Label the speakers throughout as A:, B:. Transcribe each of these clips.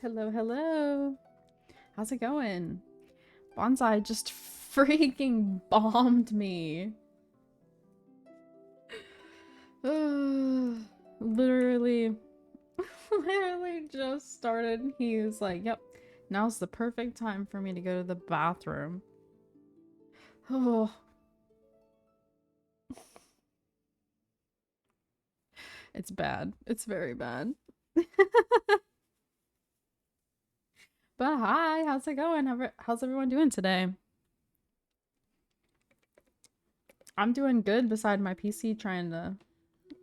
A: Hello, hello. How's it going? Bonsai just freaking bombed me. Literally, literally just started. He's like, yep, now's the perfect time for me to go to the bathroom. Oh, it's bad. It's very bad. But hi, how's it going? How's everyone doing today? I'm doing good beside my PC trying to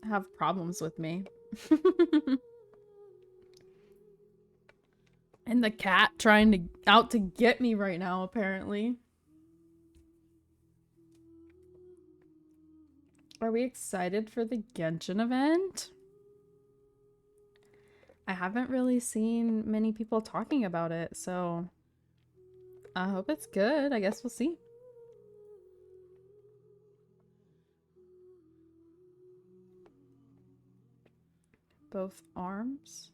A: have problems with me. And the cat trying to out to get me right now, apparently. Are we excited for the Genshin event? I haven't really seen many people talking about it, so I hope it's good. I guess we'll see. Both arms.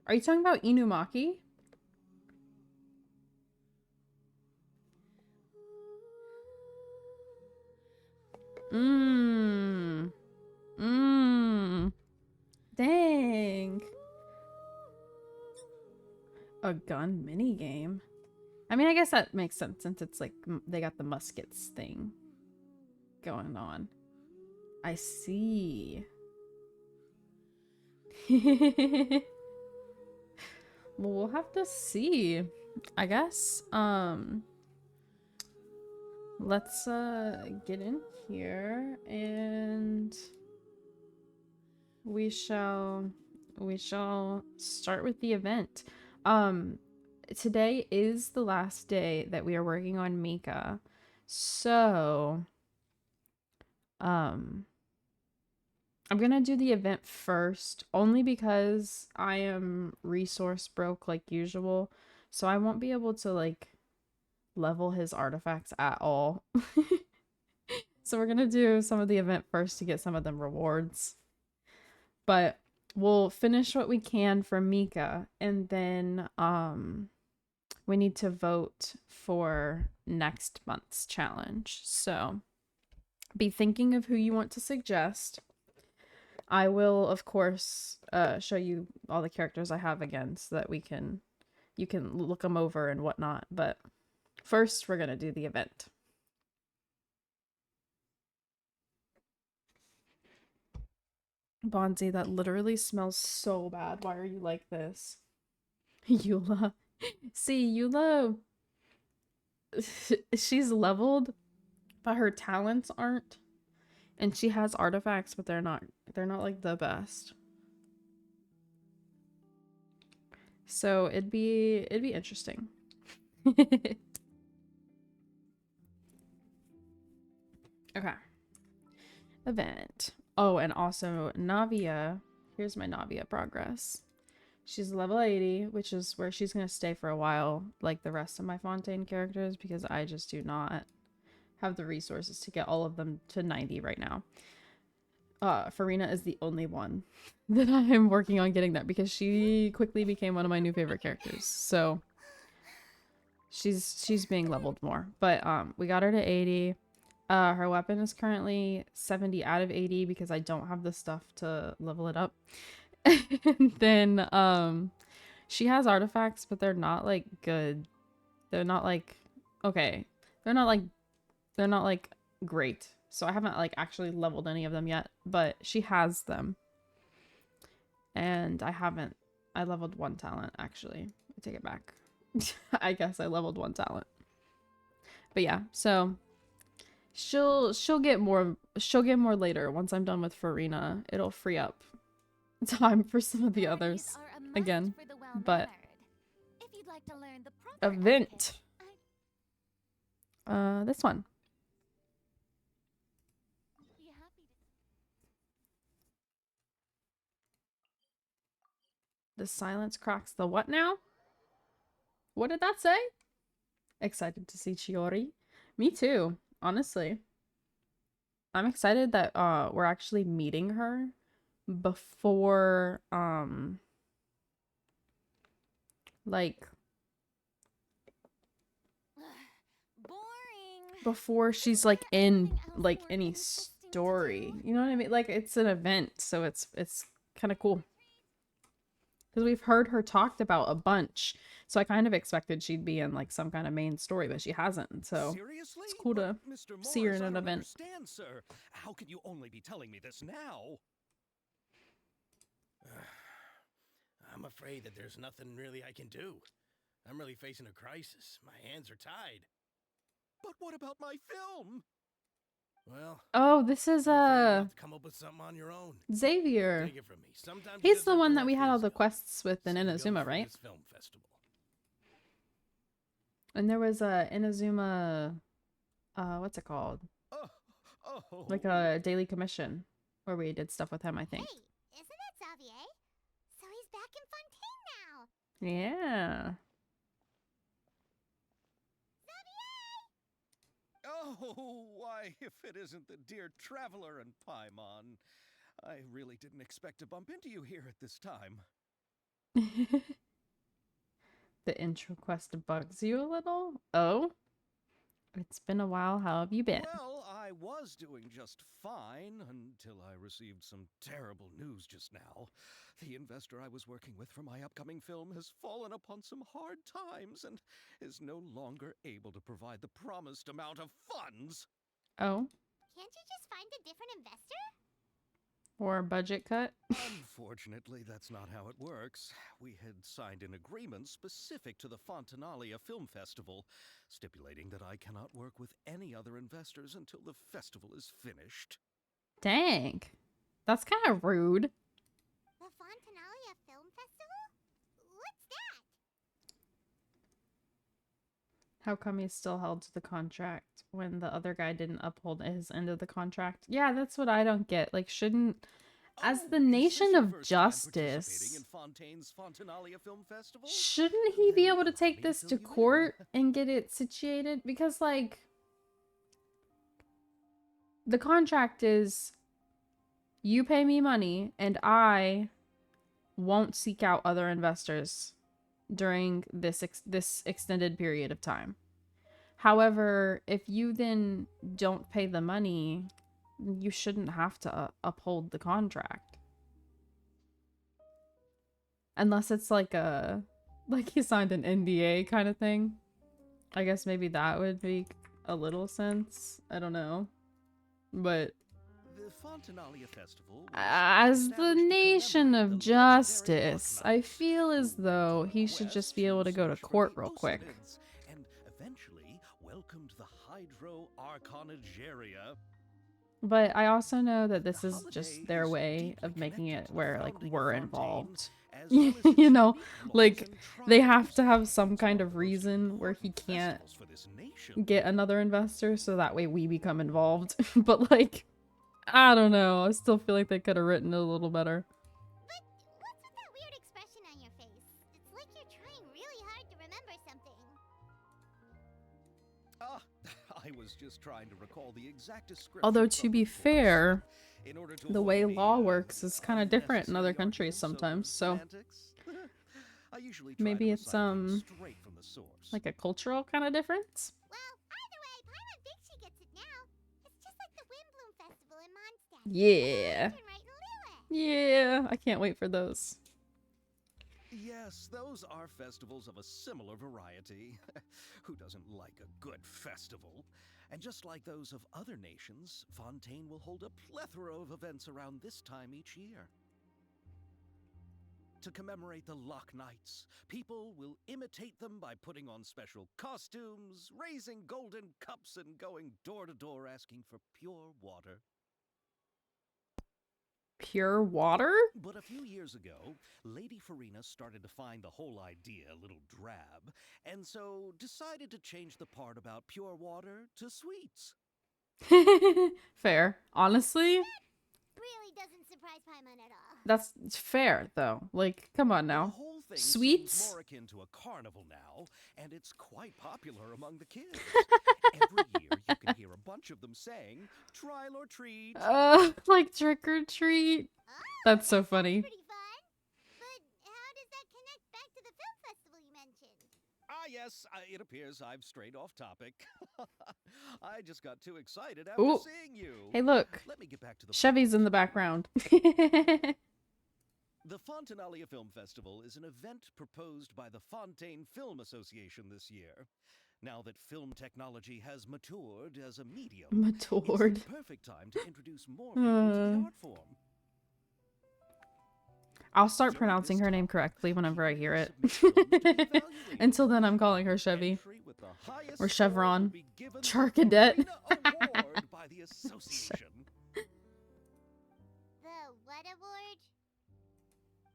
A: Are you talking about Inumaki? Mmm. Mmm. Dang. A gun mini game. I mean, I guess that makes sense since it's like they got the Muskets thing going on. I see. Well, we'll have to see. I guess. Let's get in here and we shall start with the event. Today is the last day that we are working on Mika. So, um I'm gonna do the event first, only because I am resource broke like usual. So I won't be able to like level his artifacts at all. So we're gonna do some of the event first to get some of them rewards. But we'll finish what we can for Mika, and then we need to vote for next month's challenge. So be thinking of who you want to suggest. I will, of course, show you all the characters I have again so that you can look them over and whatnot. But first, we're gonna do the event. Bonzi, that literally smells so bad. Why are you like this? Eula. See, Eula, she's leveled, but her talents aren't. And she has artifacts, but they're not like the best. So it'd be interesting. Okay. Event. Oh, and also Navia. Here's my Navia progress. She's level 80, which is where she's going to stay for a while, like the rest of my Fontaine characters, because I just do not have the resources to get all of them to 90 right now. Farina is the only one that I'm working on getting that because she quickly became one of my new favorite characters. So she's being leveled more. But we got her to 80. Her weapon is currently 70 out of 80 because I don't have the stuff to level it up. And then she has artifacts, but they're not like good. They're not like okay. They're not like great. So I haven't like actually leveled any of them yet, but she has them. And I leveled one talent actually. I take it back. I guess I leveled one talent. But yeah, so she'll get more later once I'm done with Farina. It'll free up time for some of the others again. But event. This one. The silence cracks the what now? What did that say? Excited to see Chiori. Me too, honestly. I'm excited that we're actually meeting her before like
B: Boring.
A: before
B: Isn't
A: she's like
B: there
A: in
B: anything else
A: like
B: more
A: any
B: interesting to
A: story.
B: do?
A: You know what I mean? Like it's an event, so it's kind of cool. Because we've heard her talked about a bunch. So I kind of expected she'd be in like some kind of main story, but she hasn't. So
C: Seriously?
A: it's cool
C: But
A: to
C: Mr.
A: see her
C: Morris,
A: in
C: I
A: an
C: don't
A: event.
C: understand, sir. How can you only be telling me this now? I'm afraid that there's nothing really I can do. I'm really facing a crisis. My hands are tied. But what about my film? Well,
A: Oh, this is
C: I'm afraid you have to come up with something on your own.
A: Xavier.
C: Take it from me. Sometimes you
A: He's
C: just
A: the
C: have to
A: one that
C: let
A: we had all
C: things
A: the
C: go.
A: quests with in
C: Same goes
A: Inazuma,
C: for
A: right?
C: this film festival.
A: And there was a Inazuma what's it called?
C: Oh,
A: Like
C: oh.
A: a daily commission where we did stuff with him, I think.
B: Hey, isn't that Xavier? So he's back in Fontaine now.
A: Yeah.
C: Oh, why, if it isn't the dear traveler and Paimon. I really didn't expect to bump into you here at this time.
A: The intro quest bugs you a little? Oh? It's been a while. How have you been?
C: Well, I was doing just fine until I received some terrible news just now. The investor I was working with for my upcoming film has fallen upon some hard times and is no longer able to provide the promised amount of funds.
A: Oh?
B: Can't you just find a different investor?
A: Or a budget cut?
C: Unfortunately, that's not how it works. We had signed an agreement specific to the Fontanalia Film Festival, stipulating that I cannot work with any other investors until the festival is finished.
A: Dang. That's kind of rude.
B: The Fontanalia Film Festival? What's that?
A: How come he's still held to the contract when the other guy didn't uphold his end of the contract? Yeah, that's what I don't get. Like, shouldn't, as the
C: Is
A: nation
C: this your
A: of
C: first time participating in
A: justice,
C: Fontaine's Fontanalia Film Festival?
A: shouldn't he be
C: Then
A: able to
C: allow
A: take
C: me to
A: this
C: fill
A: to
C: you
A: court
C: in.
A: and get it situated? Because, like, the contract is you pay me money and I won't seek out other investors during this extended period of time. However, if you then don't pay the money, you shouldn't have to uphold the contract. Unless it's like he signed an NDA kind of thing. I guess maybe that would make a little sense. I don't know. But
C: The Fontanalia Festival was
A: as the
C: established to
A: nation
C: commemorate
A: of
C: the legendary Loch
A: justice, I
C: Knights,
A: feel
C: who
A: as
C: went
A: though
C: on a
A: he should
C: quest
A: just be able to go to
C: search for
A: court
C: the
A: real quick.
C: Oceanids and eventually welcomed the Hydro Arconageria.
A: But I also know that
C: The
A: this is
C: holiday
A: just their
C: is
A: way
C: deeply
A: of making
C: connected
A: it
C: to the
A: where like
C: founding of
A: we're
C: Fontaine,
A: involved.
C: as well as
A: You
C: its
A: know,
C: unique laws
A: like
C: and
A: they have
C: tribes.
A: to have some
C: It's
A: kind
C: one
A: of
C: the most
A: reason where he
C: important
A: can't
C: festivals for this nation.
A: get another investor so that way we become involved. But like, I don't know. I still feel like they could have written it a little better.
B: But what's with that weird expression on your face? It's like you're trying really hard to remember something.
C: Ah, I was just trying to recall the exact description
A: Although
C: from
A: to
C: the
A: be
C: books,
A: fair,
C: in order to
A: the
C: avoid
A: way
C: any
A: law works is kind of different in other
C: unnecessary
A: countries
C: arguments over
A: sometimes. So
C: semantics. I usually try
A: maybe
C: to
A: it's
C: recite things straight from the source.
A: like a cultural kind of difference.
B: Well, either way, Paimon thinks she gets it now. It's just like the Windbloom Festival in Mondstadt.
A: Yeah.
B: And right in Lille.
A: Yeah, I can't wait for those.
C: Yes, those are festivals of a similar variety. Who doesn't like a good festival? And just like those of other nations, Fontaine will hold a plethora of events around this time each year. To commemorate the Loch Knights, people will imitate them by putting on special costumes, raising golden cups, and going door to door asking for pure water.
A: Pure water?
C: But a few years ago, Lady Farina started to find the whole idea a little drab, and so decided to change the part about pure water to sweets.
A: Fair. Honestly,
B: Really doesn't surprise Paimon at all.
A: that's fair though. Like, come on
C: The
A: now.
C: whole thing seems
A: Sweets?
C: more akin to a carnival now, and it's quite popular among the kids. Every year, you can hear a bunch of them saying, "Trial or treat."
A: Like trick or treat.
B: Oh,
A: That's so funny.
B: Pretty fun. But how does that connect back to the film festival you mentioned?
C: Ah, yes, it appears I've strayed off topic. I just got too excited after
A: Ooh.
C: seeing you.
A: Hey, look.
C: Let me get back to the
A: Chevy's in
C: point.
A: the background.
C: The Fontanalia Film Festival is an event proposed by the Fontaine Film Association this year. Now that film technology has matured as a medium, it's
A: Matured.
C: the perfect time to introduce more people to the art form.
A: I'll start
C: During
A: pronouncing
C: this
A: her name
C: time,
A: correctly whenever I
C: people
A: hear
C: will
A: it.
C: submit films to be evaluated.
A: Until then, I'm calling her Chevy.
C: Entry with the highest
A: Or
C: score will
A: Chevron.
C: be given the
A: Charcadet.
C: Farina Award by the association.
B: The what award?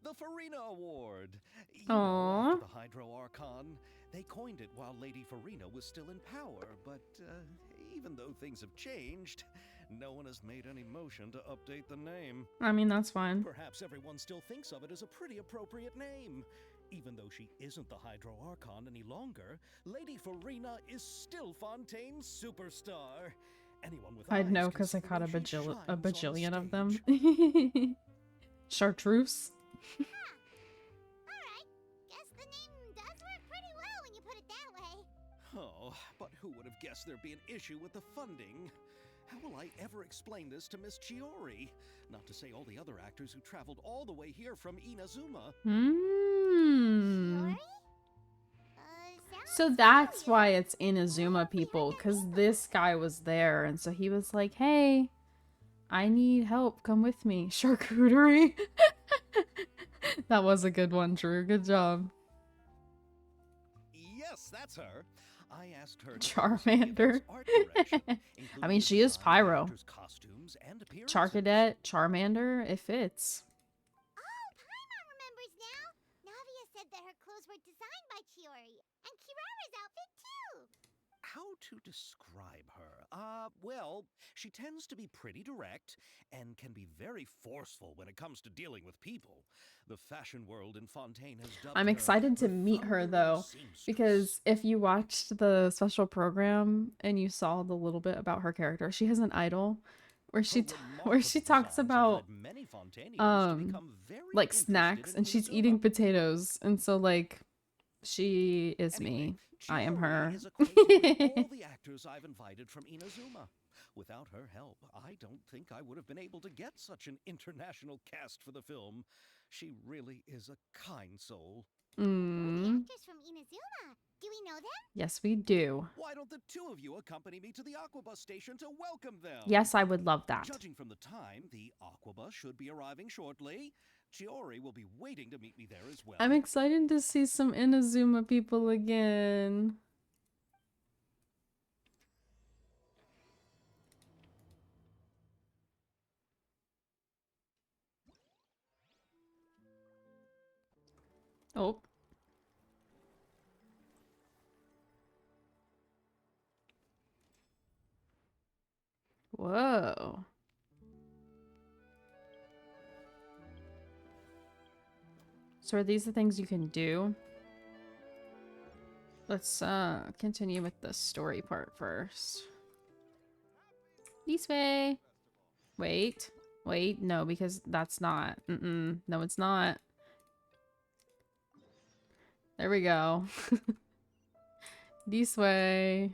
C: The Farina Award. You
A: Aww.
C: know, after the Hydro Archon, they coined it while Lady Farina was still in power, but even though things have changed, no one has made any motion to update the name.
A: I mean, that's fine.
C: Perhaps everyone still thinks of it as a pretty appropriate name. Even though she isn't the Hydro Archon any longer, Lady Farina is still Fontaine's superstar. Anyone with
A: I'd
C: eyes
A: know
C: can
A: because
C: see
A: I
C: the
A: caught
C: way
A: a,
C: she
A: bajillion,
C: shines on the
A: of them.
C: stage.
A: Chartreuse.
B: Alright. Guess the name does work pretty well when you put it that way.
C: Oh, but who would have guessed there'd be an issue with the funding? How will I ever explain this to Miss Chiori? Not to say all the other actors who traveled all the way here from Inazuma.
A: Hmm.
B: Chiori?
A: So
B: Sounds
A: that's
B: familiar.
A: why it's Inazuma people, because this guy was there, and so he was like, hey, I need help, come with me. Charcuterie. That was a good one, Drew. Good job.
C: Yes, that's her. I asked her to
A: Charmander.
C: art direction,
A: I mean,
C: including
A: she
C: the
A: is
C: design of the
A: Pyro.
C: actors' costumes and appearances.
A: Charcadet, Charmander, it fits.
B: Oh, Paimon remembers now. Navia said that her clothes were designed by Chiori, and Kirara's outfit too.
C: How to describe her? Well, she tends to be pretty direct and can be very forceful when it comes to dealing with people. The fashion world in Fontaine has dubbed
A: I'm
C: her
A: excited to
C: the
A: meet her,
C: thundering
A: though,
C: seamstress.
A: because if you watched the special program and you saw the little bit about her character, she has an idol where
C: Her
A: where she
C: remarkable
A: talks
C: designs have
A: about
C: led many Fontanians to become very
A: like
C: interested
A: snacks,
C: in
A: and she's
C: Inazuma.
A: eating potatoes, and so like she is
C: Anyway,
A: me. I am
C: Chiori
A: her.
C: is acquainted with all the actors I've invited from Inazuma. Without her help, I don't think I would have been able to get such an international cast for the film. She really is a kind soul.
B: Who are the
A: Mm.
B: actors from Inazuma? Do we know them?
A: Yes, we do.
C: Why don't the two of you accompany me to the Aquabus station to welcome them?
A: Yes, I would love that.
C: Judging from the time, the Aquabus should be arriving shortly. Chiori will be waiting to meet me there as well.
A: I'm excited to see some Inazuma people again. Oh. Whoa. So are these the things you can do? Let's continue with the story part first. This way. Wait. Wait, no, because that's not. No, it's not. There we go. This way.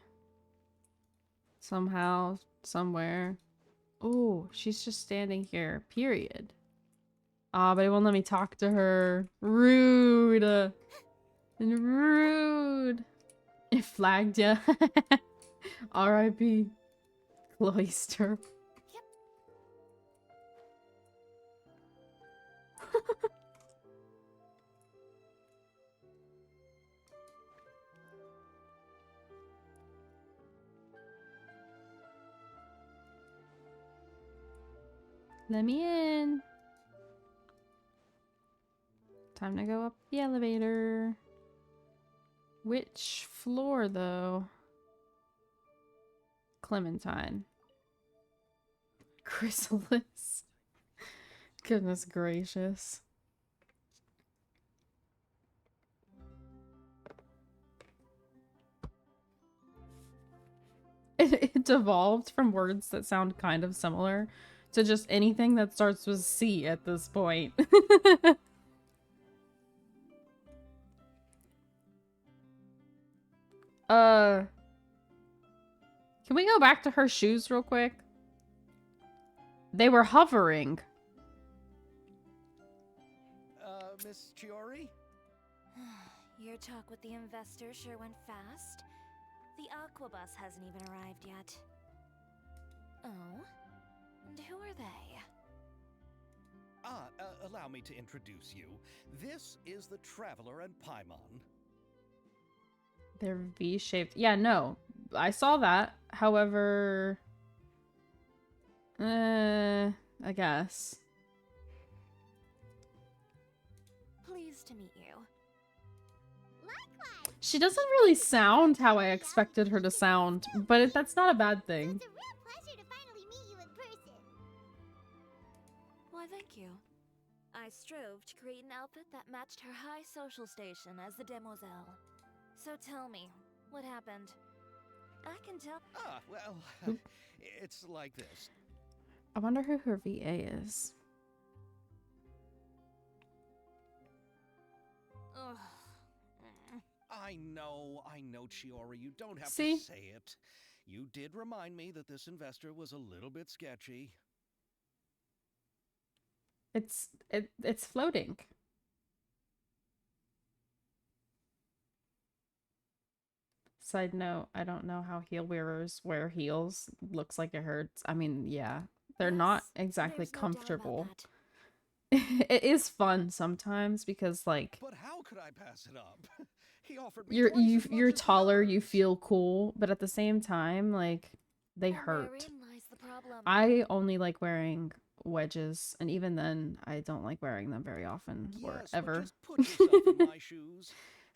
A: Somehow, somewhere. Oh, she's just standing here. Period. Ah, but it won't let me talk to her. Rude. And rude. It flagged ya. R.I.P. Cloister. Let me in. Time to go up the elevator. Which floor, though? Clementine. Chrysalis. Goodness gracious. It evolved from words that sound kind of similar to just anything that starts with C at this point. Can we go back to her shoes real quick? They were hovering.
C: Miss Chiori?
D: Your talk with the investor sure went fast. The Aquabus hasn't even arrived yet. Oh? And who are they?
C: Allow me to introduce you. This is the Traveler and Paimon.
A: They're V-shaped. Yeah, no. I saw that. However... I guess.
D: Pleased to meet you.
B: Likewise.
A: She doesn't really sound how I expected her to sound, but that's not a bad thing.
B: It's a real pleasure to finally meet you in person.
D: Why, thank you. I strove to create an outfit that matched her high social station as the demoiselle. So tell me, what happened? I can tell.
C: Well, it's like this.
A: I wonder who her VA is.
D: Ugh.
C: I know, Chiori, you don't have
A: See?
C: to say it. You did remind me that this investor was a little bit sketchy.
A: It's floating. Side note, I don't know how heel wearers wear heels. Looks like it hurts. I mean, yeah. They're not
D: Yes,
A: exactly
D: there's no doubt about
A: comfortable.
D: that.
A: It is fun sometimes because like
C: But how could I pass it up? He offered me twice as much
A: you're
C: as the
A: taller, you
C: others.
A: feel cool, but at the same time like they
D: And
A: hurt.
D: therein lies the problem.
A: I only like wearing wedges, and even then I don't like wearing them very often or
C: Yes, but
A: ever.
C: just put yourself in my shoes.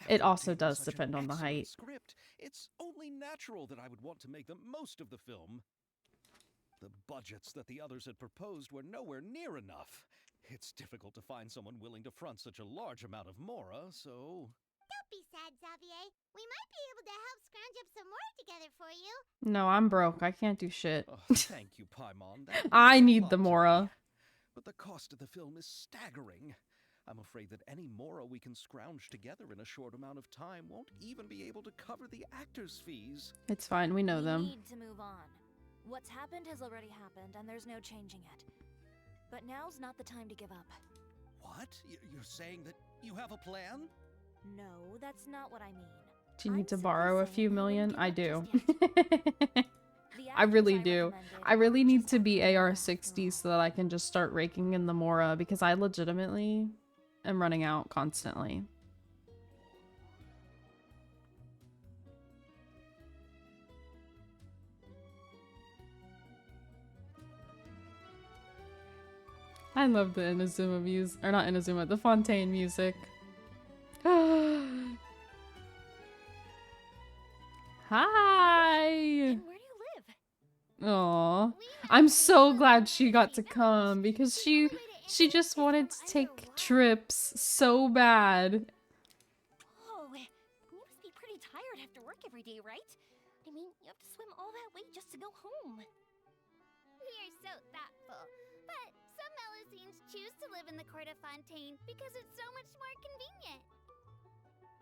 A: It
C: After
A: also
C: obtaining
A: does
C: such an
A: depend on the
C: excellent
A: height.
C: Script, it's only natural that I would want to make the most of the film. The budgets that the others had proposed were nowhere near enough. It's difficult to find someone willing to front such a large amount of mora, so...
B: Don't be sad, Xavier. We might be able to help scrounge up some more together for you.
A: No, I'm broke. I can't do shit.
C: Oh, thank you, Paimon. That
A: I
C: means a
A: need
C: lot
A: the
C: to me.
A: Mora.
C: But the cost of the film is staggering. I'm afraid that any mora we can scrounge together in a short amount of time won't even be able to cover the actors' fees.
A: It's fine. We know
D: We
A: them.
D: need to move on. What's happened has already happened, and there's no changing it. But now's not the time to give up.
C: What? You're saying that you have a plan?
D: No, that's not what I mean.
A: Do you
D: I'm
A: need to
D: simply
A: borrow a
D: saying
A: few
D: I wouldn't
A: million?
D: give
A: I
D: up
A: do.
D: just The
A: I really
D: actors
A: do.
D: recommended
A: I really
D: aren't
A: need
D: just
A: to be
D: acting well
A: AR-60
D: after
A: so that I can just start raking in the Mora because I legitimately am running out constantly. I love the Inazuma music, or not Inazuma, the Fontaine music. Hi!
D: all. And where do you live?
A: Aw.
B: We have
A: I'm
B: a
A: so
B: little
A: glad she got to
B: village.
A: come because
B: The
A: she
B: only way to
A: she
B: enter
A: just
B: is
A: wanted to
B: from
A: take
B: underwater.
A: trips so bad.
E: Oh, you must be pretty tired after work every day, right? I mean, you have to swim all that way just to go home.
B: You're so thoughtful. But some Melusines choose to live in the Court of Fontaine because it's so much more convenient.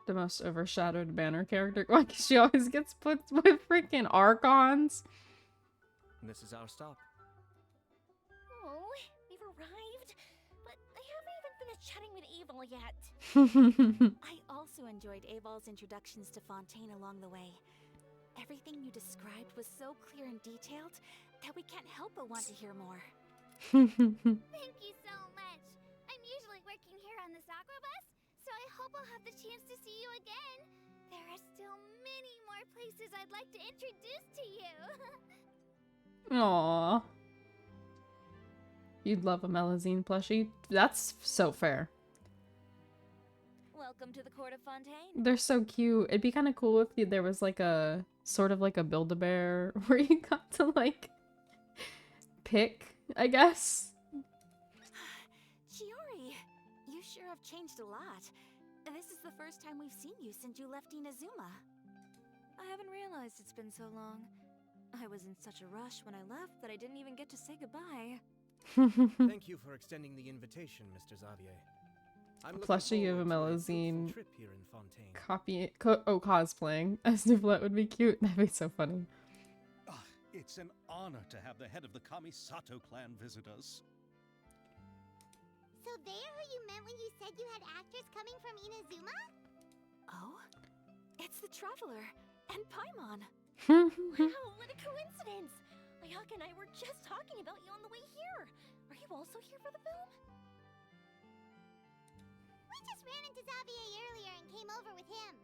A: The most overshadowed banner character. Like she always gets put with freaking Archons.
F: This is our stop.
E: Oh, we've arrived, but I haven't even finished chatting with Aval yet. I also enjoyed Aval's introductions to Fontaine along the way. Everything you described was so clear and detailed that we can't help but want to hear more.
B: Thank you so much. I'm usually working here on the Sakura bus, so I hope I'll have the chance to see you again. There are still many more places I'd like to introduce to you.
A: Aww. You'd love a Melusine plushie. That's so fair.
D: Welcome to the Court of Fontaine.
A: They're so cute. It'd be kind of cool if there was like a sort of like a Build-A-Bear where you got to like pick, I guess.
E: Chiori, you sure have changed a lot. This is the first time we've seen you since you left Inazuma.
D: I haven't realized it's been so long. I was in such a rush when I left that I didn't even get to say goodbye.
F: Thank you for extending the invitation, Mr. Xavier. I'm looking
A: Plushie of a
F: forward to a fruitful
A: Melazine
F: trip here in Fontaine.
A: cosplaying as Nublet would be cute. That'd be so funny.
C: Ah, it's an honor to have the head of the Kamisato clan visit us.
B: So they're who you meant when you said you had actors coming from Inazuma?
E: Oh? It's the Traveler and Paimon.
A: Hmm.
E: Wow, what a coincidence! Ayaka and I were just talking about you on the way here. Are you also here for the film?
B: We just ran into Xavier earlier and came over with him.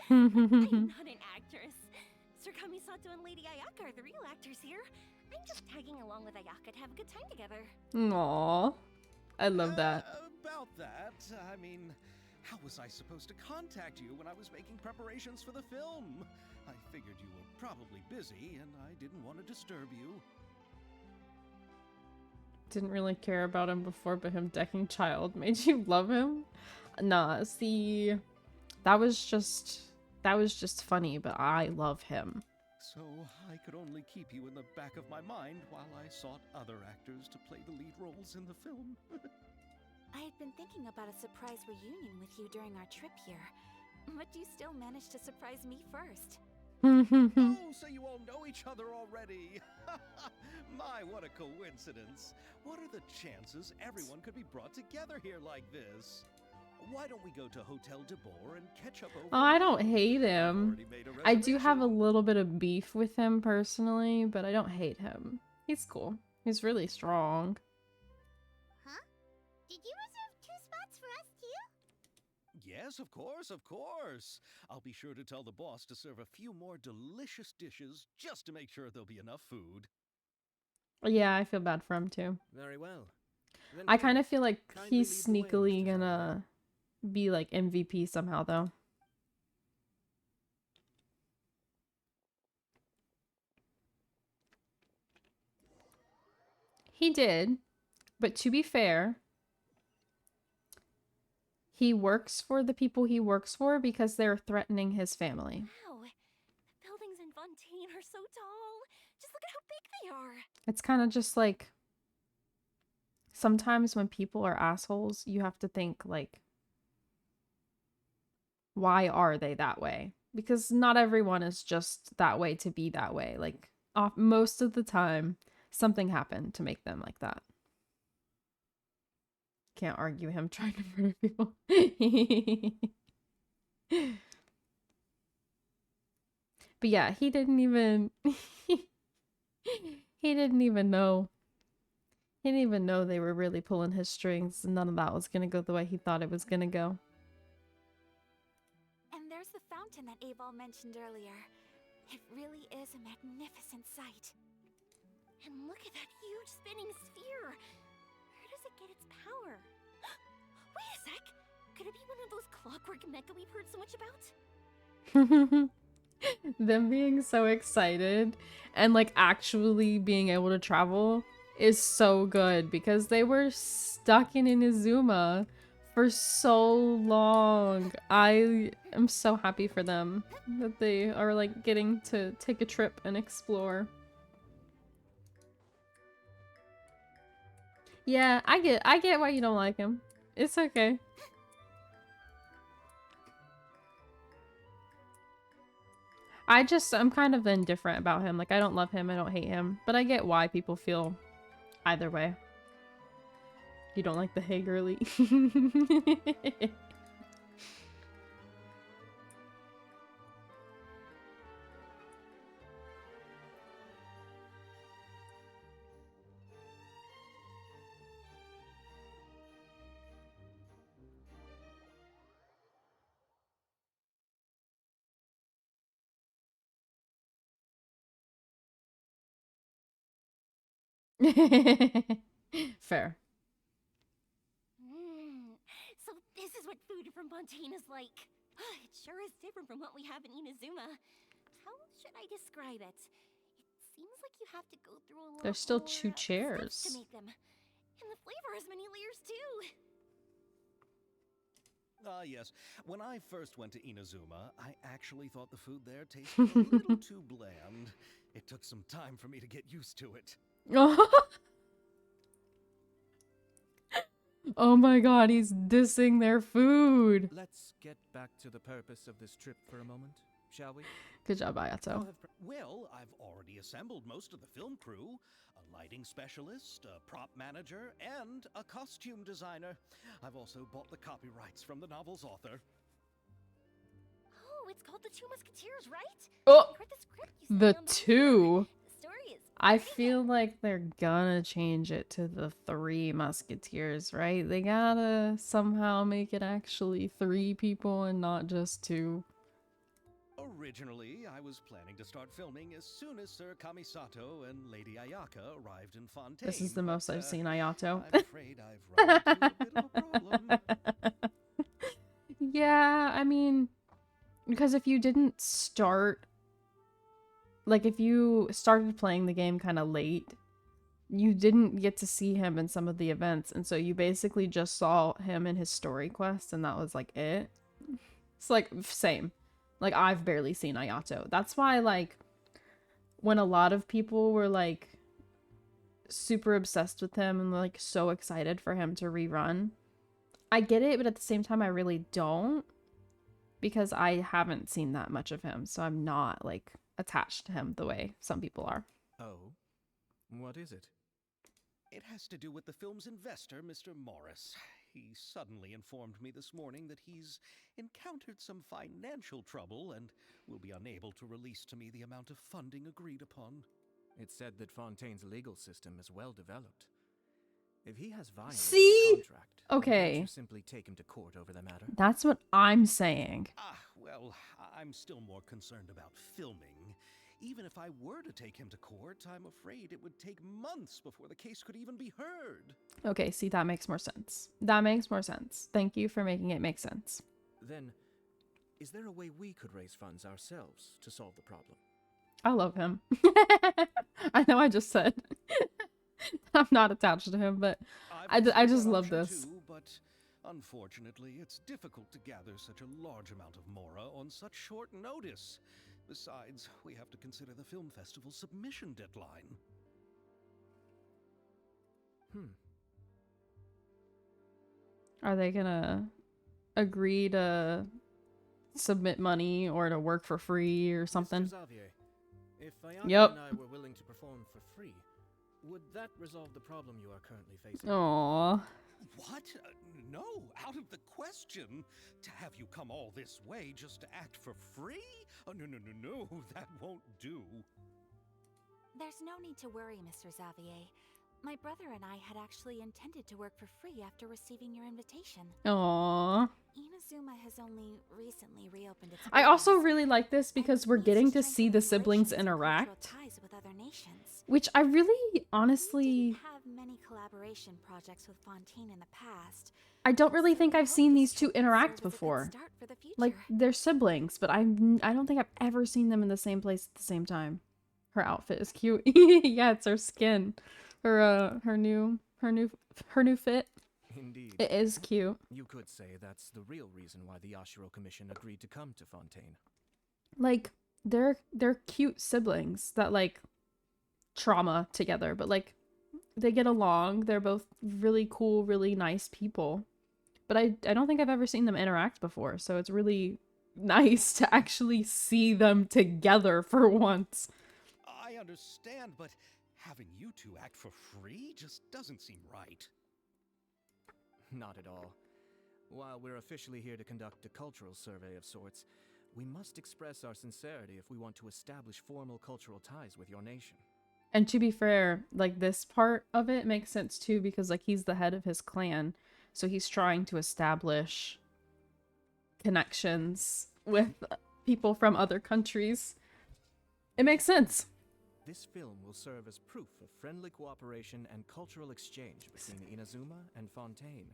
E: I'm not an actress. Sir Kamisato and Lady Ayaka are the real actors here. I'm just tagging along with Ayaka to have a good time together.
A: Aww. I love that.
C: About that, I mean, how was I supposed to contact you when I was making preparations for the film? I figured you were probably busy, and I didn't want to disturb you.
A: Didn't really care about him before, but him decking child made you love him? Nah, see, that was just funny, but I love him.
C: So I could only keep you in the back of my mind while I sought other actors to play the lead roles in the film.
E: I had been thinking about a surprise reunion with you during our trip here, but you still managed to surprise me first.
C: Oh, so you all know each other already! My, what a coincidence! What are the chances everyone could be brought together here like this? Why don't we go to Hotel de Boer and catch up over?
A: Oh, I don't hate him.
C: Already made a
A: I do have a
C: reservation.
A: little bit of beef with him personally, but I don't hate him. He's cool. He's really strong.
B: Huh? Did you reserve 2 spots for us too?
C: Yes, of course, of course. I'll be sure to tell the boss to serve a few more delicious dishes just to make sure there'll be enough food.
A: Yeah, I feel bad for him too.
F: Very well. Then
A: I kind of
F: please,
A: feel like
F: kindly
A: he's
F: lead the way,
A: sneakily
F: Mr.
A: gonna be like MVP somehow though. He did, but to be fair, he works for the people he works for because they're threatening his family.
E: Wow, the buildings in Fontaine are so tall. Just look at how big they are.
A: It's kind of just like sometimes when people are assholes, you have to think like, why are they that way? Because not everyone is just that way to be that way. Like most of the time, something happened to make them like that. Can't argue him trying to murder people. But yeah, he didn't even he didn't even know. He didn't even know they were really pulling his strings, and none of that was gonna go the way he thought it was gonna go.
E: And there's the fountain that Aval mentioned earlier. It really is a magnificent sight. And look at that huge spinning sphere. Where does it get its power? Wait a sec! Could it be one of those clockwork mecha we've heard so much about?
A: Them being so excited and like actually being able to travel is so good because they were stuck in Inazuma for so long. I am so happy for them that they are like getting to take a trip and explore. Yeah, I get why you don't like him. It's okay. I'm kind of indifferent about him. Like, I don't love him, I don't hate him. But I get why people feel either way. You don't like the hey girly? Fair.
E: So this is what food from Fontaine is like. It sure is different from what we have in Inazuma. How should I describe it? It seems like you have to go through a lot
A: There's still
E: more
A: 2
E: steps
A: chairs.
E: to make them. And the flavor has many layers too.
C: Ah, yes. When I first went to Inazuma, I actually thought the food there tasted a little too bland. It took some time for me to get used to it.
A: Oh my god, he's dissing their food.
F: Let's get back to the purpose of this trip for a moment, shall we?
A: Good job,
F: How
A: Ayato.
F: have
C: Well, I've already assembled most of the film crew, a lighting specialist, a prop manager, and a costume designer. I've also bought the copyrights from the novel's author.
E: Oh, it's called The Two Musketeers, right?
A: Oh,
E: I read the script you sent
A: the
E: me on the way here.
A: two.
E: The story is
A: I
E: pretty
A: feel
E: good.
A: like they're gonna change it to the three musketeers, right? They gotta somehow make it actually three people and not just two.
C: Originally, I was planning to start filming as soon as Sir Kamisato and Lady Ayaka arrived in Fontaine.
A: This is the most
C: but,
A: I've seen Ayato.
C: I'm afraid I've run into a bit of a problem.
A: Yeah, I mean, because if you didn't start, like if you started playing the game kind of late, you didn't get to see him in some of the events, and so you basically just saw him in his story quest, and that was like it. It's like same. Like I've barely seen Ayato. That's why like when a lot of people were like super obsessed with him and like so excited for him to rerun, I get it, but at the same time I really don't because I haven't seen that much of him, so I'm not like attached to him the way some people are.
F: Oh, what is it?
C: It has to do with the film's investor, Mr. Morris. He suddenly informed me this morning that he's encountered some financial trouble and will be unable to release to me the amount of funding agreed upon.
F: It's said that Fontaine's legal system is well developed. If he has violated
A: See?
F: the contract, then
A: Okay.
F: can't you simply take him to court over the matter?
A: That's what I'm saying.
C: Well, I'm still more concerned about filming. Even if I were to take him to court, I'm afraid it would take months before the case could even be heard.
A: Okay, see, that makes more sense. That makes more sense. Thank you for making it make sense.
F: Then, is there a way we could raise funds ourselves to solve the problem?
A: I love him. I know I just said I'm not attached to him, but I
C: considered
A: just
C: that
A: love
C: option
A: this.
C: too, but unfortunately, it's difficult to gather such a large amount of mora on such short notice. Besides, we have to consider the film festival's submission deadline.
A: Are they gonna agree to submit money or to work for free or something?
F: Mr. Xavier, if Ayaka
A: Yep.
F: and I were willing to perform for free, would that resolve the problem you are currently facing?
A: Aww.
C: What? No, out of the question. To have you come all this way just to act for free? Oh, no, that won't do.
E: There's no need to worry, Mr. Xavier. My brother and I had actually intended to work for free after receiving your invitation.
A: Aww.
E: Inazuma has only recently reopened its
A: I also
E: borders,
A: really like this
E: and
A: because
E: it
A: we're
E: needs
A: getting to see
E: strengthen
A: the siblings
E: relations and cultural
A: interact,
E: ties with other nations.
A: which I really
E: We
A: honestly,
E: didn't have many collaboration projects with Fontaine in the past.
A: I don't really
E: So
A: think
E: I
A: I've
E: hope
A: seen
E: this
A: these two
E: trip will
A: interact
E: serve as a good
A: before.
E: start for the
A: Like
E: future.
A: they're siblings, but I don't think I've ever seen them in the same place at the same time. Her outfit is cute. Yeah, it's her skin. Her new fit.
F: Indeed.
A: It is cute.
F: You could say that's the real reason why the Yashiro Commission agreed to come to Fontaine.
A: Like they're cute siblings that like trauma together, but like they get along. They're both really cool, really nice people. But I don't think I've ever seen them interact before, so it's really nice to actually see them together for once.
C: I understand, but having you two act for free just doesn't seem right.
F: Not at all. While we're officially here to conduct a cultural survey of sorts, we must express our sincerity if we want to establish formal cultural ties with your nation.
A: And to be fair, like this part of it makes sense too because like he's the head of his clan, so he's trying to establish connections with people from other countries. It makes sense.
F: This film will serve as proof of friendly cooperation and cultural exchange between Inazuma and Fontaine.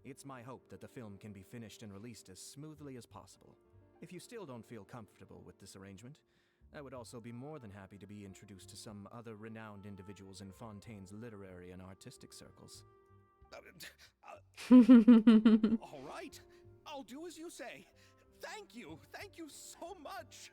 F: It's my hope that the film can be finished and released as smoothly as possible. If you still don't feel comfortable with this arrangement, I would also be more than happy to be introduced to some other renowned individuals in Fontaine's literary and artistic circles.
C: All right, I'll do as you say. Thank you so much.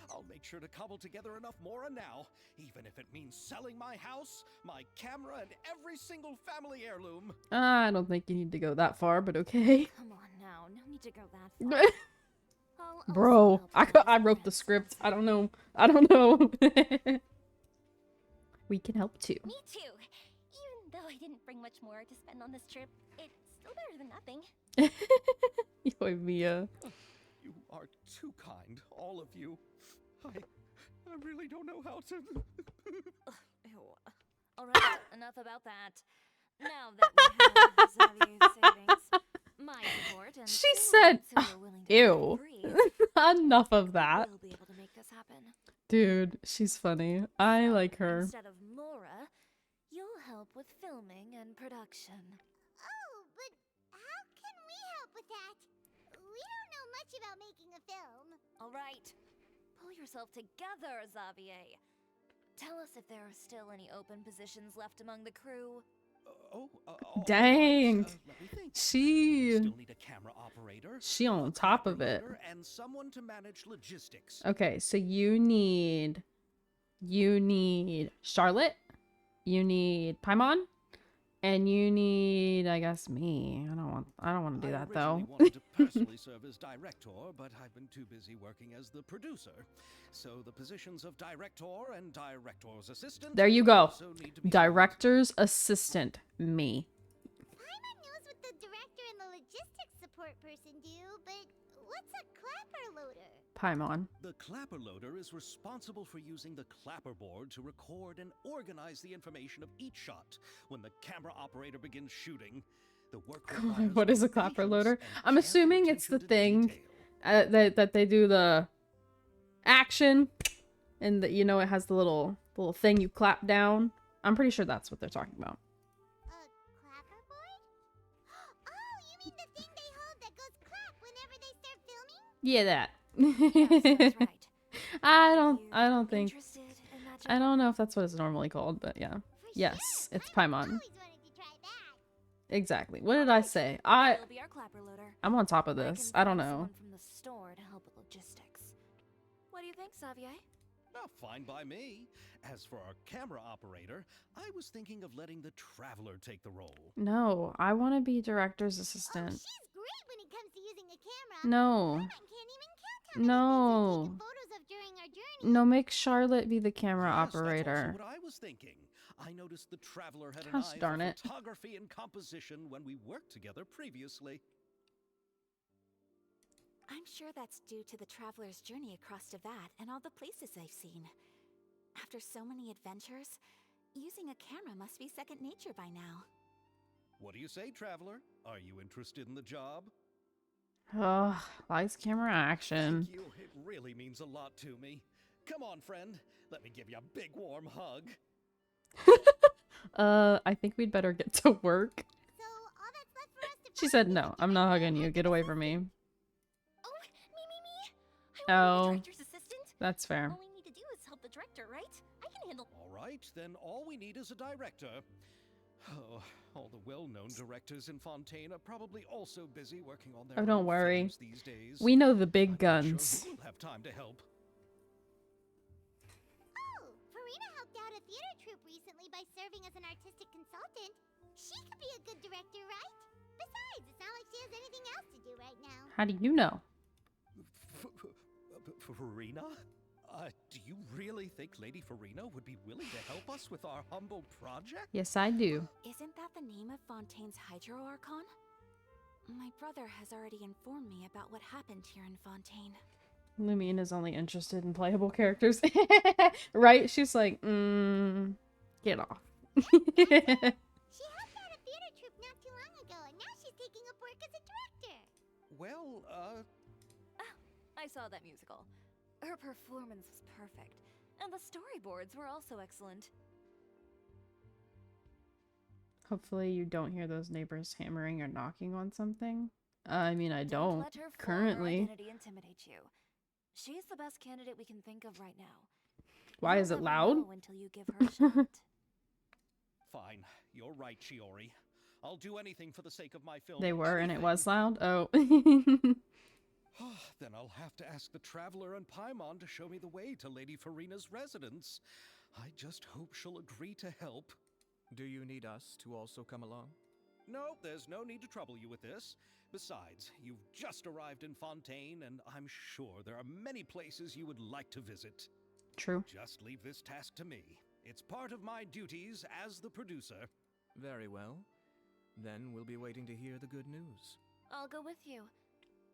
C: I'll make sure to cobble together enough mora now, even if it means selling my house, my camera, and every single family heirloom.
A: I don't think you need to go that far, but okay.
E: Come on now, no need to go that far. I'll also
A: Bro,
E: help you
A: I
E: with
A: wrote the
E: rent
A: script.
E: stuff.
A: I don't know. I don't know. We can help too.
B: Me too. Even though I didn't bring much more to spend on this trip, it's still better than nothing.
A: Yo, Mia.
C: You are too kind, all of you. I really don't know how to.
E: Ew. Alright, enough about that. Now that we have Xavier's savings, my support, and
A: She
E: few
A: said,
E: months who are willing to
A: ew.
E: breathe,
A: Enough of that.
E: we'll be able to make this happen.
A: Dude, she's funny. I
E: So,
A: like her.
E: Instead of Mora, you'll help with filming and production.
B: Oh, but how can we help with that? We don't know much about making a film.
E: Alright, pull yourself together, Xavier. Tell us if there are still any open positions left among the crew.
C: All
A: Dang.
C: right, let me think.
A: She
C: Still need a camera operator.
A: on
C: a
A: top of
C: clapper
A: it.
C: loader, and someone to manage logistics.
A: Okay, so you need Charlotte, you need Paimon, and you need, I guess, me. I don't want to do that
C: I
A: though.
C: originally wanted to personally serve as director, but I've been too busy working as the producer. So the positions of director and director's assistant.
A: There you go.
C: also need to be filled.
A: Director's assistant, me.
B: Paimon knows what the director and the logistics support person do, but what's a clapper loader?
A: Paimon.
C: The clapper loader is responsible for using the clapper board to record and organize the information of each shot when the camera operator begins shooting. The work requires
A: What is a
C: both
A: clapper
C: patience
A: loader?
C: and
A: I'm
C: careful
A: assuming it's the
C: attention to
A: thing
C: detail.
A: that they do the action, and you know it has the little thing you clap down. I'm pretty sure that's what they're talking about.
B: A clapperboard? Oh, you mean the thing they hold that goes clap whenever they start filming?
A: Yeah, that.
E: Yes, that's right.
A: I
E: Are
A: don't
E: you
A: think.
E: interested in that
A: I
E: job?
A: don't know if that's what it's normally called, but yeah.
B: For
A: Yes,
B: sure.
A: it's
B: Paimon
A: Paimon.
B: always wanted to try that.
A: Exactly. What did I say?
E: You'll be our clapper loader.
A: I'm on top of
E: I
A: this.
E: can
A: I don't
E: find
A: know.
E: someone from the store to help with logistics. What do you think, Xavier?
C: Oh, fine by me. As for our camera operator, I was thinking of letting the traveler take the role.
A: No, I want to be director's
B: Oh,
A: assistant.
B: she's great when it comes to using a camera.
A: No.
B: Paimon can't even count how many things we've
A: No.
B: taken photos of during our journey.
A: No, make Charlotte be the camera
C: Yes, that's
A: operator.
C: also what I was thinking. I noticed the traveler had an
A: Gosh
C: eye
A: darn
C: for
A: it.
C: photography and composition when we worked together previously.
E: I'm sure that's due to the traveler's journey across Devat and all the places they've seen. After so many adventures, using a camera must be second nature by now.
C: What do you say, traveler? Are you interested in the job?
A: Ugh, likes camera action.
C: Thank you. It really means a lot to me. Come on, friend. Let me give you a big warm hug.
A: I think we'd better get to work.
B: So all that's left for us to
A: She
B: find
A: said
B: is
A: no.
B: the
A: I'm not
B: director
A: hugging you.
B: and
A: Get
B: the
A: away from me.
E: Oh, me. I
A: Oh.
E: want to be the director's assistant.
A: That's fair.
E: All we need to do is help the director, right? I can handle.
C: All right, then all we need is a director. Oh, all the well-known directors in Fontaine are probably also busy working on their
A: Oh, don't
C: own
A: worry.
C: films these days.
A: We know the big
C: I'm not
A: guns.
C: Sure who will have time to help.
B: Oh, Farina helped out a theater troupe recently by serving as an artistic consultant. She could be a good director, right? Besides, it's not like she has anything else to do right now.
A: How do you know?
C: Farina? Do you really think Lady Farina would be willing to help us with our humble project?
A: Yes, I do.
E: Isn't that the name of Fontaine's Hydro Archon? My brother has already informed me about what happened here in Fontaine.
A: Lumine is only interested in playable characters. Right? She's like, get off.
B: She helped out a theater troupe not too long ago, and now she's taking up work as a director.
C: Well,
E: I saw that musical. Her performance was perfect, and the storyboards were also excellent.
A: Hopefully you don't hear those neighbors hammering or knocking on something. I mean, I
E: Don't
A: don't
E: let her
A: currently.
E: identity intimidate you. She's the best candidate we can think of right now.
A: Why
E: You'll
A: is it
E: never
A: loud?
E: know until you give her a shot.
C: fine. You're right, Shiori. I'll do anything for the sake of my film.
A: They were, and it
C: Anything.
A: was loud. Oh.
C: Then I'll have to ask the Traveler and Paimon to show me the way to Lady Farina's residence. I just hope she'll agree to help.
F: Do you need us to also come along?
C: No, there's no need to trouble you with this. Besides, you've just arrived in Fontaine, and I'm sure there are many places you would like to visit.
A: True.
C: Just leave this task to me. It's part of my duties as the producer.
F: Very well. Then we'll be waiting to hear the good news.
D: I'll go with you.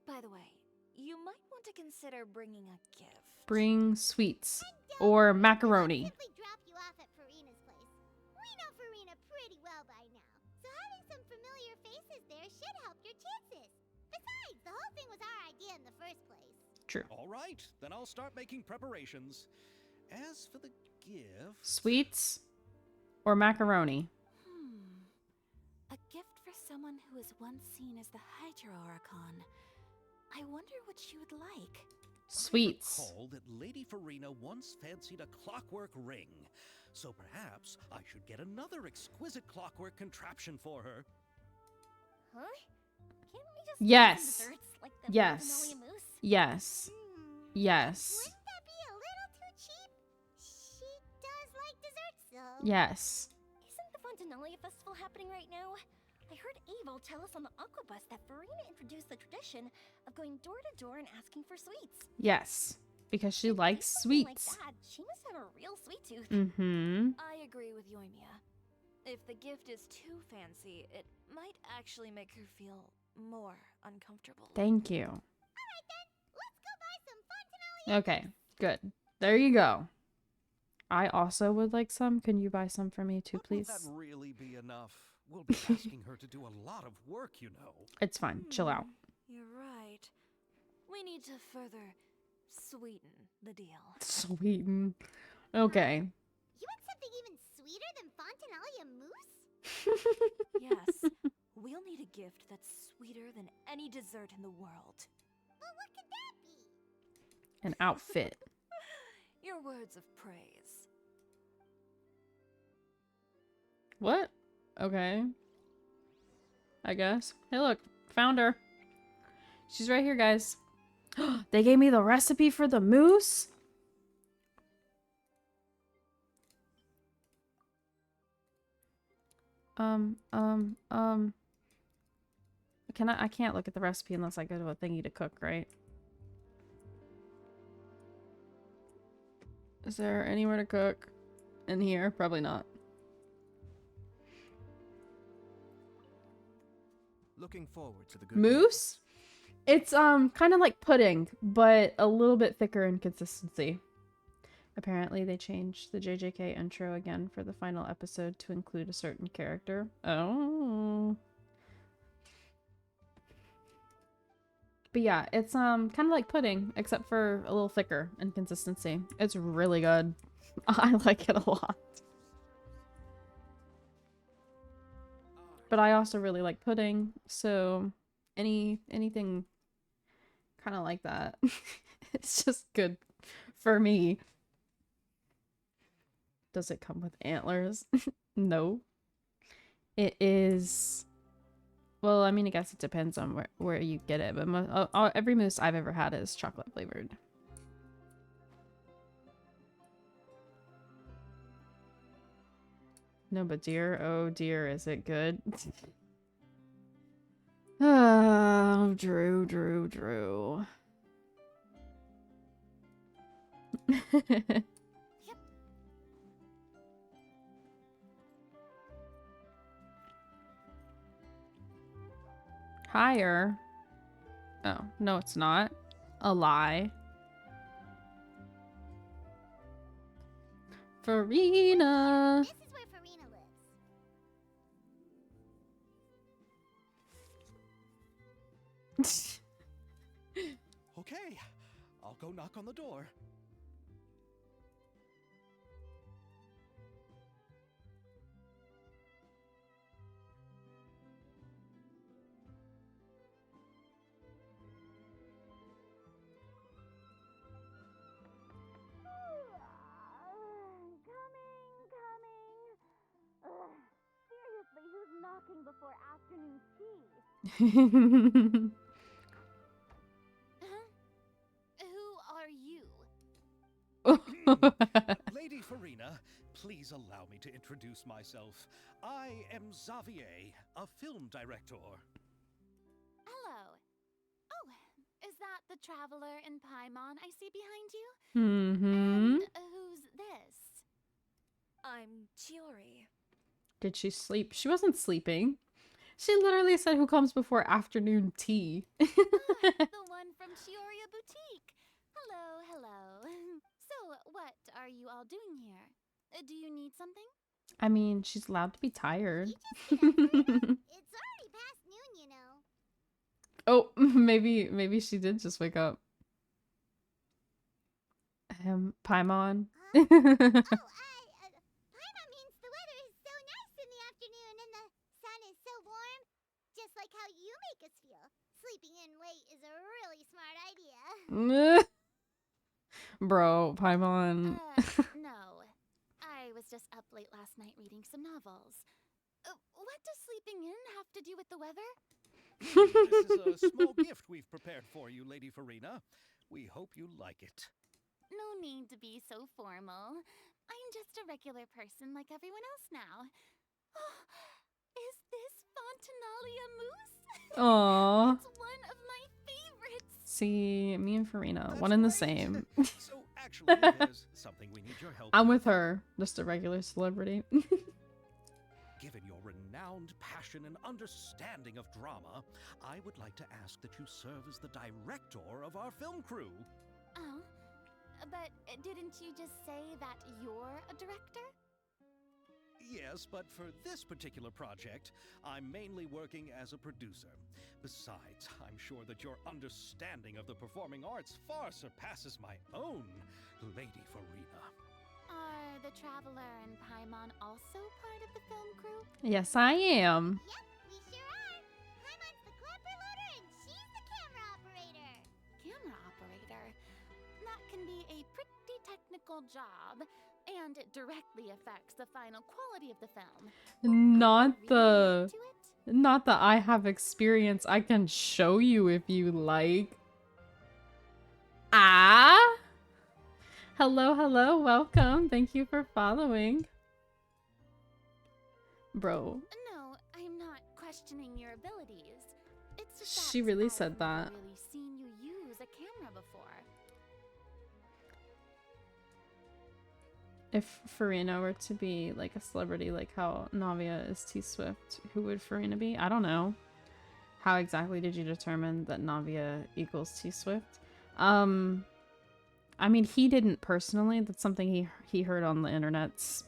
D: By the way, you might want to consider bringing a gift.
A: Bring sweets or macaroni.
B: Simply drop you off at Farina's place. We know Farina pretty well by now, so having some familiar faces there should help your chances. Besides, the whole thing was our idea in the first place.
A: True.
C: All right, then I'll start making preparations. As for the gift...
A: Sweets or macaroni?
D: A gift for someone who was once seen as the Hydra Oricon. I wonder what she would like.
A: Sweets.
C: I recall that Lady Farina once fancied a clockwork ring, so perhaps I should get another exquisite clockwork contraption for her.
E: Huh? Can't we just
A: Yes.
E: get some desserts like the
A: Yes.
E: Magnolia Mousse?
A: Yes. Yes.
B: Wouldn't that be a little too cheap? She does like desserts, though.
A: Yes.
E: Isn't the Fontanalia Festival happening right now? I heard Abel tell us on the Aquabus that Farina introduced the tradition of going door to door and asking for sweets.
A: Yes. Because she
E: If
A: likes
E: it's something
A: sweets.
E: Like that, she must have a real sweet tooth.
A: Mm-hmm.
D: I agree with Yoimiya. If the gift is too fancy, it might actually make her feel more uncomfortable.
A: Thank you.
B: Alright then, let's go buy some Fontanalia.
A: Okay. Good. There you go. I also would like some. Can you buy some for me too,
C: But will
A: please?
C: that really be enough? We'll be asking her to do a lot of work, you know.
A: It's fine. Chill out.
D: You're right. We need to further sweeten the deal.
A: Sweeten. Okay.
B: You want something even sweeter than Fontanalia mousse?
D: Yes, we'll need a gift that's sweeter than any dessert in the world.
B: Well, what could that be?
A: An outfit.
D: Your words of praise.
A: What? Okay. I guess. Hey, look. Found her. She's right here, guys. They gave me the recipe for the mousse? I can't look at the recipe unless I go to a thingy to cook, right? Is there anywhere to cook in here? Probably not.
F: Looking forward to the good
A: Mousse? It's kind of like pudding, but a little bit thicker in consistency. Apparently they changed the JJK intro again for the final episode to include a certain character. Oh. But yeah, it's kind of like pudding, except for a little thicker in consistency. It's really good. I like it a lot. But I also really like pudding, so anything kind of like that. It's just good for me. Does it come with antlers? No. It is... Well, I mean, I guess it depends on where you get it, but every mousse I've ever had is chocolate flavored. No, but dear, oh dear, is it good? Oh, Drew. Higher? Oh, no, it's not. A lie. Farina!
B: This is where Farina lives.
C: Okay, I'll go knock on the door.
B: Seriously, who's knocking before afternoon tea?
D: Huh?
C: Lady Farina, please allow me to introduce myself. I am Xavier, a film director.
E: Hello. Oh, is that the traveler in Paimon I see behind you?
A: Mm-hmm.
E: And who's this?
D: I'm Chiori.
A: Did she sleep? She wasn't sleeping. She literally said who comes before afternoon tea.
E: The one from Chioria Boutique. Hello, hello. So, what are you all doing here? Do you need something?
A: I mean, she's allowed to be tired.
B: It's already past noon, you know.
A: Oh, maybe she did just wake up. Paimon.
B: Huh? Paima means the weather is so nice in the afternoon and the sun is so warm. Just like how you make us feel. Sleeping in late is a really smart idea.
A: Bro, Paimon.
E: No. I was just up late last night reading some novels. What does sleeping in have to do with the weather?
C: This is a small gift we've prepared for you, Lady Farina. We hope you like it.
E: No need to be so formal. I'm just a regular person like everyone else now. Oh, is this Fontinalia mousse?
A: Aww.
E: It's one of my favorites.
A: See, me and Farina,
C: That's
A: one and the
C: great.
A: same.
C: So actually, there's something we need your help
A: I'm with her, just a regular celebrity.
C: Given your renowned passion and understanding of drama, I would like to ask that you serve as the director of our film crew.
E: Oh, but didn't you just say that you're a director?
C: Yes, but for this particular project, I'm mainly working as a producer. Besides, I'm sure that your understanding of the performing arts far surpasses my own, Lady Farina.
E: Are the Traveler and Paimon also part of the film crew?
A: Yes, I am.
B: Yep, we sure are. Paimon's the clapper loader and she's the camera operator.
E: Camera operator? That can be a pretty technical job, and it directly affects the final quality of the film.
A: Not
E: Really
A: the...
E: into it?
A: Not that I have experience. I can show you if you like. Ah? Hello, hello, welcome. Thank you for following. Bro.
E: No, I'm not questioning your abilities. It's just
A: She
E: that
A: really
E: I've
A: said
E: never
A: that.
E: really seen you use a camera before.
A: If Farina were to be like a celebrity, like how Navia is T-Swift, who would Farina be? I don't know. How exactly did you determine that Navia equals T-Swift? I mean, he didn't personally. That's something he heard on the internets.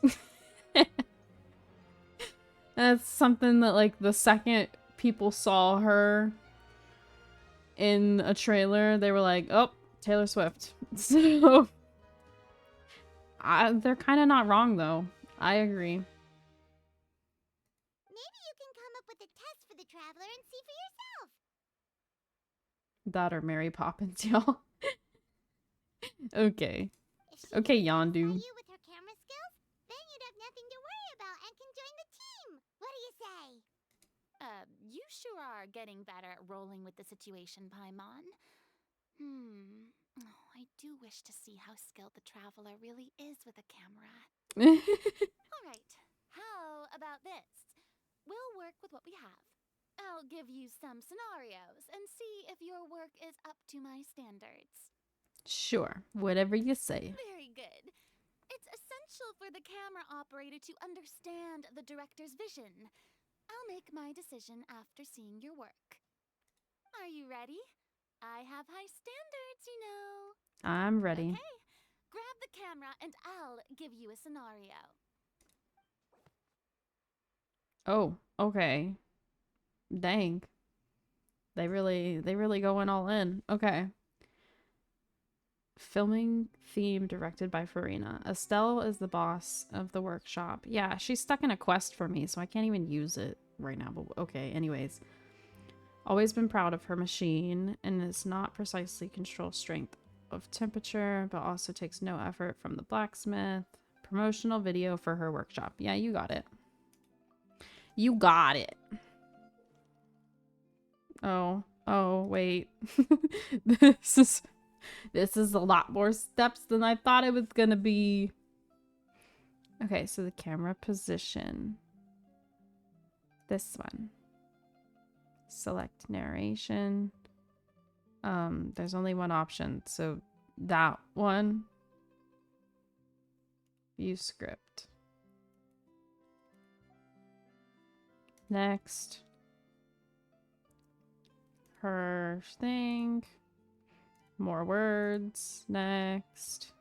A: That's something that, like, the second people saw her in a trailer, they were like, oh, Taylor Swift. So, they're kind of not wrong, though. I agree.
B: Maybe you can come up with a test for the Traveler and see for yourself.
A: That or Mary Poppins, y'all. Okay.
B: If she
A: Okay,
B: can satisfy
A: Yondu.
B: you with her camera skills, then you'd have nothing to worry about and can join the team. What do you say?
E: You sure are getting better at rolling with the situation, Paimon. Oh, I do wish to see how skilled the Traveler really is with a camera. Alright, how about this? We'll work with what we have. I'll give you some scenarios and see if your work is up to my standards.
A: Sure, whatever you say.
E: Very good. It's essential for the camera operator to understand the director's vision. I'll make my decision after seeing your work. Are you ready? I have high standards, you know.
A: I'm ready.
E: Okay, grab the camera and I'll give you a scenario.
A: Oh, okay. Dang. They really going all in. Okay. Filming theme directed by Farina. Estelle is the boss of the workshop. Yeah, she's stuck in a quest for me, so I can't even use it right now. But okay, anyways. Always been proud of her machine, and is not precisely control strength of temperature, but also takes no effort from the blacksmith. Promotional video for her workshop. Yeah, you got it. You got it. Oh, wait. This is This is a lot more steps than I thought it was gonna be. Okay, so the camera position. This one. Select narration. There's only one option, so that one. View script. Next. Her thing. More words. Next.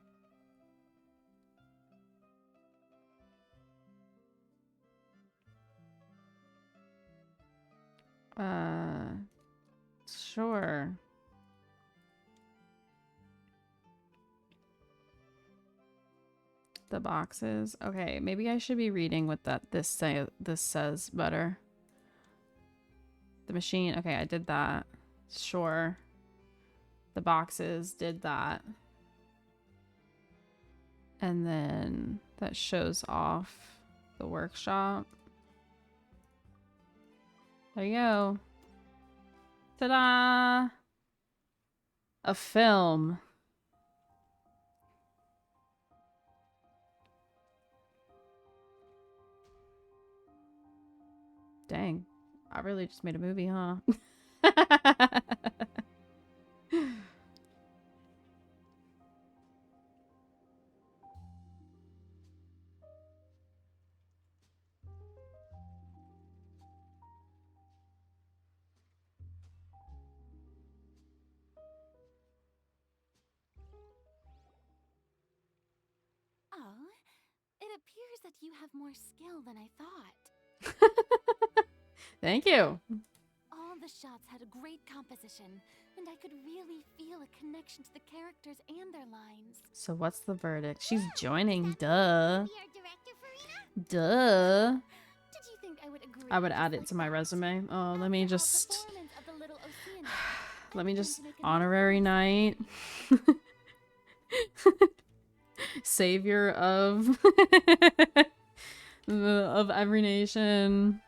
A: Sure. The boxes. Okay, maybe I should be reading what this says better. The machine. Okay, I did that. Sure. The boxes did that. And then that shows off the workshop. There you go. Ta-da! A film. Dang. I really just made a movie, huh?
E: Oh, it appears that you have more skill than I thought.
A: Thank you.
E: All the shots had a great composition, and I could really feel a connection to the characters and their lines.
A: So what's the verdict? She's joining, duh.
B: Be our director, Farina?
A: Duh.
E: Did you think I would agree?
A: I would
E: just
A: add it
E: like
A: to my
E: that?
A: resume. Oh, let
E: After
A: me
E: our
A: just...
E: performance of the Little Oceanus,
A: Let me
E: I'm
A: just...
E: going to make a
A: Honorary night. Savior of... of every nation.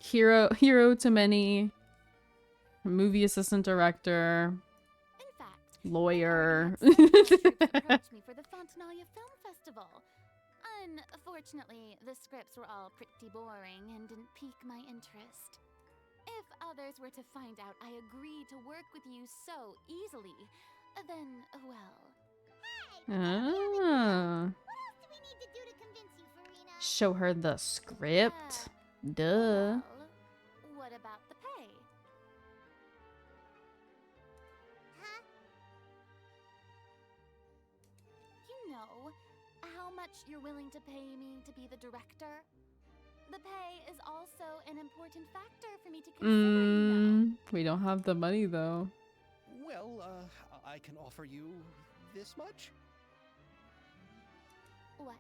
A: Hero to many. Movie assistant director.
E: In fact,
A: Lawyer.
E: I already had several groups approach me for the Fontanalia Film Festival. Unfortunately, the scripts were all pretty boring and didn't pique my interest. If others were to find out I agreed to work with you so easily, then, well...
A: Ah.
B: What else do we need to do to convince you, Farina?
A: Show her the script. Duh.
E: Well, what about the pay?
B: Huh?
E: You know, how much you're willing to pay me to be the director? The pay is also an important factor for me to consider, you know.
A: We don't have the money though.
C: Well, I can offer you this much?
E: What?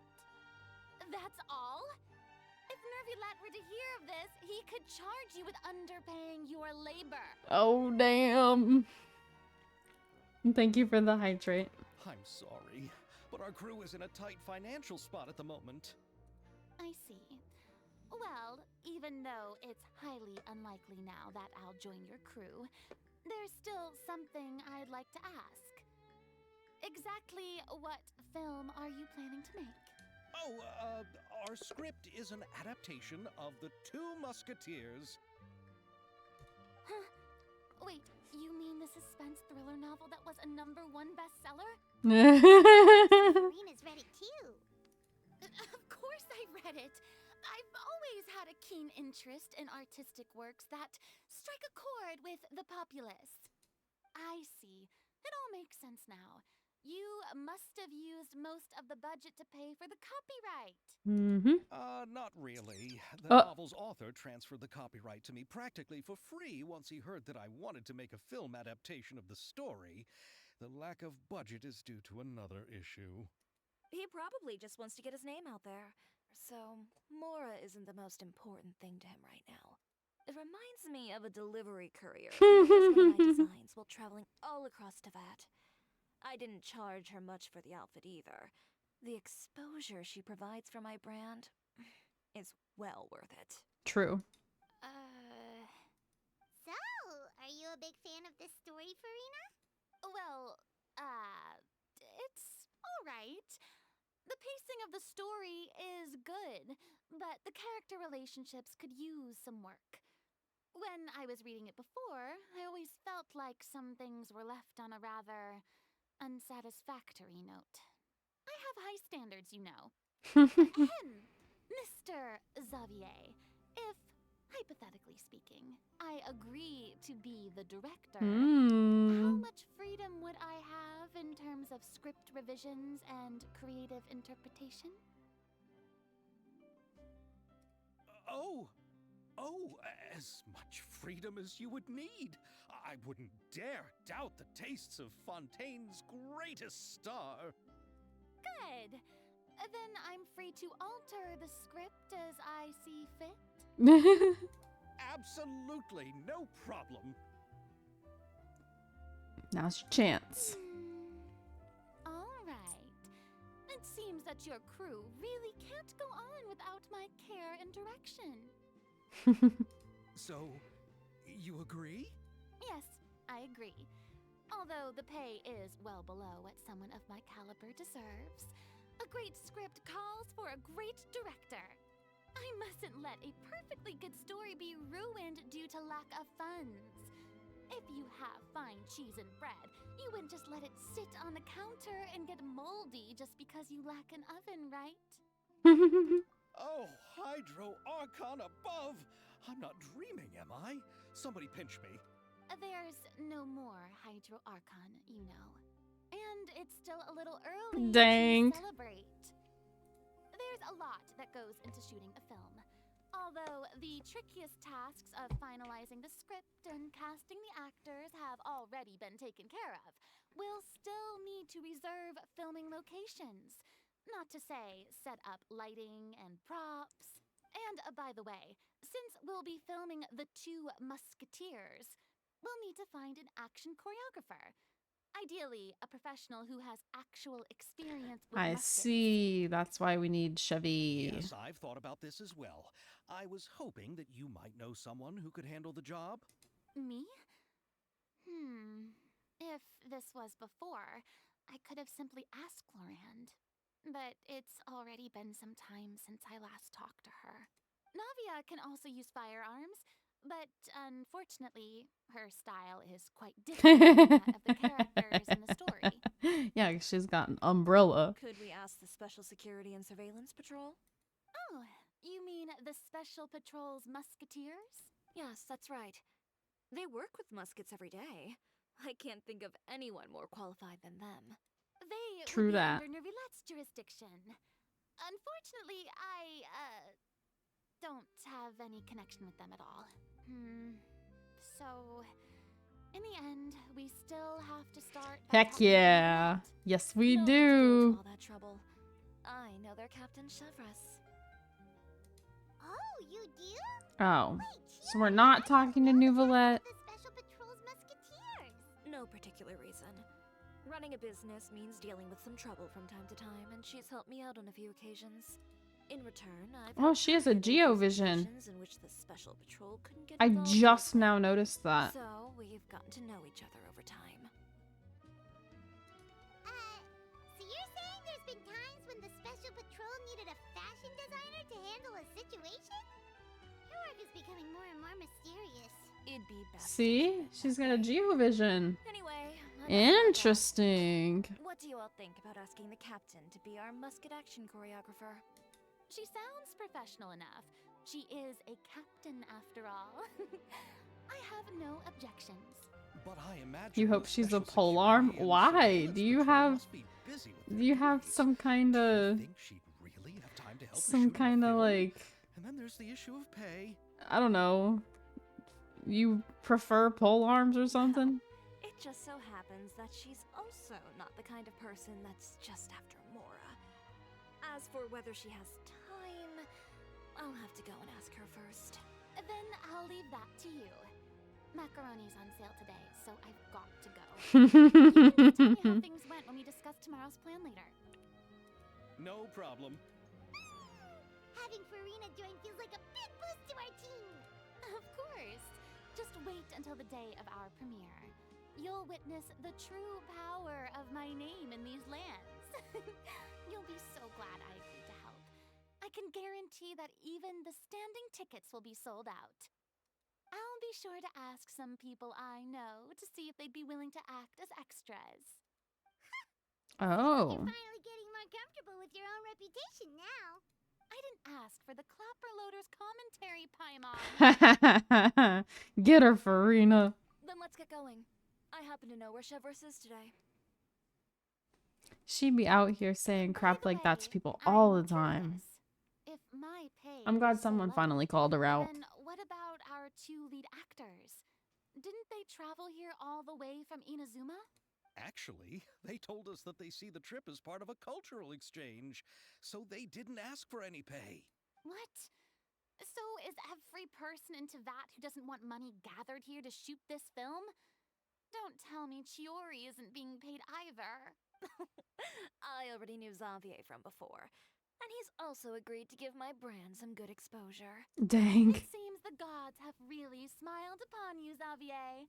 E: That's all? If Nervulat were to hear of this, he could charge you with underpaying your labor.
A: Oh, damn. Thank you for the hydrate.
C: I'm sorry, but our crew is in a tight financial spot at the moment.
E: I see. Well, even though it's highly unlikely now that I'll join your crew, there's still something I'd like to ask. Exactly what film are you planning to make?
C: Oh, our script is an adaptation of The Two Musketeers.
E: Huh? Wait, you mean the suspense thriller novel that was a #1 bestseller?
B: Farina's read it too.
E: Of course I read it. I've always had a keen interest in artistic works that strike a chord with the populace. I see. It all makes sense now. You must have used most of the budget to pay for the copyright.
C: Not really. The
A: Oh.
C: novel's author transferred the copyright to me practically for free once he heard that I wanted to make a film adaptation of the story. The lack of budget is due to another issue.
D: He probably just wants to get his name out there. So, Mora isn't the most important thing to him right now. It reminds me of a delivery courier who used one of my designs while traveling all across Teyvat. I didn't charge her much for the outfit either. The exposure she provides for my brand is well worth it.
A: True.
B: So, are you a big fan of this story, Farina?
E: The pacing of the story is good, but the character relationships could use some work. When I was reading it before, I always felt like some things were left on a rather unsatisfactory note. I have high standards, you know. Ahem, Mr. Xavier, if, hypothetically speaking, I agree to be the director, how much freedom would I have in terms of script revisions and creative interpretation?
C: Oh, as much freedom as you would need. I wouldn't dare doubt the tastes of Fontaine's greatest star.
E: Good. Then I'm free to alter the script as I see fit.
C: Absolutely no problem.
A: Now's your chance.
E: All right. It seems that your crew really can't go on without my care and direction.
C: So, you agree?
E: Yes, I agree. Although the pay is well below what someone of my caliber deserves, a great script calls for a great director. I mustn't let a perfectly good story be ruined due to lack of funds. If you have fine cheese and bread, you wouldn't just let it sit on the counter and get moldy just because you lack an oven, right?
C: Oh, Hydro Archon above! I'm not dreaming, am I? Somebody pinch me.
E: There's no more Hydro Archon, you know. And it's still a little early
A: Dang.
E: to celebrate. There's a lot that goes into shooting a film. Although the trickiest tasks of finalizing the script and casting the actors have already been taken care of, we'll still need to reserve filming locations. Not to say set up lighting and props. And by the way, since we'll be filming the 2 Musketeers, we'll need to find an action choreographer. Ideally, a professional who has actual experience with
A: I
E: muskets.
A: see. That's why we need Chevy.
C: Yes, I've thought about this as well. I was hoping that you might know someone who could handle the job.
E: Me? If this was before, I could have simply asked Lorand. But it's already been some time since I last talked to her. Navia can also use firearms, but unfortunately, her style is quite different from that of the characters in the story.
A: Yeah, 'cause she's got an umbrella.
D: Could we ask the Special Security and Surveillance Patrol?
E: Oh, you mean the Special Patrol's Musketeers?
D: Yes, that's right. They work with muskets every day. I can't think of anyone more qualified than them.
E: They
A: True
E: would be
A: that.
E: under Neuville's jurisdiction. Unfortunately, I don't have any connection with them at all. So, in the end, we still have to start by
A: Heck
E: talking to
A: yeah.
E: Neuvillette.
A: Yes, we
D: No need to go
A: do.
D: to all that trouble. I know their Captain Chevres.
B: Oh, you do?
A: Oh.
B: Wait,
A: So we're not talking to Nouvellette.
B: the Special Patrol's Musketeers.
D: No particular reason. Running a business means dealing with some trouble from time to time, and she's helped me out on a few occasions. In return, I've
A: Oh,
D: helped
A: she
D: her
A: has a
D: handle
A: geovision.
D: situations in which the Special Patrol couldn't get
A: I
D: involved
A: just
D: with.
A: now noticed that.
D: So we've gotten to know each other over time.
B: So you're saying there's been times when the Special Patrol needed a fashion designer to handle a situation? Your work is becoming more and more mysterious.
D: It'd be best. to
A: See?
D: keep it
A: She's
D: that
A: got a
D: way.
A: geovision.
D: Anyway, enough about that.
A: Interesting.
D: What do you all think about asking the captain to be our musket action choreographer?
E: She sounds professional enough. She is a captain after all. I have no objections.
C: But I imagine
A: You hope
C: the
A: she's a
C: Special
A: polearm?
C: Security and
A: Why?
C: Surveillance
A: Do you
C: Patrol
A: have-
C: must be busy with
A: Do
C: their
A: you have
C: duties.
A: some kind
C: Do you
A: of
C: think she'd really have time to help with
A: some
C: shooting a
A: kind of
C: film?
A: like,
C: And then there's the issue of pay.
A: I don't know. You prefer pole arms or something?
D: It just so happens that she's also not the kind of person that's just after Mora. As for whether she has time, I'll have to go and ask her first.
E: Then I'll leave that to you. Macaroni's on sale today, so I've got to go. Just tell me how things went when we discuss tomorrow's plan later.
C: No problem.
B: Having Farina join feels like a big boost to our team.
E: Of course. Just wait until the day of our premiere. You'll witness the true power of my name in these lands. You'll be so glad can guarantee that even the standing tickets will be sold out. I'll be sure to ask some people I know to see if they'd be willing to act as extras.
A: Oh.
B: You're finally getting more comfortable with your own reputation now.
E: I didn't ask for the Clapper Loaders commentary, Paimon.
A: Get her, Farina.
D: Then let's get going. I happen to know where Chevrolet is today.
A: She'd be out here saying
E: By
A: crap
E: the
A: like that to
E: way,
A: people all
E: I'm
A: the time.
E: curious. If my pay
A: I'm glad
E: is so
A: someone
E: low,
A: finally called her out.
E: then what about our two lead actors? Didn't they travel here all the way from Inazuma?
C: Actually, they told us that they see the trip as part of a cultural exchange, so they didn't ask for any pay.
E: What? So is every person into that who doesn't want money gathered here to shoot this film? Don't tell me Chiori isn't being paid either.
D: I already knew Xavier from before, and he's also agreed to give my brand some good exposure.
A: Dang.
E: It seems the gods have really smiled upon you, Xavier.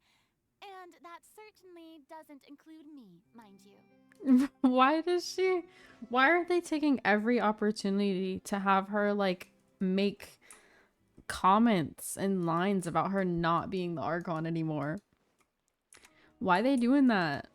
E: And that certainly doesn't include me, mind you.
A: Why are they taking every opportunity to have her like make comments and lines about her not being the Archon anymore? Why are they doing that?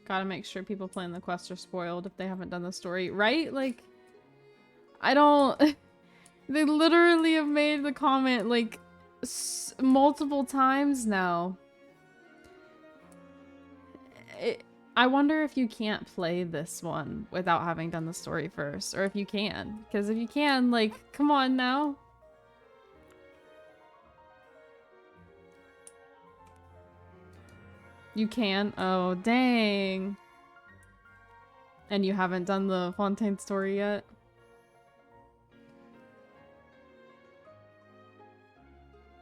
A: Gotta make sure people playing the quest are spoiled if they haven't done the story, right? Like, I don't... They literally have made the comment, like, multiple times now. I wonder if you can't play this one without having done the story first, or if you can. Because if you can, like, come on now. You can? Oh, dang. And you haven't done the Fontaine story yet?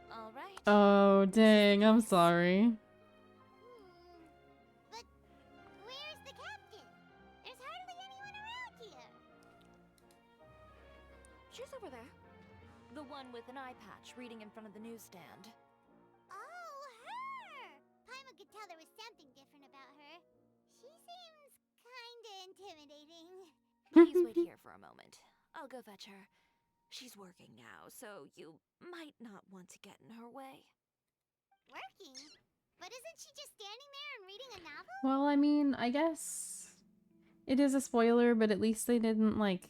E: All right.
A: Oh, dang. I'm sorry.
B: But where's the captain? There's hardly anyone around here.
D: She's over there. The one with an eye patch reading in front of the newsstand.
B: Oh, her! Paimon could tell there was something different about her. She seems kinda intimidating.
D: Please wait here for a moment. I'll go fetch her. She's working now, so you might not want to get in her way.
B: Working? But isn't she just standing there and reading a novel?
A: Well, I mean, I guess it is a spoiler, but at least they didn't, like,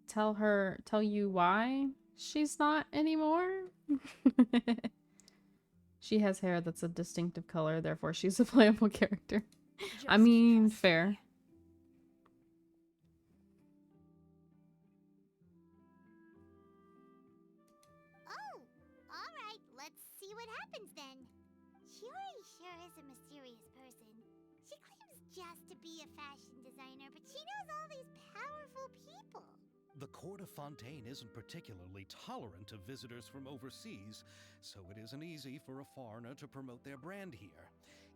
A: tell you why she's not anymore. She has hair that's a distinctive color, therefore she's a playable character. I
D: Just
A: mean,
D: trust
A: fair.
D: me.
B: Oh, alright, let's see what happens then. Shiori sure is a mysterious person. She claims just to be a fashion designer, but she knows all these powerful people.
C: The court of Fontaine isn't particularly tolerant of visitors from overseas, so it isn't easy for a foreigner to promote their brand here.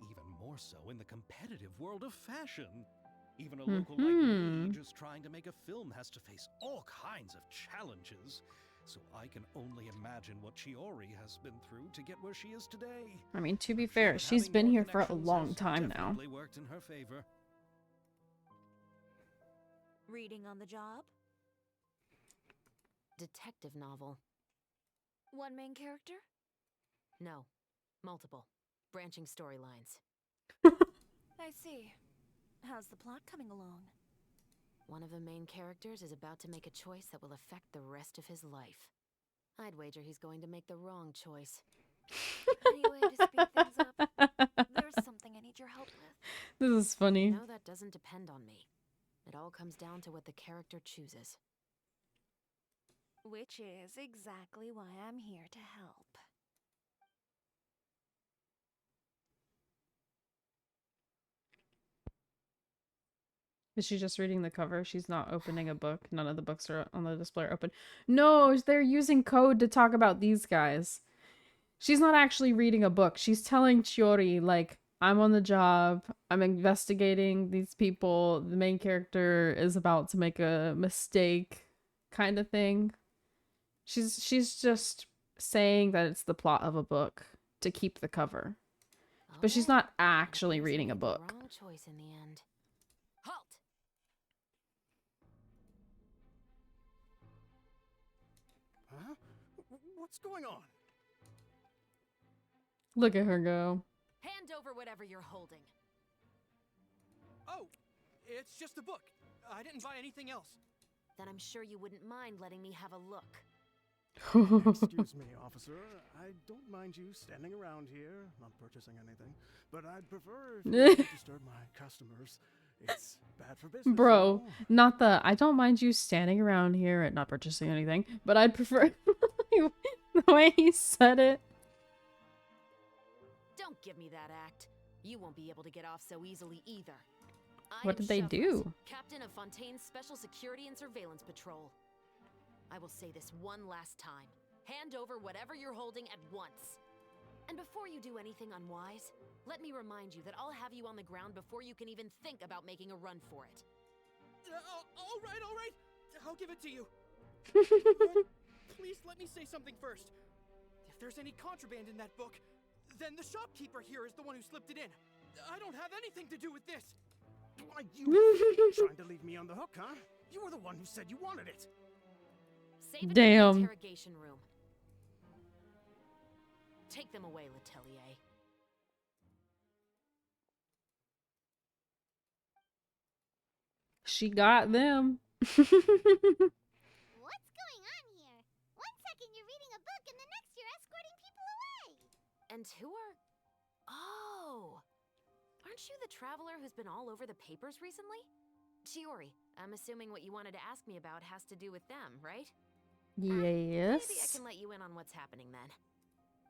C: Even more so in the competitive world of fashion. Even a local like me just trying to make a film has to face all kinds of challenges. So I can only imagine what Chiori has been through to get where she is today.
A: I mean, to be
C: I'm sure
A: fair,
C: that
A: she's
C: having
A: been
C: more
A: here for a
C: connections
A: long
C: has
A: time now.
C: definitely worked in her favor.
D: Reading on the job?
G: Detective novel.
D: One main character?
G: No. Multiple. Branching storylines.
D: I see. How's the plot coming along?
G: One of the main characters is about to make a choice that will affect the rest of his life. I'd wager he's going to make the wrong choice.
D: Any way to speed things up? There's something I need your help with.
A: This is funny.
G: No, that doesn't depend on me. It all comes down to what the character chooses.
D: Which is exactly why I'm here to help.
A: Is she just reading the cover? She's not opening a book. None of the books are on the display are open. No, they're using code to talk about these guys. She's not actually reading a book. She's telling Chiori, like, I'm on the job. I'm investigating these people. The main character is about to make a mistake, kind of thing. She's just saying that it's the plot of a book to keep the cover. But she's
G: Okay.
A: not
G: It
A: actually
G: appears I
A: reading a
G: made the
A: book.
G: wrong choice in the end.
F: Halt! Huh? What's going on?
A: Look at her go.
G: Hand over whatever you're holding.
F: Oh, it's just a book. I didn't buy anything else.
G: Then I'm sure you wouldn't mind letting me have a look.
H: Excuse me, officer. I don't mind you standing around here, not purchasing anything, but I'd prefer if you didn't disturb my customers. It's bad for business.
A: Bro,
H: you know?
A: not the I don't mind you standing around here and not purchasing anything, but I'd prefer the way he said it.
G: Don't give me that act. You won't be able to get off so easily either. I
A: What
G: am
A: did they
G: Chevres,
A: do?
G: Captain of Fontaine's Special Security and Surveillance Patrol. I will say this one last time. Hand over whatever you're holding at once. And before you do anything unwise, let me remind you that I'll have you on the ground before you can even think about making a run for it.
F: All right. I'll give it to you. Please let me say something first. If there's any contraband in that book, then the shopkeeper here is the one who slipped it in. I don't have anything to do with this.
H: Why, you trying to leave me on the hook, huh? You were the one who said you wanted it.
G: Save it
A: Damn.
G: for the interrogation room. Take them away, Letelier.
A: She got them.
B: What's going on here? One second you're reading a book and the next you're escorting people away.
G: And who are... Oh! Aren't you the traveler who's been all over the papers recently? Chiori, I'm assuming what you wanted to ask me about has to do with them, right? Maybe I
A: Yes.
G: can let you in on what's happening then.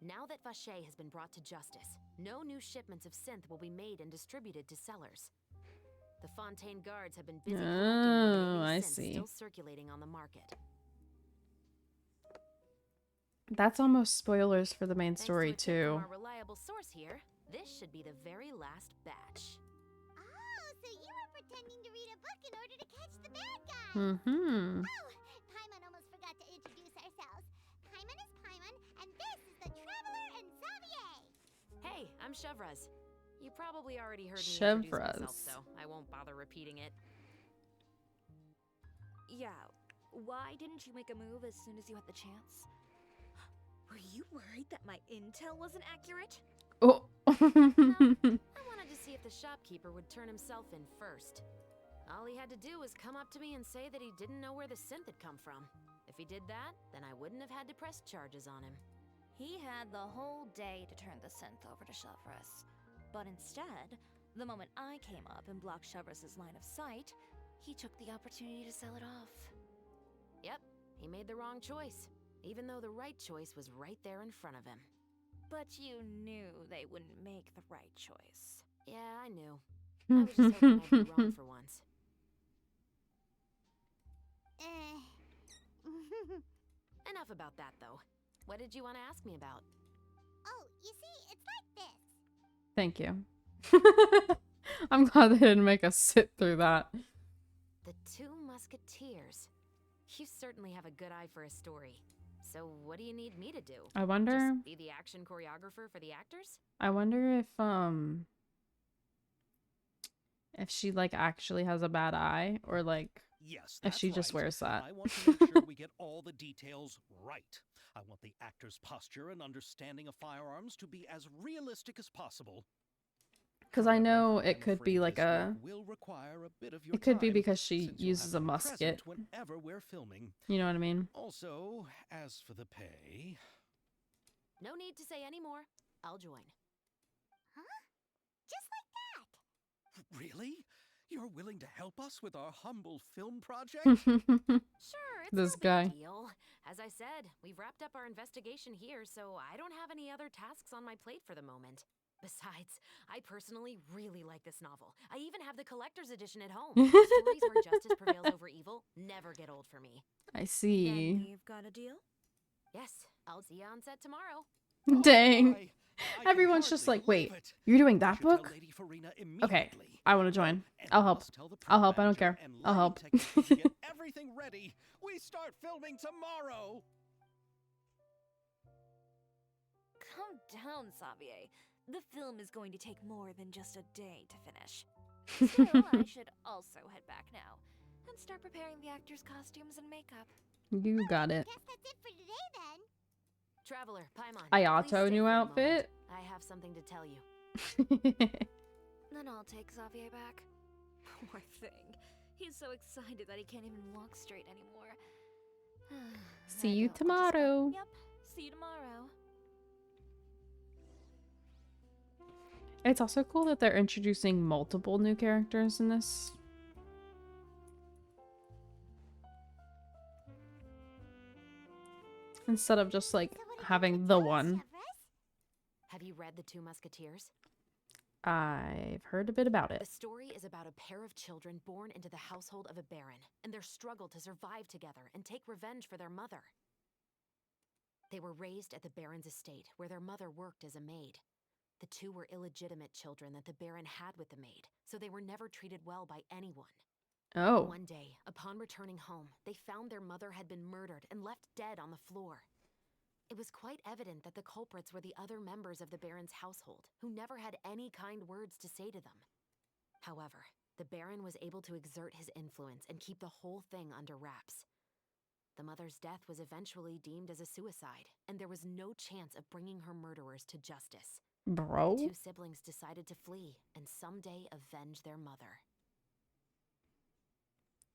G: Now that Vacher has been brought to justice, no new shipments of synth will be made and distributed to sellers. The Fontaine guards have been busy collecting
A: Oh,
G: what
A: I
G: remaining synth
A: see.
G: still circulating on the market.
A: That's almost spoilers for the main
G: Thanks
A: story
G: to a tip
A: too.
G: from our reliable source here, this should be the very last batch.
B: Oh, so you were pretending to read a book in order to catch the bad guy.
A: Mm-hmm.
B: Oh, Paimon almost forgot to introduce ourselves. Paimon is Paimon, and this is the Traveler and Xavier.
G: Hey, I'm Chevres. You probably already heard me introduce myself,
A: Chevres.
G: so I won't bother repeating it.
D: Yeah, why didn't you make a move as soon as you had the chance? Were you worried that my intel wasn't accurate?
A: Oh.
G: I wanted to see if the shopkeeper would turn himself in first. All he had to do was come up to me and say that he didn't know where the synth had come from. If he did that, then I wouldn't have had to press charges on him.
D: He had the whole day to turn the synth over to Chevres. But instead, the moment I came up and blocked Chevres' line of sight, he took the opportunity to sell it off.
G: Yep, he made the wrong choice, even though the right choice was right there in front of him.
D: But you knew they wouldn't make the right choice.
G: Yeah, I knew. I was just hoping I'd be wrong for once. Enough about that, though. What did you want to ask me about?
B: Oh, you see, it's like this.
A: Thank you. I'm glad they didn't make us sit through that.
G: The Two Musketeers. You certainly have a good eye for a story. So what do you need me to do?
A: I wonder
G: Just be the action choreographer for the actors?
A: if she like actually has a bad eye or like
C: Yes,
A: if
C: that's
A: she just
C: right.
A: wears that.
C: I want to make sure we get all the details right. I want the actor's posture and understanding of firearms to be as realistic as possible.
A: Because I
C: However,
A: know
C: I'm
A: it could be
C: afraid
A: like
C: this
A: a
C: work will require a bit of your
A: it could be
C: time,
A: because she
C: since you'll
A: uses
C: have
A: a
C: to be
A: musket.
C: present whenever we're filming.
A: You know what I mean?
C: Also, as for the pay,
G: No need to say any more. I'll join.
B: Huh? Just like that.
C: really? You're willing to help us with our humble film project?
G: Sure, it's
A: This
G: no
A: guy.
G: big deal. As I said, we've wrapped up our investigation here, so I don't have any other tasks on my plate for the moment. Besides, I personally really like this novel. I even have the collector's edition at home. Stories where justice prevails over evil never get old for me.
A: I
D: Then
A: see.
D: we've got a deal?
G: Yes, I'll see you on set tomorrow.
A: Dang.
C: Why? I can
A: Everyone's just
C: hardly
A: like, wait,
C: believe it.
A: you're doing
C: I
A: that
C: should tell
A: book?
C: Lady Farina
A: Okay,
C: immediately.
A: I want to join.
C: And
A: I'll
C: we
A: help.
C: must tell the
A: I'll
C: print
A: help. I don't
C: manager
A: care.
C: and
A: I'll
C: lighting
A: help.
C: technician to get everything ready. We start filming tomorrow.
D: Calm down, Xavier. The film is going to take more than just a day to finish. Still, I should also head back now and start preparing the actors' costumes and makeup.
A: You got it.
B: Guess that's it for today then.
G: Traveler, Paimon, please
A: Ayato
G: stay
A: new
G: for a moment.
A: outfit.
G: I have something to tell you.
D: Then I'll take Xavier back. Poor thing. He's so excited that he can't even walk straight anymore.
A: See
D: I
A: you
D: know, I'll just go-
A: tomorrow.
D: Yep, see you tomorrow.
A: It's also cool that they're introducing multiple new characters in this. Instead of just like
B: So what did you
A: having
B: tell
A: the
B: us,
A: one.
B: Severus?
G: Have you read The Two Musketeers?
A: I've heard a bit about
G: The
A: it.
G: story is about a pair of children born into the household of a baron and their struggle to survive together and take revenge for their mother. They were raised at the baron's estate, where their mother worked as a maid. The two were illegitimate children that the baron had with the maid, so they were never treated well by anyone.
A: Oh.
G: One day, upon returning home, they found their mother had been murdered and left dead on the floor. It was quite evident that the culprits were the other members of the baron's household, who never had any kind words to say to them. However, the baron was able to exert his influence and keep the whole thing under wraps. The mother's death was eventually deemed as a suicide, and there was no chance of bringing her murderers to justice. The
A: Bro.
G: two siblings decided to flee and someday avenge their mother.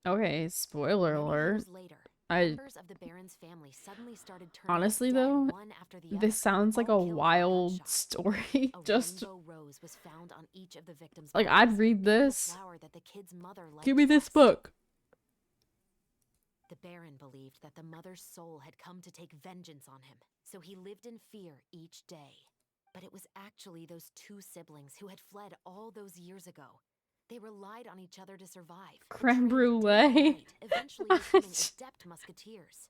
A: Okay, spoiler
G: Many
A: alert.
G: years later,
A: I
G: members of the baron's family suddenly started turning
A: honestly
G: up dead,
A: though,
G: one after the
A: this
G: other,
A: sounds like a
G: all killed by
A: wild
G: gunshot.
A: story.
G: A
A: Just
G: rainbow rose was found on each of the victims'
A: like
G: bodies,
A: I'd read
G: the
A: this.
G: flower that the kid's mother liked
A: Give me this
G: best.
A: book.
G: The baron believed that the mother's soul had come to take vengeance on him, so he lived in fear each day. But it was actually those two siblings who had fled all those years ago. They relied on each other to survive. and
A: Creme
G: trained day and
A: brulee.
G: night, eventually becoming adept musketeers.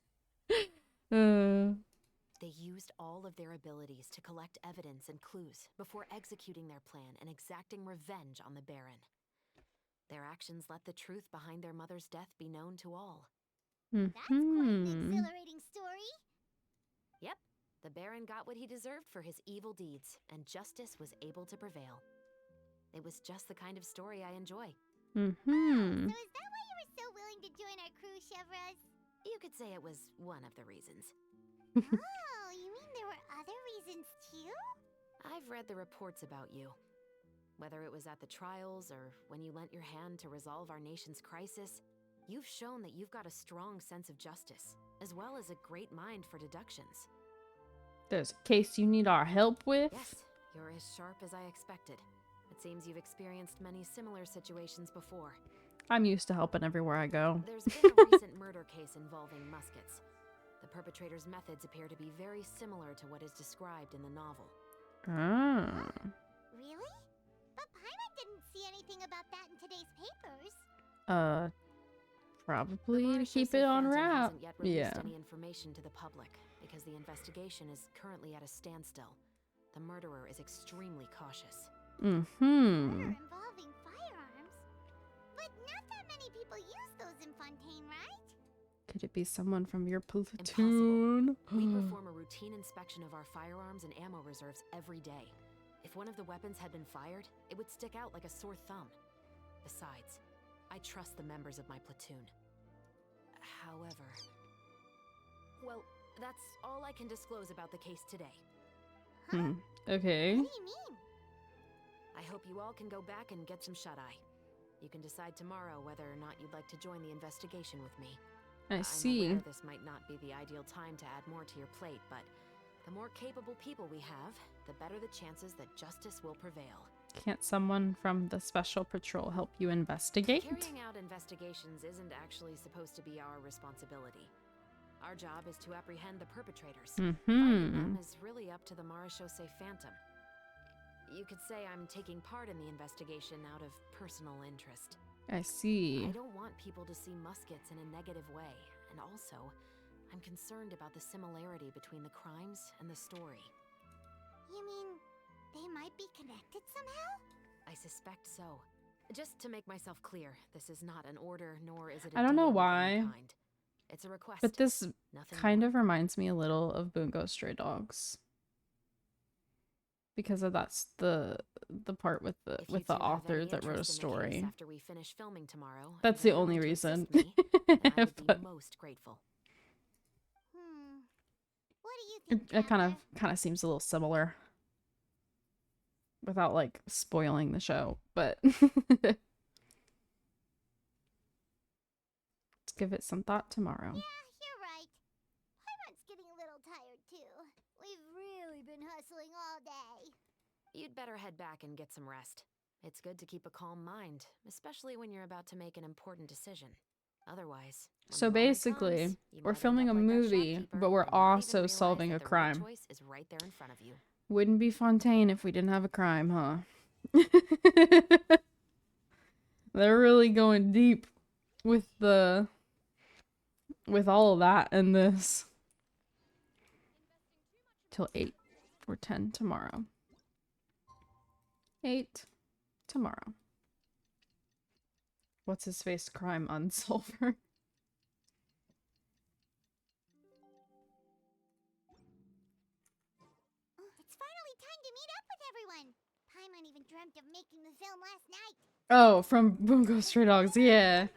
G: They used all of their abilities to collect evidence and clues before executing their plan and exacting revenge on the baron. Their actions let the truth behind their mother's death be known to all.
B: That's quite an
A: Mhm.
B: exhilarating story.
G: Yep, the Baron got what he deserved for his evil deeds, and justice was able to prevail. It was just the kind of story I enjoy.
A: Mhm.
B: So is that why you were so willing to join our crew, Chevrolet?
G: You could say it was one of the reasons.
B: Oh, you mean there were other reasons too?
G: I've read the reports about you. Whether it was at the trials or when you lent your hand to resolve our nation's crisis, you've shown that you've got a strong sense of justice, as well as a great mind for deductions.
A: There's a case you need our help with.
G: Yes, you're as sharp as I expected. It seems you've experienced many similar situations before.
A: I'm used to helping everywhere I go.
G: There's been a recent murder case involving Muskets. The perpetrator's methods appear to be very similar to what is described in the novel.
A: Ah.
B: Really? But Paimon didn't see anything about that in today's papers.
G: The
A: Probably to
G: Marshal
A: keep it on
G: Phantom
A: wrap.
G: hasn't yet released
A: Yeah.
G: any information to the public because the investigation is currently at a standstill. The murderer is extremely cautious.
A: Mhm.
B: Murder involving firearms? But not that many people use those in Fontaine, right?
A: Could it be someone from your platoon?
G: We perform a routine inspection of our firearms and ammo reserves every day. If one of the weapons had been fired, it would stick out like a sore thumb. Besides, I trust the members of my platoon. However... Well, that's all I can disclose about the case today.
A: Hmm. Okay.
B: What do you mean?
G: I hope you all can go back and get some shut-eye. You can decide tomorrow whether or not you'd like to join the investigation with me.
A: I
G: I'm
A: see.
G: aware this might not be the ideal time to add more to your plate, but the more capable people we have, the better the chances that justice will prevail.
A: Can't someone from the special patrol help you investigate?
G: Carrying out investigations isn't actually supposed to be our responsibility. Our job is to apprehend the perpetrators. Finding them
A: Mhm.
G: is really up to the Marechaussee Phantom. You could say I'm taking part in the investigation out of personal interest.
A: I see.
G: I don't want people to see Muskets in a negative way, and also, I'm concerned about the similarity between the crimes and the story.
B: You mean They might be connected somehow?
G: I suspect so. Just to make myself clear, this is not an order, nor is it a
A: I don't know
G: deal of any
A: why,
G: kind. It's a request.
A: but this
G: Nothing
A: kind
G: more.
A: of reminds me a little of Bungo Stray Dogs. Because of that's the part with
G: If you
A: the
G: two have
A: author
G: any
A: that wrote a
G: interest in the case
A: story.
G: after we finish filming tomorrow, and
A: That's
G: you're
A: the only
G: willing to
A: reason.
G: assist me, then I would be
A: But
G: most grateful.
B: What do you
A: it,
B: think,
A: it
B: Traveler?
A: kind of seems a little similar, without like spoiling the show. But let's give it some thought tomorrow.
B: Yeah, you're right. Paimon's getting a little tired too. We've really been hustling all day.
G: You'd better head back and get some rest. It's good to keep a calm mind, especially when you're about to make an important decision. Otherwise, when
A: So
G: the moment
A: basically,
G: comes, you
A: we're
G: might end
A: filming
G: up
A: a
G: like that
A: movie,
G: shopkeeper
A: but we're
G: and not even
A: also
G: realize
A: solving
G: that
A: a
G: the right
A: crime.
G: choice is right there in front of you.
A: Wouldn't be Fontaine if we didn't have a crime, huh? They're really going deep with all of that in this. Till 8 or 10 tomorrow. 8 tomorrow. What's his face crime unsolver?
B: It's finally time to meet up with everyone. Paimon even dreamt of making the film last night.
A: Oh, from Bungo Stray Dogs, yeah.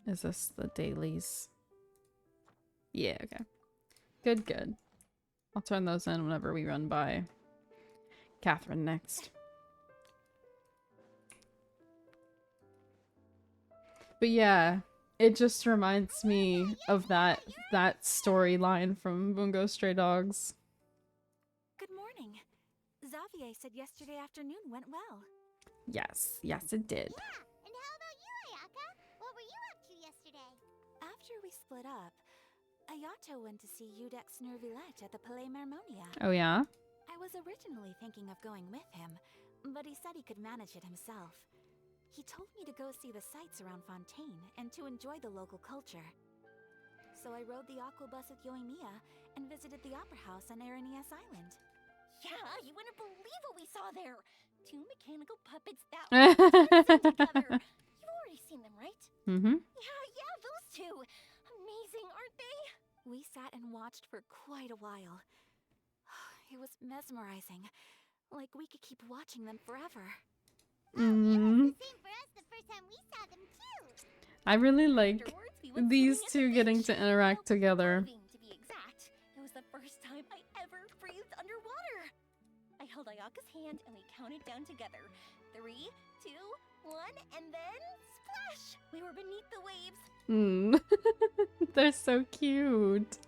A: Is this the dailies? Yeah, okay. Good, good. I'll turn those in whenever we run by Catherine next. But yeah, it just reminds me of that storyline from Bungo Stray Dogs.
E: Good morning. Xavier said yesterday afternoon went well.
A: Yes, yes it did.
B: Yeah, and how about you, Ayaka? What were you up to yesterday?
E: After we split up, Ayato went to see Udex Nervillette at the Palais Mermonia.
A: Oh yeah?
E: I was originally thinking of going with him, but he said he could manage it himself. He told me to go see the sights around Fontaine and to enjoy the local culture. So I rode the aqua bus with Yoimiya and visited the opera house on Aranias Island.
B: Yeah, you wouldn't believe what we saw there. 2 mechanical puppets that were dancing together. You've already seen them, right?
A: Mm-hmm.
B: Yeah, those two. Amazing, aren't they?
E: We sat and watched for quite a while. It was mesmerizing. Like we could keep watching them forever.
B: Oh, it was the same for us the first time we saw them too.
A: I really like
B: Afterwards, we went
A: these
B: swimming at
A: two
B: the
A: getting
B: beach.
A: to interact
B: Well,
A: together.
B: diving, to be exact. It was the first time I ever breathed underwater. I held Ayaka's hand and we counted down together. 3, 2, 1, and then splash! We were beneath the waves.
A: Mm. They're so cute.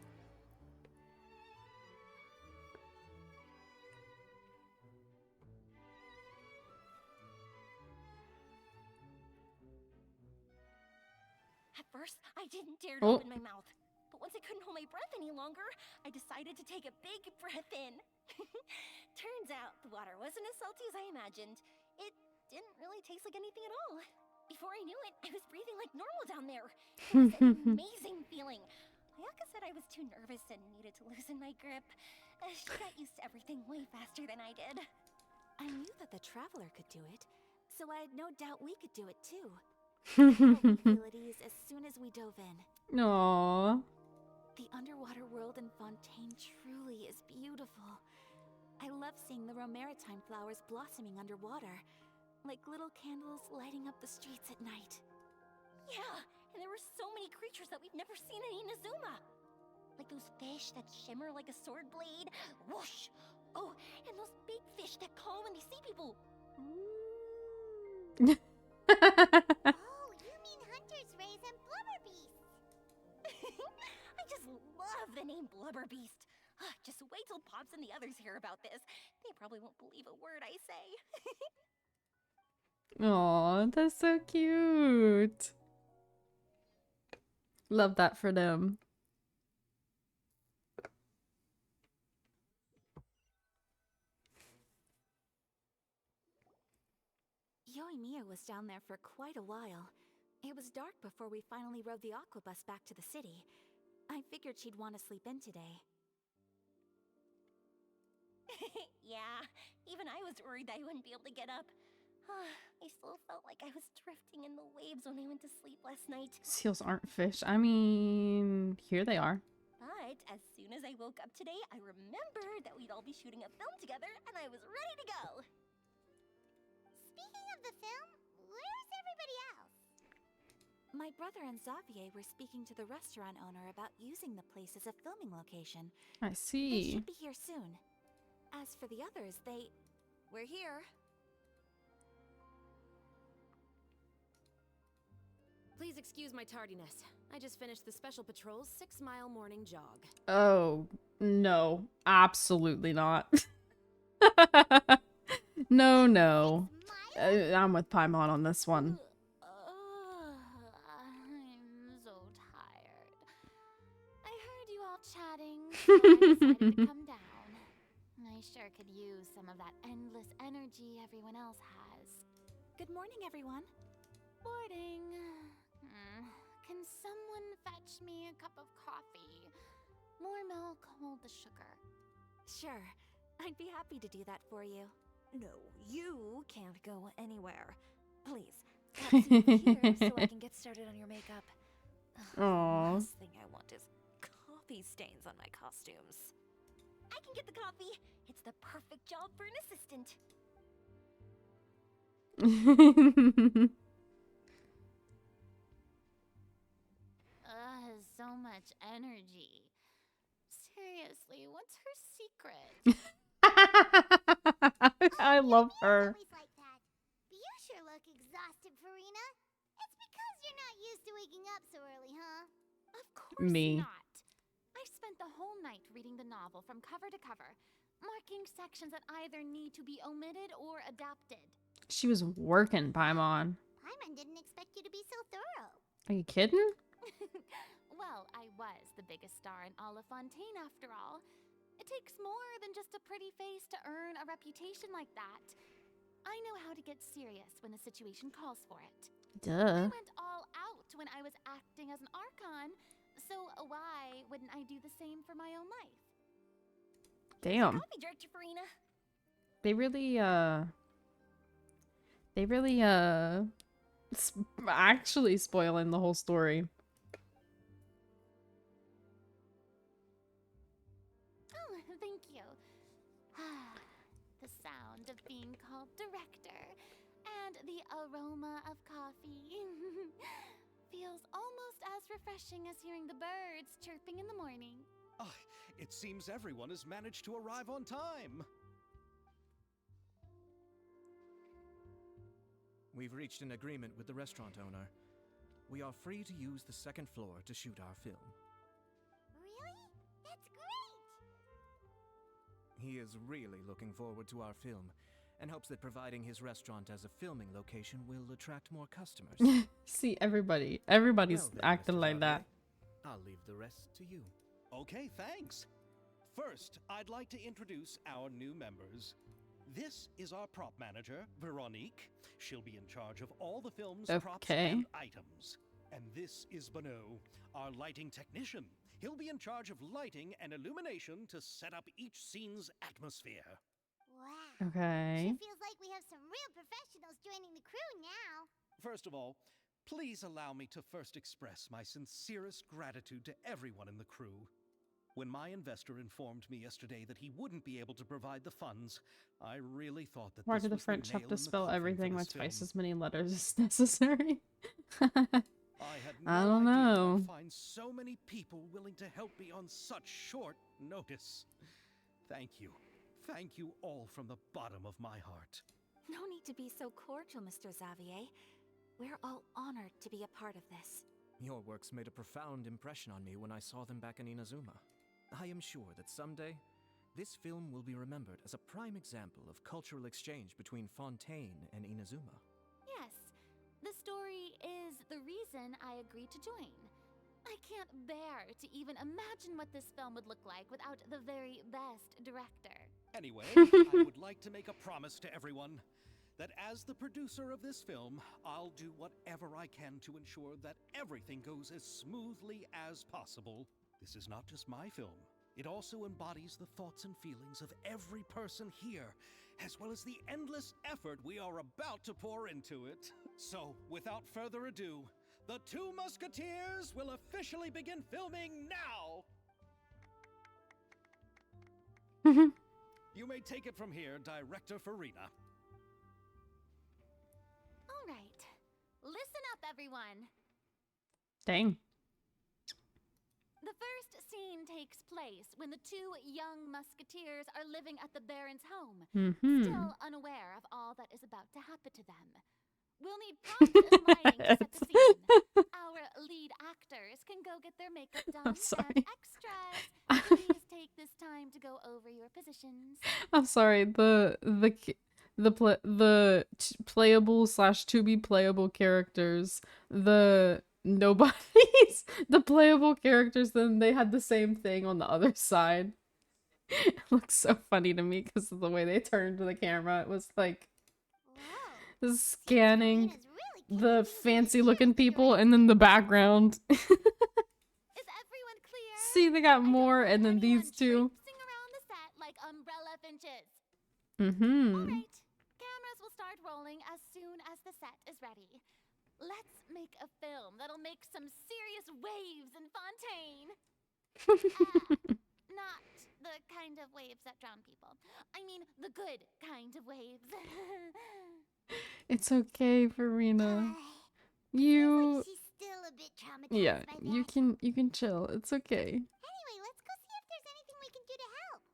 B: At first, I didn't dare to
A: Oh.
B: open my mouth. But once I couldn't hold my breath any longer, I decided to take a big breath in. Turns out the water wasn't as salty as I imagined. It didn't really taste like anything at all. Before I knew it, I was breathing like normal down there. It was an amazing feeling. Ayaka said I was too nervous and needed to loosen my grip. She got used to everything way faster than I did.
E: I knew that the Traveler could do it, so I had no doubt we could do it too. We feel at ease as soon as we dove in.
A: Aww.
E: The underwater world in Fontaine truly is beautiful. I love seeing the Romaritime flowers blossoming underwater, like little candles lighting up the streets at night.
B: Yeah, and there were so many creatures that we've never seen in Inazuma. Like those fish that shimmer like a sword blade. Whoosh! Oh, and those big fish that call when they see people. Oh, you mean Hunter's Rays and Blubber Beast. I just love the name Blubber Beast. Just wait till Pops and the others hear about this. They probably won't believe a word I say.
A: Aw, that's so cute. Love that for them.
E: Yoimiya was down there for quite a while. It was dark before we finally rode the aqua bus back to the city. I figured she'd want to sleep in today. Yeah, even I was worried I wouldn't be able to get up. I still felt like I was drifting in the waves when I went to sleep last night.
A: Seals aren't fish. I mean, here they are.
E: But as soon as I woke up today, I remembered that we'd all be shooting a film together, and I was ready to go.
B: Speaking of the film, where's everybody else?
E: My brother and Xavier were speaking to the restaurant owner about using the place as a filming location.
A: I
E: They
A: see.
E: should be here soon. As for the others,
D: We're here. Please excuse my tardiness. I just finished the Special Patrol's 6-mile morning jog.
A: Oh, no. Absolutely not. No, no.
B: Miles?
A: I'm with Paimon on this one.
B: I'm so tired. I heard you all chatting, so I decided to come down. I sure could use some of that endless energy everyone else has.
E: good morning, everyone.
B: Morning. Can someone fetch me a cup of coffee? More milk, hold the sugar.
E: Sure, I'd be happy to do that for you.
D: No, you can't go anywhere. Please, have a seat over here so I can get started on your makeup.
A: Aww.
D: Last thing I want is coffee stains on my costumes.
E: I can get the coffee. It's the perfect job for an assistant.
B: So much energy. Seriously, what's her secret?
A: I love her.
B: Always like that. But you sure look exhausted, Farina. It's because you're not used to waking up so early, huh? Of course
A: Me.
B: not. I spent the whole night reading the novel from cover to cover, marking sections that either need to be omitted or adapted.
A: She was working, Paimon.
B: Paimon didn't expect you to be so thorough.
A: Are you kidding?
B: Well, I was the biggest star in all of Fontaine after all. It takes more than just a pretty face to earn a reputation like that. I know how to get serious when the situation calls for it.
A: Duh.
B: I went all out when I was acting as an Archon, so why wouldn't I do the same for my own life?
A: Damn.
E: Coffee director, Farina.
A: They really, actually spoiling the whole story.
B: Oh, thank you. The sound of being called director and the aroma of coffee feels almost as refreshing as hearing the birds chirping in the morning.
C: Ah, it seems everyone has managed to arrive on time.
F: We've reached an agreement with the restaurant owner. We are free to use the second floor to shoot our film.
B: Really? That's great!
F: He is really looking forward to our film and hopes that providing his restaurant as a filming location will attract more customers.
A: See, everybody's
F: Well then,
A: acting
F: Mr.
A: like that.
F: Xavier, I'll leave the rest to you.
C: Okay, thanks. First, I'd like to introduce our new members. This is our prop manager, Veronique. She'll be in charge of all the film's props
A: Okay.
C: and items. And this is Bono, our lighting technician. He'll be in charge of lighting and illumination to set up each scene's atmosphere.
B: Wow.
A: Okay.
B: Sure feels like we have some real professionals joining the crew now.
C: First of all, please allow me to first express my sincerest gratitude to everyone in the crew. When my investor informed me yesterday that he wouldn't be able to provide the funds, I really thought that
A: Why
C: this
A: do the
C: was
A: French
C: the
A: have
C: nail
A: to
C: in the
A: spell
C: coffin
A: everything
C: for
A: with
C: this
A: twice
C: film.
A: as many letters as necessary?
C: I had no
A: I don't
C: idea
A: know.
C: I'd find so many people willing to help me on such short notice. Thank you. Thank you all from the bottom of my heart.
E: No need to be so cordial, Mr. Xavier. We're all honored to be a part of this.
F: Your works made a profound impression on me when I saw them back in Inazuma. I am sure that someday, this film will be remembered as a prime example of cultural exchange between Fontaine and Inazuma.
B: Yes, the story is the reason I agreed to join. I can't bear to even imagine what this film would look like without the very best director.
C: Anyway, I would like to make a promise to everyone. that as the producer of this film, I'll do whatever I can to ensure that everything goes as smoothly as possible. This is not just my film. It also embodies the thoughts and feelings of every person here, as well as the endless effort we are about to pour into it. So, without further ado, the Two Musketeers will officially begin filming now! You may take it from here, Director Farina.
B: All right. Listen up, everyone.
A: Dang.
B: The first scene takes place when the two young musketeers are living at the Baron's home, still unaware of all that is about to happen to them. We'll need props and lighting to set the scene. Our lead actors can go get their makeup done.
A: I'm sorry.
B: And extras, please take this time to go over your positions.
A: I'm sorry. Playable slash to be playable characters, the nobodies, the playable characters, then they had the same thing on the other side. It looks so funny to me because of the way they turned the camera. It was like
B: Whoa.
A: scanning
B: Serena's really
A: the
B: kicking
A: fancy
B: into
A: looking
B: gear,
A: people
B: right?
A: and then the background.
B: Is everyone clear?
A: See, they got
B: I don't
A: more
B: want
A: and then
B: anyone
A: these two.
B: traipsing around the set like umbrella finches.
A: Mm-hmm.
B: All right. Cameras will start rolling as soon as the set is ready. Let's make a film that'll make some serious waves in Fontaine. Not the kind of waves that drown people. I mean, the good kind of waves.
A: It's okay, Farina.
B: Seems
A: You
B: like she's still a bit traumatized
A: yeah,
B: by
A: you
B: that.
A: can chill. It's okay.
B: Anyway, let's go see if there's anything we can do to help.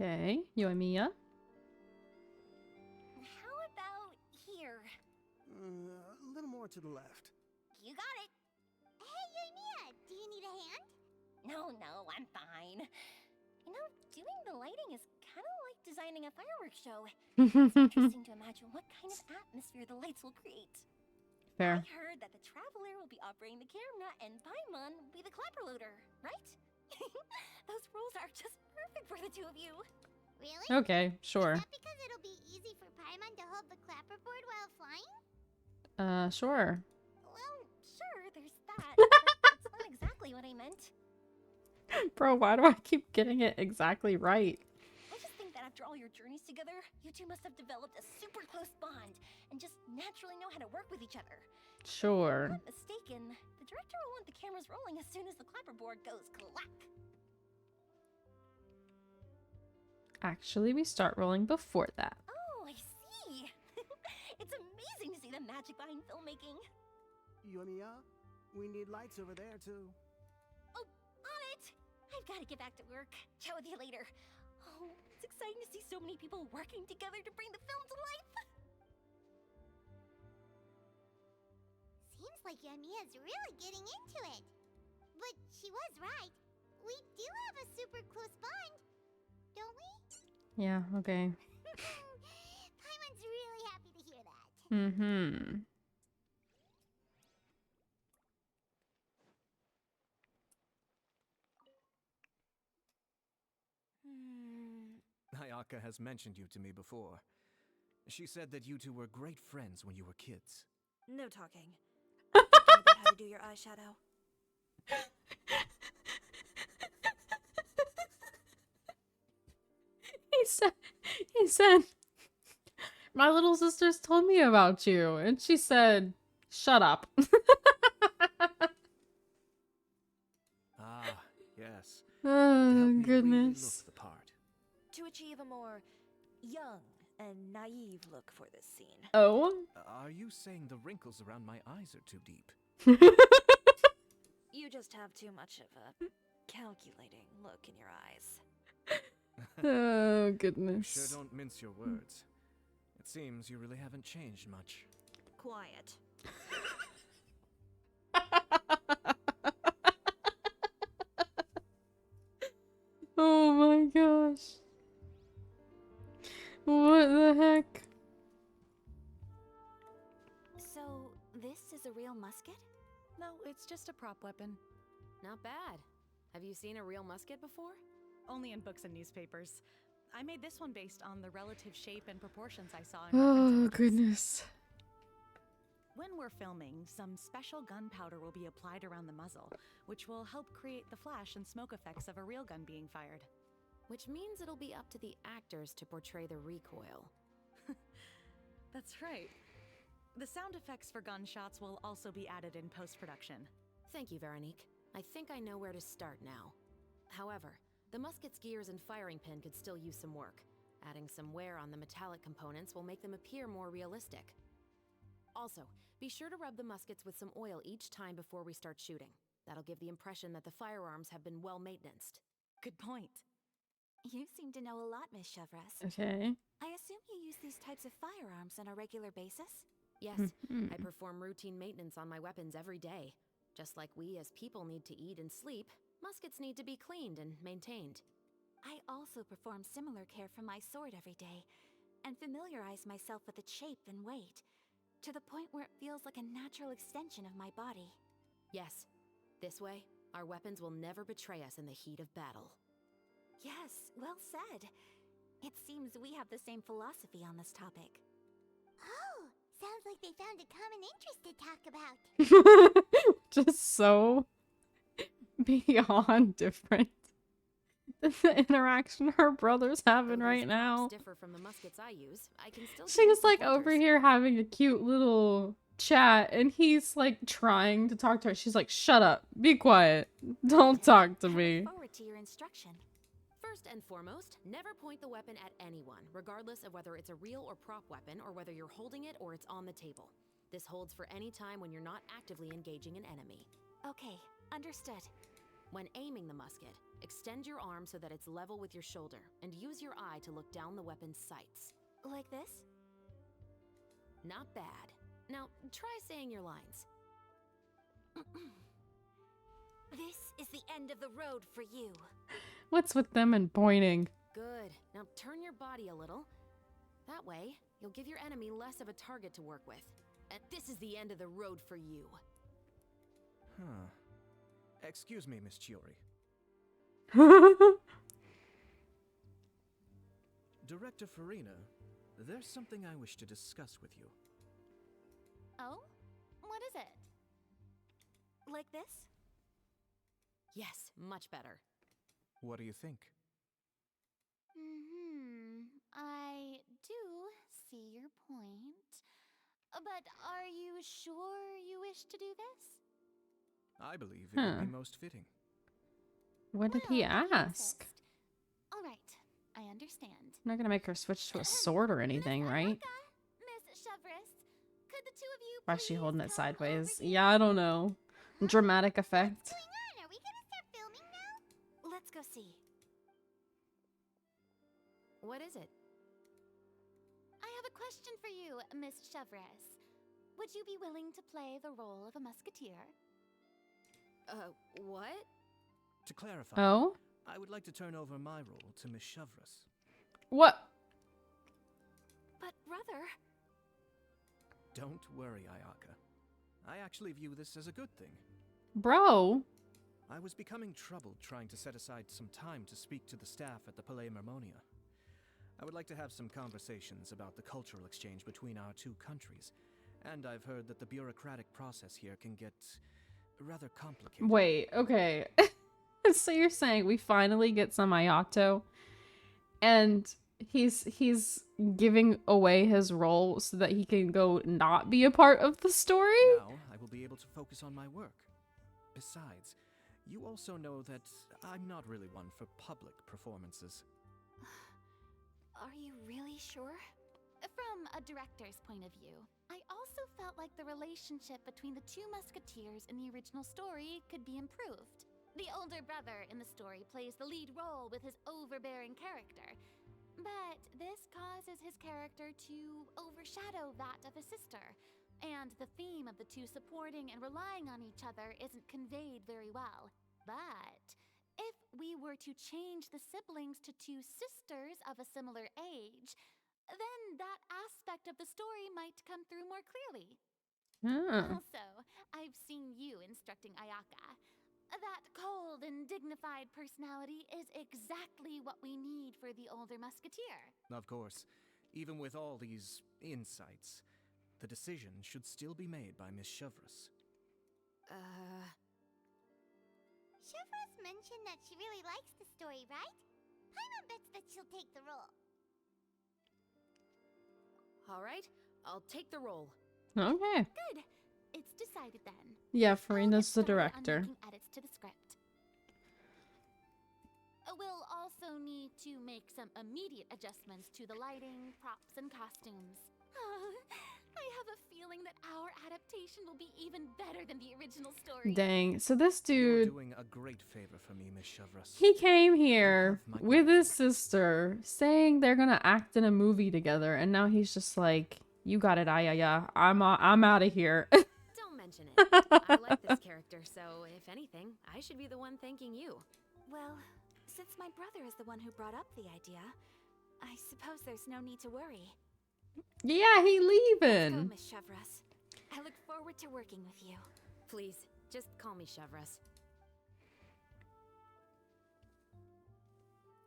A: Okay, you and Mia.
E: How about here?
H: A little more to the left.
E: You got it.
B: Hey, Yoimiya, do you need a hand?
E: No, I'm fine. You know, doing the lighting is kind of like designing a fireworks show. It's interesting to imagine what kind of atmosphere the lights will create.
A: Fair.
E: I heard that the Traveler will be operating the camera and Paimon will be the clapper loader, right? Those roles are just perfect for the two of you.
B: Really?
A: Okay, sure.
B: Is that because it'll be easy for Paimon to hold the clapperboard while flying?
A: Sure.
E: Well, sure, there's that, but that's not exactly what I meant.
A: Bro, why do I keep getting it exactly right?
E: I just think that after all your journeys together, you two must have developed a super close bond and just naturally know how to work with each other.
A: Sure.
E: If I'm not mistaken, the director will want the cameras rolling as soon as the clapperboard goes clack.
A: Actually, we start rolling before that.
E: Oh, I see. It's amazing to see the magic behind filmmaking.
H: Yoimiya, we need lights over there too.
E: Oh, on it! I've got to get back to work. Chat with you later. Oh, it's exciting to see so many people working together to bring the film to life.
B: Seems like Yoimiya's really getting into it. But she was right. We do have a super close bond, don't we?
A: Yeah, okay.
B: Paimon's really happy to hear that.
A: Mm-hmm.
F: Ayaka has mentioned you to me before. She said that you two were great friends when you were kids.
D: No talking. I'm thinking about how to do your eyeshadow.
A: He said, my little sisters told me about you. And she said, shut up.
F: Ah, yes. To
A: Oh,
F: help me really
A: goodness.
F: look the part.
D: To achieve a more young and naive look for this scene.
A: Oh?
F: Are you saying the wrinkles around my eyes are too deep?
D: You just have too much of a calculating look in your eyes.
A: Oh,
F: You
A: goodness.
F: sure don't mince your words. It seems you really haven't changed much.
D: Quiet.
A: Oh my gosh. What the heck?
E: this is a real musket?
I: No, it's just a prop weapon.
G: Not bad. Have you seen a real musket before?
I: Only in books and newspapers. I made this one based on the relative shape and proportions I saw in
A: Oh,
I: reference images.
A: goodness.
I: When we're filming, some special gunpowder will be applied around the muzzle, which will help create the flash and smoke effects of a real gun being fired.
G: Which means it'll be up to the actors to portray the recoil.
I: That's right. The sound effects for gunshots will also be added in post-production.
G: Thank you, Veronique. I think I know where to start now. However, the musket's gears and firing pin could still use some work. Adding some wear on the metallic components will make them appear more realistic. Also, be sure to rub the muskets with some oil each time before we start shooting. That'll give the impression that the firearms have been well maintained.
I: Good point.
E: You seem to know a lot, Miss Chevres.
A: Okay.
E: I assume you use these types of firearms on a regular basis?
G: Yes,
A: Mhm.
G: I perform routine maintenance on my weapons every day. Just like we as people need to eat and sleep, muskets need to be cleaned and maintained.
E: I also perform similar care for my sword every day, and familiarize myself with its shape and weight, to the point where it feels like a natural extension of my body.
G: Yes, this way, our weapons will never betray us in the heat of battle.
E: Yes, well said. It seems we have the same philosophy on this topic.
B: Oh, sounds like they found a common interest to talk about.
A: Just so beyond different than the interaction her brother's having
G: Though
A: right
G: these
A: now.
G: props differ from the muskets I use, I can still give
A: She
G: you
A: was
G: some
A: like over
G: pointers.
A: here having a cute little chat, and he's like trying to talk to her. She's like, "Shut up, be quiet, don't talk to
E: I
A: me."
E: look forward to your instruction.
G: First and foremost, never point the weapon at anyone, regardless of whether it's a real or prop weapon, or whether you're holding it or it's on the table. This holds for any time when you're not actively engaging an enemy.
E: Okay, understood.
G: When aiming the musket, extend your arm so that it's level with your shoulder, and use your eye to look down the weapon's sights.
E: Like this?
G: Not bad. Now, try saying your lines.
E: This is the end of the road for you.
A: What's with them and pointing?
G: Good. Now turn your body a little. That way, you'll give your enemy less of a target to work with. And this is the end of the road for you.
F: Huh. Excuse me, Miss Chiori. Director Farina, there's something I wish to discuss with you.
E: Oh? What is it? Like this?
G: Yes, much better.
F: What do you think?
E: I do see your point. But are you sure you wish to do this?
F: I believe it would be most fitting.
A: What did he
E: Well, if you
A: ask?
E: insist. All right, I understand.
A: I'm not gonna make her switch to a sword or anything, right?
E: Miss Chevres, could the two of you
A: Why is she
E: please
A: holding it
E: come
A: sideways?
E: over here?
A: Yeah, I don't know. Dramatic effect.
B: What's going on? Are we gonna start filming now?
E: Let's go see.
G: What is it?
E: I have a question for you, Miss Chevres. Would you be willing to play the role of a musketeer?
G: What?
F: To clarify,
A: Oh?
F: I would like to turn over my role to Miss Chevres.
A: What?
E: But brother,
F: Don't worry, Ayaka. I actually view this as a good thing.
A: Bro?
F: I was becoming troubled trying to set aside some time to speak to the staff at the Palais Mermonia. I would like to have some conversations about the cultural exchange between our two countries, and I've heard that the bureaucratic process here can get rather complicated.
A: Wait, okay. So you're saying we finally get some Ayato, and he's giving away his role so that he can go not be a part of the story?
F: Now I will be able to focus on my work. Besides, you also know that I'm not really one for public performances.
E: are you really sure? From a director's point of view, I also felt like the relationship between the two musketeers in the original story could be improved. The older brother in the story plays the lead role with his overbearing character, but this causes his character to overshadow that of his sister, and the theme of the two supporting and relying on each other isn't conveyed very well. But if we were to change the siblings to two sisters of a similar age, then that aspect of the story might come through more clearly.
A: Ah.
B: Also, I've seen you instructing Ayaka. That cold and dignified personality is exactly what we need for the older musketeer.
F: Of course, even with all these insights, the decision should still be made by Miss Chevreuse.
B: Chevreuse mentioned that she really likes the story, right? Paimon bets that she'll take the role.
G: All right, I'll take the role.
A: Okay.
B: Good. It's decided then.
A: Yeah,
B: I'll get
A: Farina's the
B: started on
A: director.
B: making edits to the script. We'll also need to make some immediate adjustments to the lighting, props, and costumes. I have a feeling that our adaptation will be even better than the original story.
A: Dang. So this
F: You're
A: dude,
F: doing a great favor for me, Miss Chevreuse.
A: he came here
F: You have my
A: with his
F: gratitude.
A: sister saying they're gonna act in a movie together, and now he's just like, "You got it, Ayaya. I'm out of here."
G: Don't mention it. I like this character, so if anything, I should be the one thanking you.
E: Well, since my brother is the one who brought up the idea, I suppose there's no need to worry.
A: Yeah, he
E: Let's go,
A: leaving.
E: Miss Chevreuse. I look forward to working with you.
G: Please, just call me Chevreuse.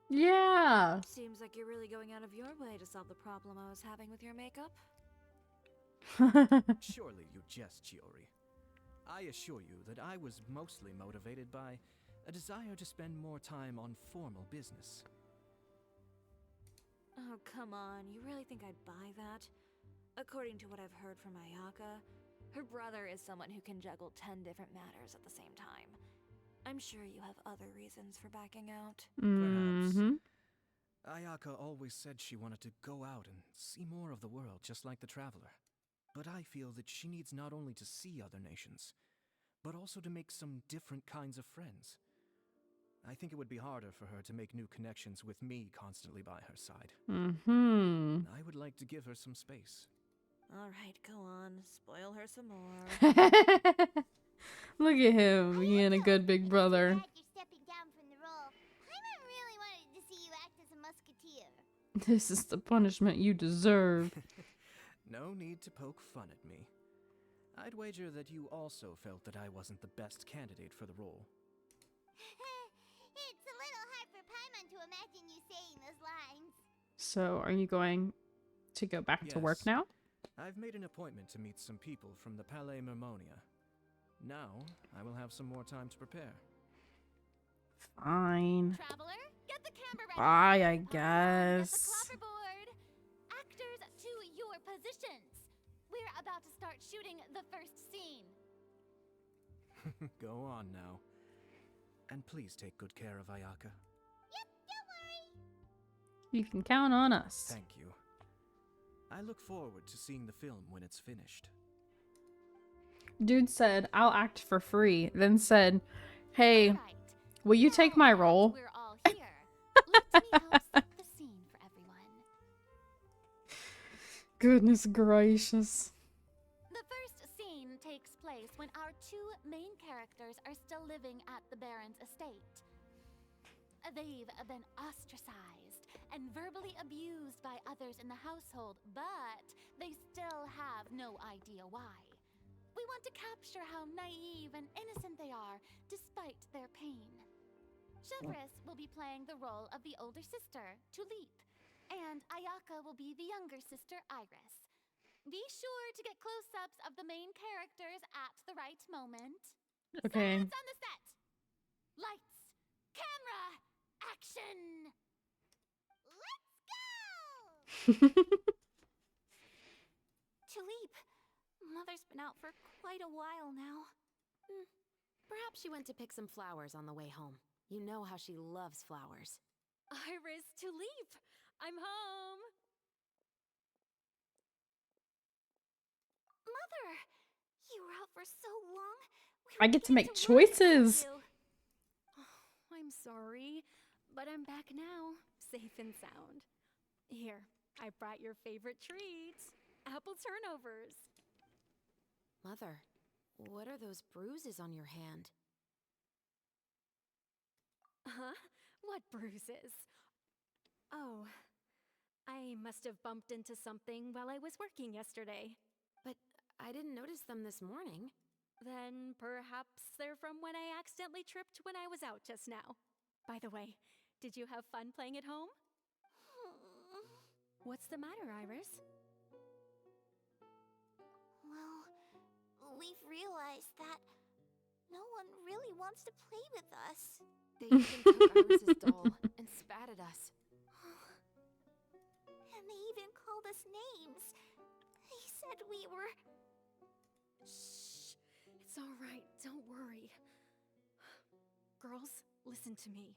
A: Yeah.
D: Seems like you're really going out of your way to solve the problem I was having with your makeup.
F: Surely you jest, Chiori. I assure you that I was mostly motivated by a desire to spend more time on formal business.
D: Oh, come on. You really think I'd buy that? According to what I've heard from Ayaka, her brother is someone who can juggle 10 different matters at the same time. I'm sure you have other reasons for backing out.
F: Perhaps.
A: Mm-hmm.
F: Ayaka always said she wanted to go out and see more of the world, just like the traveler. But I feel that she needs not only to see other nations, but also to make some different kinds of friends. I think it would be harder for her to make new connections with me constantly by her side.
A: Mm-hmm.
F: I would like to give her some space.
D: All right, go on. Spoil her some more.
A: Look at him being a good big brother.
B: Glad you're stepping down from the role. Paimon really wanted to see you act as a musketeer.
A: This is the punishment you deserve.
F: No need to poke fun at me. I'd wager that you also felt that I wasn't the best candidate for the role.
B: It's a little hard for Paimon to imagine you saying those lines.
A: So, are you going to go back to work
F: Yes.
A: now?
F: I've made an appointment to meet some people from the Palais Mermonia. Now, I will have some more time to prepare.
A: Fine.
B: Traveler, get the camera ready.
A: Bye, I
B: Get the
A: guess.
B: clapperboard. Actors to your positions. We're about to start shooting the first scene.
F: Go on now. And please take good care of Ayaka.
B: Yep, don't worry.
A: You can count on us.
F: Thank you. I look forward to seeing the film when it's finished.
A: Dude said, I'll act for free. Then said, hey,
B: Right.
A: will you take my
B: Now that
A: role?
B: We're all here. Let me help set the scene for everyone.
A: Goodness gracious.
B: The first scene takes place when our two main characters are still living at the Baron's estate. They've been ostracized and verbally abused by others in the household, but they still have no idea why. We want to capture how naive and innocent they are, despite their pain. Chevreuse will be playing the role of the older sister, Tulip, and Ayaka will be the younger sister, Iris. Be sure to get close-ups of the main characters at the right moment.
A: Okay.
B: Silence on the set! Lights! Camera! Action! Let's go!
E: Tulip, Mother's been out for quite a while now.
G: Perhaps she went to pick some flowers on the way home. You know how she loves flowers.
D: Iris, Tulip! I'm home!
E: Mother, you were out for so long. We
A: I
E: were
A: get to
E: beginning
A: make
E: worry about
A: choices.
E: you.
D: I'm sorry, but I'm back now, safe and sound. Here, I brought your favorite treat. Apple turnovers.
G: Mother, what are those bruises on your hand?
D: Huh? What bruises? Oh, I must have bumped into something while I was working yesterday.
G: But I didn't notice them this morning.
E: Then perhaps they're from when I accidentally tripped when I was out just now. By the way, did you have fun playing at home? What's the matter, Iris?
B: Well, we've realized that no one really wants to play with us.
G: They even took Iris's doll and spat at us.
B: And they even called us names. They said we were...
E: Shh. It's all right. Don't worry. Girls, listen to me.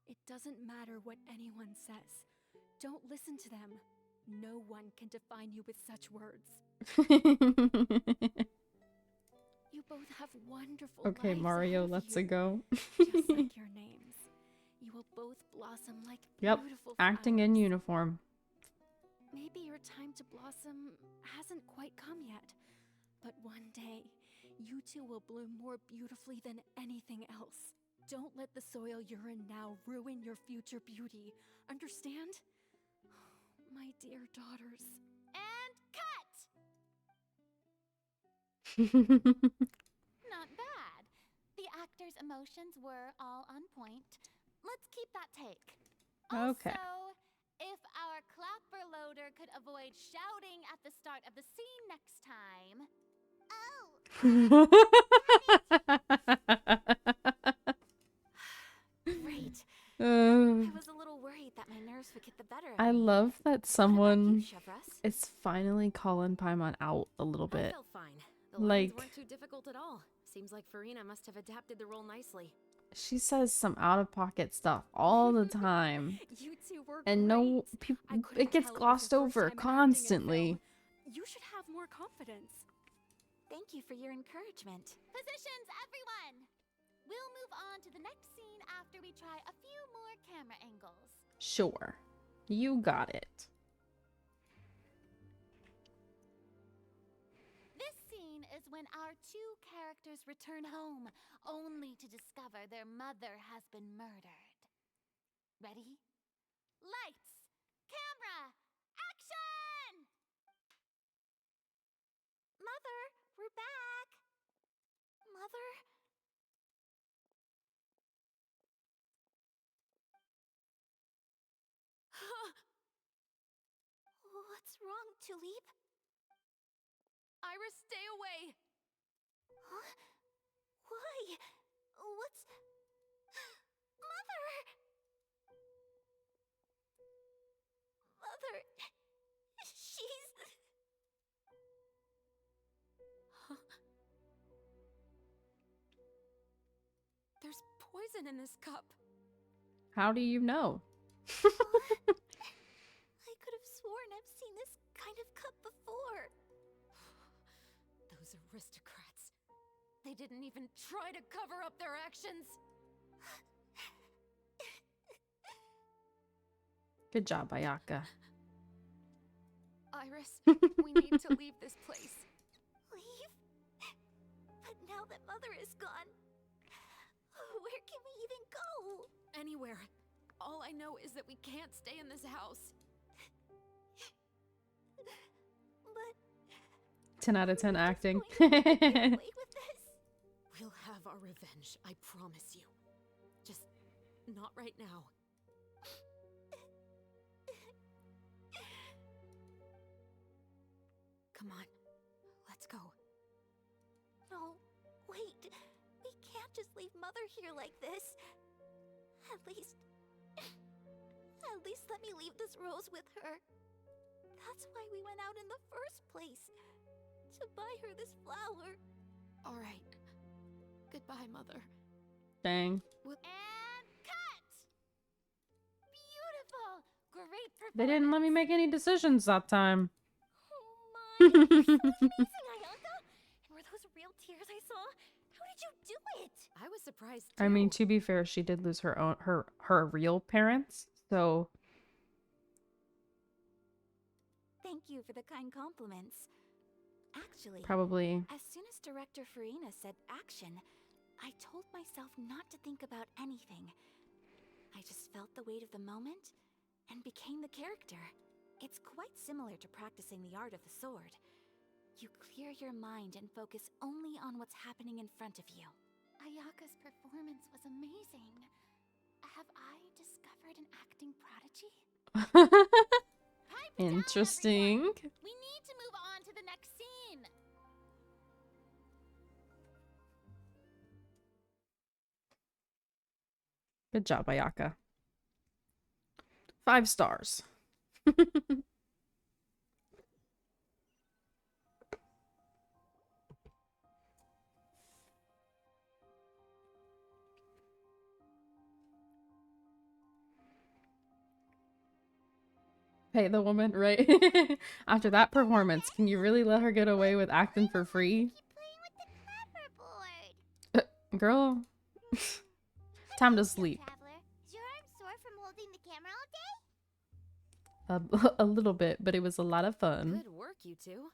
E: It doesn't matter what anyone says. Don't listen to them. No one can define you with such words. You both have wonderful
A: Okay,
E: lives
A: Mario,
E: ahead of
A: let's
E: you.
A: go.
E: Just like your names. You will both blossom like
A: Yep,
E: beautiful
A: acting in
E: flowers.
A: uniform.
E: Maybe your time to blossom hasn't quite come yet. But one day, you two will bloom more beautifully than anything else. Don't let the soil you're in now ruin your future beauty. Understand? My dear daughters.
B: And cut! Not bad. The actor's emotions were all on point. Let's keep that take.
A: Okay.
B: Also, if our clapper loader could avoid shouting at the start of the scene next time.
E: Great.
A: Uh,
E: I was a little worried that my nerves would get the better of
A: I
E: me.
A: love that
E: What about you,
A: someone
E: Chevros?
A: is finally calling Paimon out a little
G: I
A: bit.
G: felt fine. The lines
A: Like,
G: weren't too difficult at all. Seems like Farina must have adapted the role nicely.
A: she says some out-of-pocket stuff all the time.
E: You two were
A: And no,
E: great. I couldn't
A: it gets
E: tell it was
A: glossed
E: your first
A: over
E: time acting in
A: constantly.
E: film. You should have more confidence.
B: Thank you for your encouragement. Positions, everyone! We'll move on to the next scene after we try a few more camera angles.
A: Sure. You got it.
B: This scene is when our two characters return home, only to discover their mother has been murdered. Ready? Lights! Camera! Action! Mother, we're back! Mother? What's wrong, Tulip?
G: Iris, stay away!
B: Huh? Why? What's... Mother! Mother... She's...
G: There's poison in this cup.
A: How do you know?
B: I could have sworn I've seen this kind of cup before.
G: Those aristocrats. They didn't even try to cover up their actions.
A: Good job, Ayaka.
G: Iris, we need to leave this place.
B: Leave? But now that Mother is gone, where can we even go?
G: Anywhere. All I know is that we can't stay in this house.
B: But
A: 10 out of 10 acting.
B: going to get away with this?
G: We'll have our revenge, I promise you. Just not right now. Come on, let's go.
B: No, wait. We can't just leave Mother here like this. At least let me leave this rose with her. That's why we went out in the first place. To buy her this flower.
G: All right. Goodbye, Mother.
A: Dang.
B: And cut! Beautiful! Great performance!
A: They didn't let me make any decisions that time.
B: Oh my, you're so amazing, Ayaka! And were those real tears I saw? How did you do it?
G: I was surprised too.
A: I mean, to be fair, she did lose her own her real parents, so
B: Thank you for the kind compliments. Actually,
A: probably
B: as soon as Director Farina said action, I told myself not to think about anything. I just felt the weight of the moment and became the character. It's quite similar to practicing the art of the sword.
E: You clear your mind and focus only on what's happening in front of you. Ayaka's performance was amazing. Have I discovered an acting prodigy? Pipe it down,
A: Interesting.
E: everyone. We need to move on to the next scene.
A: Good job, Ayaka. 5 stars. Pay the woman, right? After that performance, can you really let her get away with acting for free?
B: Keep playing with the clapperboard.
A: Girl, time to
B: Hello,
A: sleep.
B: Traveler. Is your arm sore from holding the camera all day?
A: A little bit, but it was a lot of fun.
G: Good work, you two.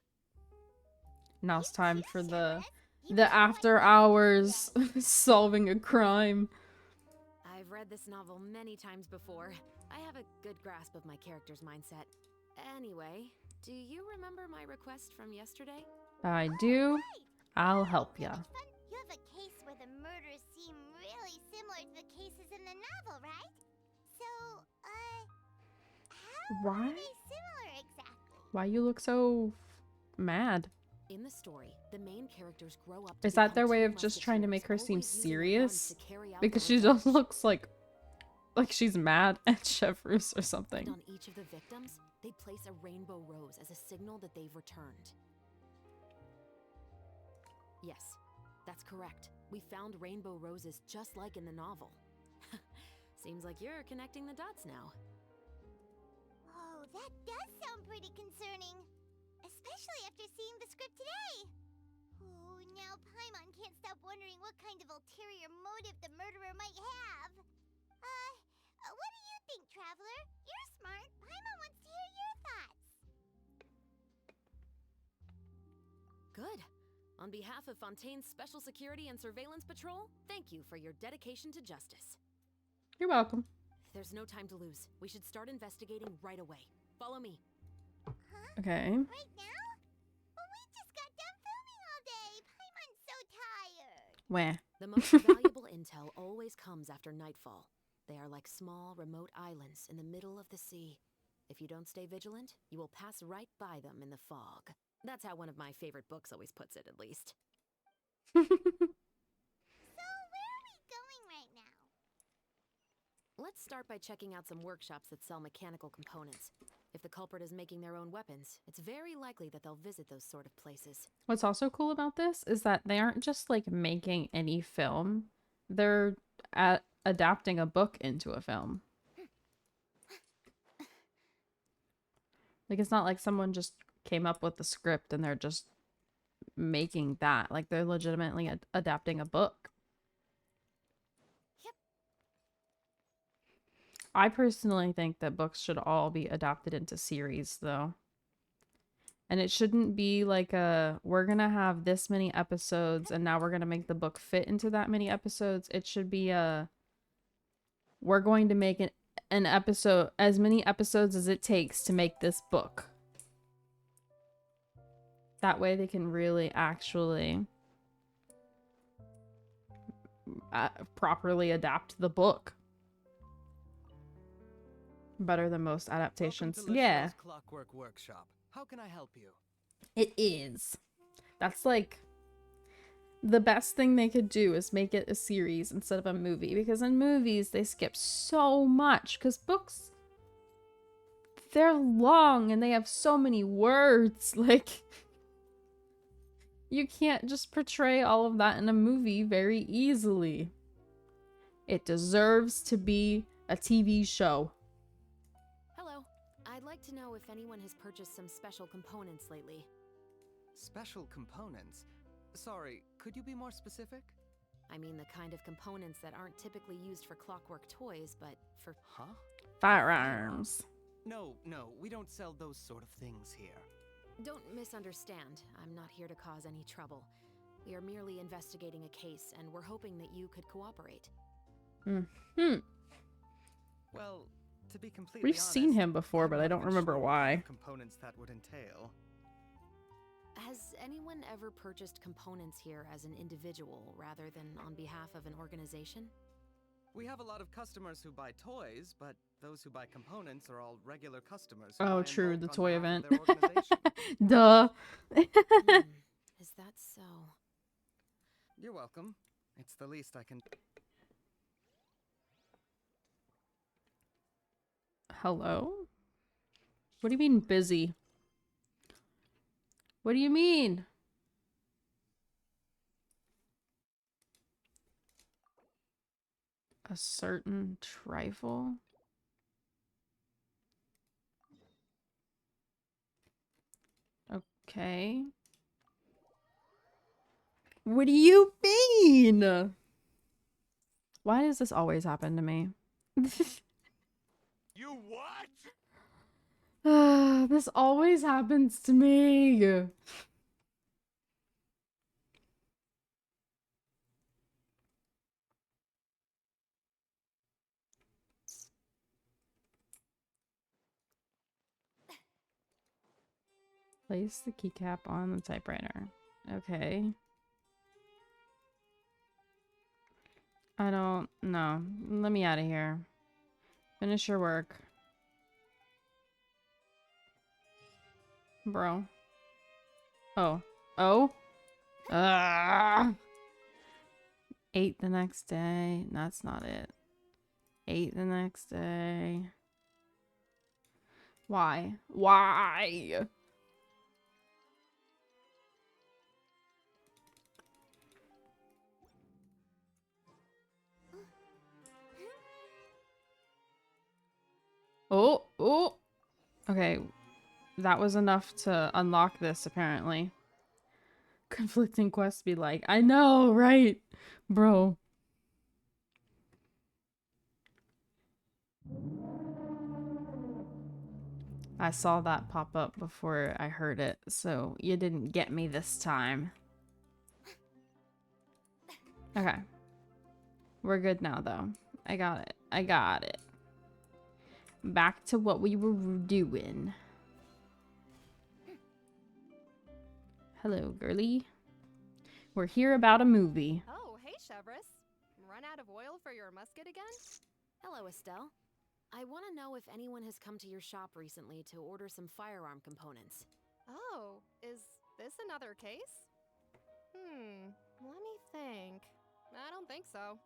A: Now it's time for the
B: You were
A: after
B: quite
A: hours solving a crime.
G: I've read this novel many times before. I have a good grasp of my character's mindset. Anyway, do you remember my request from yesterday?
A: I do.
B: right.
A: I'll help ya.
B: How much fun. You have a case where the murders seem really similar to the cases in the novel, right? So, how
A: Why?
B: are they similar exactly?
A: Why you look so mad?
G: In the story, the main characters grow up to
A: Is that their
G: become
A: way
G: two
A: of just trying to make her
G: musketeers,
A: seem
G: always using their guns
A: serious?
G: to carry out
A: Because
G: their
A: she just
G: revenge.
A: looks like she's mad at Chevreuse or
G: And
A: something.
G: on each of the victims, they place a rainbow rose as a signal that they've returned. Yes, that's correct. We found rainbow roses just like in the novel. Seems like you're connecting the dots now.
B: Oh, that does sound pretty concerning. Especially after seeing the script today. Oh, now Paimon can't stop wondering what kind of ulterior motive the murderer might have. What do you think, Traveler? You're smart. Paimon wants to hear your thoughts.
G: Good. On behalf of Fontaine's Special Security and Surveillance Patrol, thank you for your dedication to justice.
A: You're welcome.
G: There's no time to lose. We should start investigating right away. Follow me.
A: Okay.
B: Right now? But we just got done filming all day. Paimon's so tired.
A: Where?
G: The most valuable intel always comes after nightfall. They are like small, remote islands in the middle of the sea. If you don't stay vigilant, you will pass right by them in the fog. That's how one of my favorite books always puts it, at least.
B: So, where are we going right now?
G: Let's start by checking out some workshops that sell mechanical components. If the culprit is making their own weapons, it's very likely that they'll visit those sort of places.
A: What's also cool about this is that they aren't just like making any film. They're adapting a book into a film. Like it's not like someone just came up with the script and they're just making that. Like they're legitimately adapting a book.
B: Yep.
A: I personally think that books should all be adapted into series though. And it shouldn't be like we're gonna have this many episodes and now we're gonna make the book fit into that many episodes. It should be we're going to make an episode, as many episodes as it takes to make this book. That way they can really actually properly adapt the book. Better than most adaptations.
F: Welcome to
A: Yeah,
F: Lachelle's Clockwork Workshop. How can I help you?
A: it is. That's like the best thing they could do is make it a series instead of a movie, because in movies they skip so much because books, they're long and they have so many words. Like you can't just portray all of that in a movie very easily. It deserves to be a TV show.
G: Hello. I'd like to know if anyone has purchased some special components lately.
F: Special components? Sorry, could you be more specific?
G: I mean the kind of components that aren't typically used for clockwork toys, but for...
F: Huh?
A: Firearms.
F: No, we don't sell those sort of things here.
G: Don't misunderstand. I'm not here to cause any trouble. We are merely investigating a case, and we're hoping that you could cooperate.
F: Well, to be completely
A: We've
F: honest,
A: seen him before,
F: I'm
A: but I
F: not
A: don't
F: even
A: remember
F: sure what
A: why.
F: kind of components that would entail.
G: Has anyone ever purchased components here as an individual rather than on behalf of an organization?
F: We have a lot of customers who buy toys, but those who buy components are all regular customers who
A: Oh,
F: buy in
A: true,
F: bulk
A: the
F: on
A: toy
F: behalf
A: event.
F: of their organization.
A: Duh.
G: Is that so?
F: You're welcome. It's the least I can.
A: Hello? What do you mean busy? What do you mean? A certain trifle? Okay. What do you mean? Why does this always happen to me?
C: You what?
A: This always happens to me. Place the keycap on the typewriter. Okay. I don't know. Let me out of here. Finish your work. Bro. Oh. Oh? Ate the next day. That's not it. Ate the next day. Why? Why? Oh, oh. Okay. That was enough to unlock this, apparently. Conflicting quests be like, I know, right? Bro. I saw that pop up before I heard it, so you didn't get me this time. Okay. We're good now, though. I got it. I got it. Back to what we were doing. Hello, girly. We're here about a movie.
J: Oh, hey, Chevris. Run out of oil for your musket again?
G: Hello, Estelle. I want to know if anyone has come to your shop recently to order some firearm components.
J: Oh, is this another case? Let me think. I don't think so.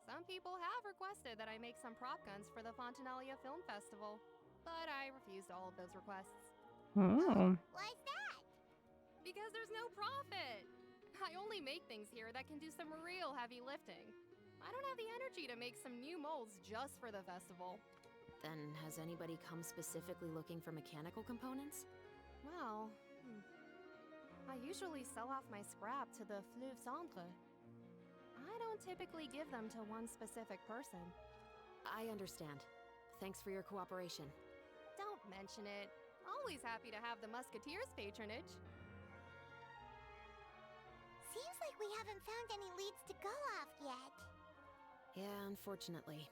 J: Some people have requested that I make some prop guns for the Fontanalia Film Festival, but I refused all of those requests.
A: Oh.
B: Why's that?
J: Because there's no profit! I only make things here that can do some real heavy lifting. I don't have the energy to make some new molds just for the festival.
G: Then has anybody come specifically looking for mechanical components?
J: Well, I usually sell off my scrap to the Fleuve Centre. I don't typically give them to one specific person.
G: I understand. Thanks for your cooperation.
J: Don't mention it. Always happy to have the Musketeers' patronage.
B: Seems like we haven't found any leads to go off yet.
G: Yeah, unfortunately.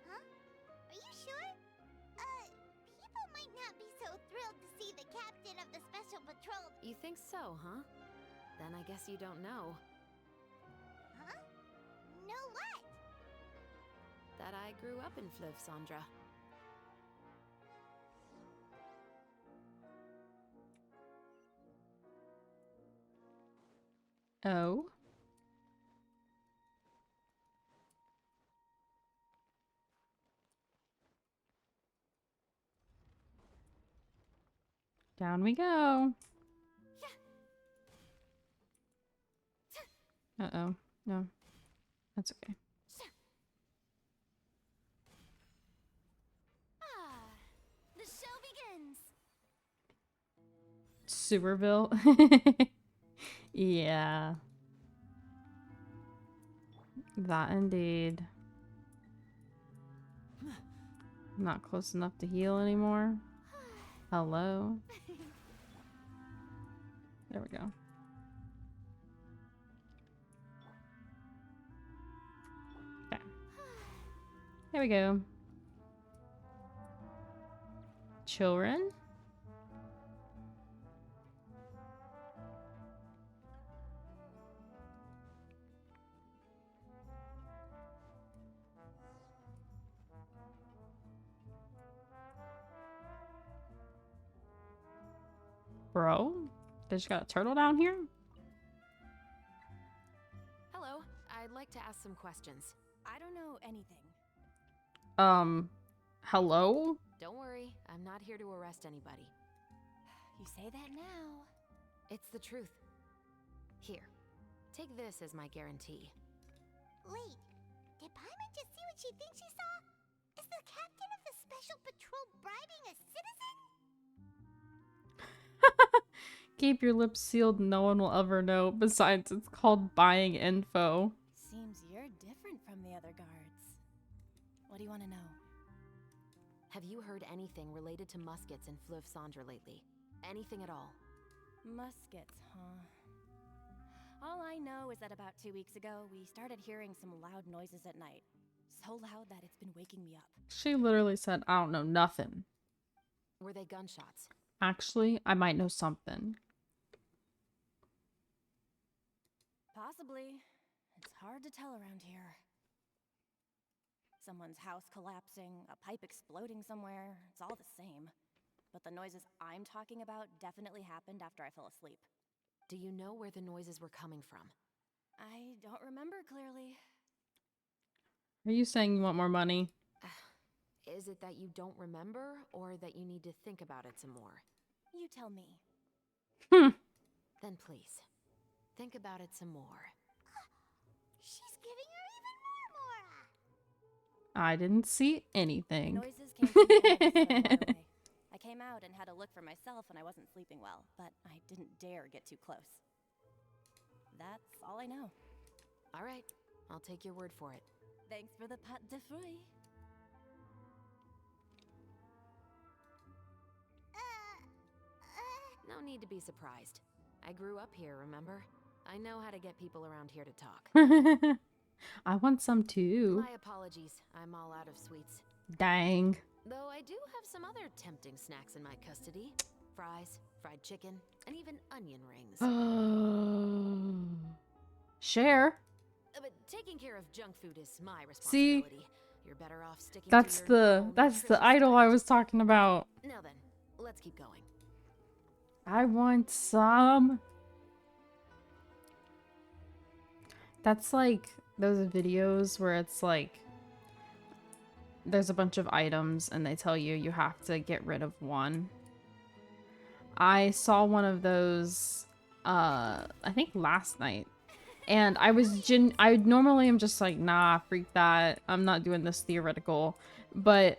B: Huh? Are you sure? People might not be so thrilled to see the captain of the Special Patrol.
G: You think so, huh? Then I guess you don't know
B: Huh? No what?
G: that I grew up in Fleuve Sandra.
A: Oh. Down we go. Uh-oh. No. That's okay.
B: Ah, the show begins.
A: Superville. Yeah. That indeed. Not close enough to heal anymore. Hello. There we go. Okay. There we go. Children? Bro, they just got a turtle down here?
G: Hello, I'd like to ask some questions.
I: I don't know anything.
A: Hello?
G: Don't worry, I'm not here to arrest anybody.
I: You say that now.
G: It's the truth. Here, take this as my guarantee.
B: Wait, did Paimon just see what she thinks she saw? Is the captain of the special patrol bribing a citizen?
A: Keep your lips sealed, no one will ever know. Besides, it's called buying info.
I: Seems you're different from the other guards. What do you want to know?
G: Have you heard anything related to Muskets in Fleuve Cendre lately? Anything at all?
I: Muskets, huh? All I know is that about 2 weeks ago, we started hearing some loud noises at night. So loud that it's been waking me up.
A: She literally said, I don't know nothing.
G: Were they gunshots?
A: Actually, I might know something.
I: Possibly. It's hard to tell around here. Someone's house collapsing, a pipe exploding somewhere, it's all the same. But the noises I'm talking about definitely happened after I fell asleep.
G: Do you know where the noises were coming from?
I: I don't remember clearly.
A: Are you saying you want more money?
G: Is it that you don't remember, or that you need to think about it some more?
I: You tell me.
G: Then please, think about it some more.
B: She's giving her even more Mora.
A: I didn't see anything.
I: Noises came from the end of the cellar far away. I came out and had a look for myself when I wasn't sleeping well, but I didn't dare get too close. That's all I know.
G: All right, I'll take your word for it.
I: Thanks for the pâte de fruits.
G: No need to be surprised. I grew up here, remember? I know how to get people around here to talk.
A: I want some too.
G: My apologies, I'm all out of sweets.
A: Dang.
G: Though I do have some other tempting snacks in my custody. Fries, fried chicken, and even onion rings.
A: Share.
G: But taking care of junk food is my
A: See?
G: responsibility. You're better off sticking to your
A: That's the
G: nutritious
A: idol I
G: diet.
A: was talking about.
G: Now then, let's keep going.
A: I want some. That's like those videos where it's like there's a bunch of items and they tell you have to get rid of one. I saw one of those I think last night. And I normally am just like, nah, freak that. I'm not doing this theoretical. But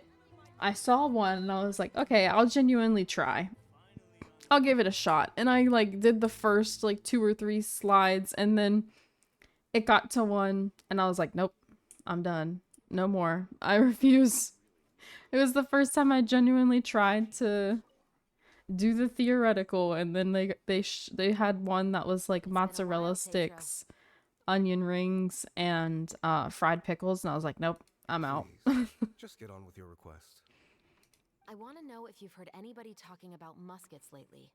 A: I saw one and I was like, okay, I'll genuinely try. I'll give it a shot. And I like did the first like 2 or 3 slides and then it got to one and I was like, nope, I'm done. No more. I refuse. It was the first time I genuinely tried to do the theoretical, and then they had one that was like mozzarella sticks, onion rings, and fried pickles, and I was like, nope, I'm out.
H: Please, just get on with your request.
G: I want to know if you've heard anybody talking about muskets lately.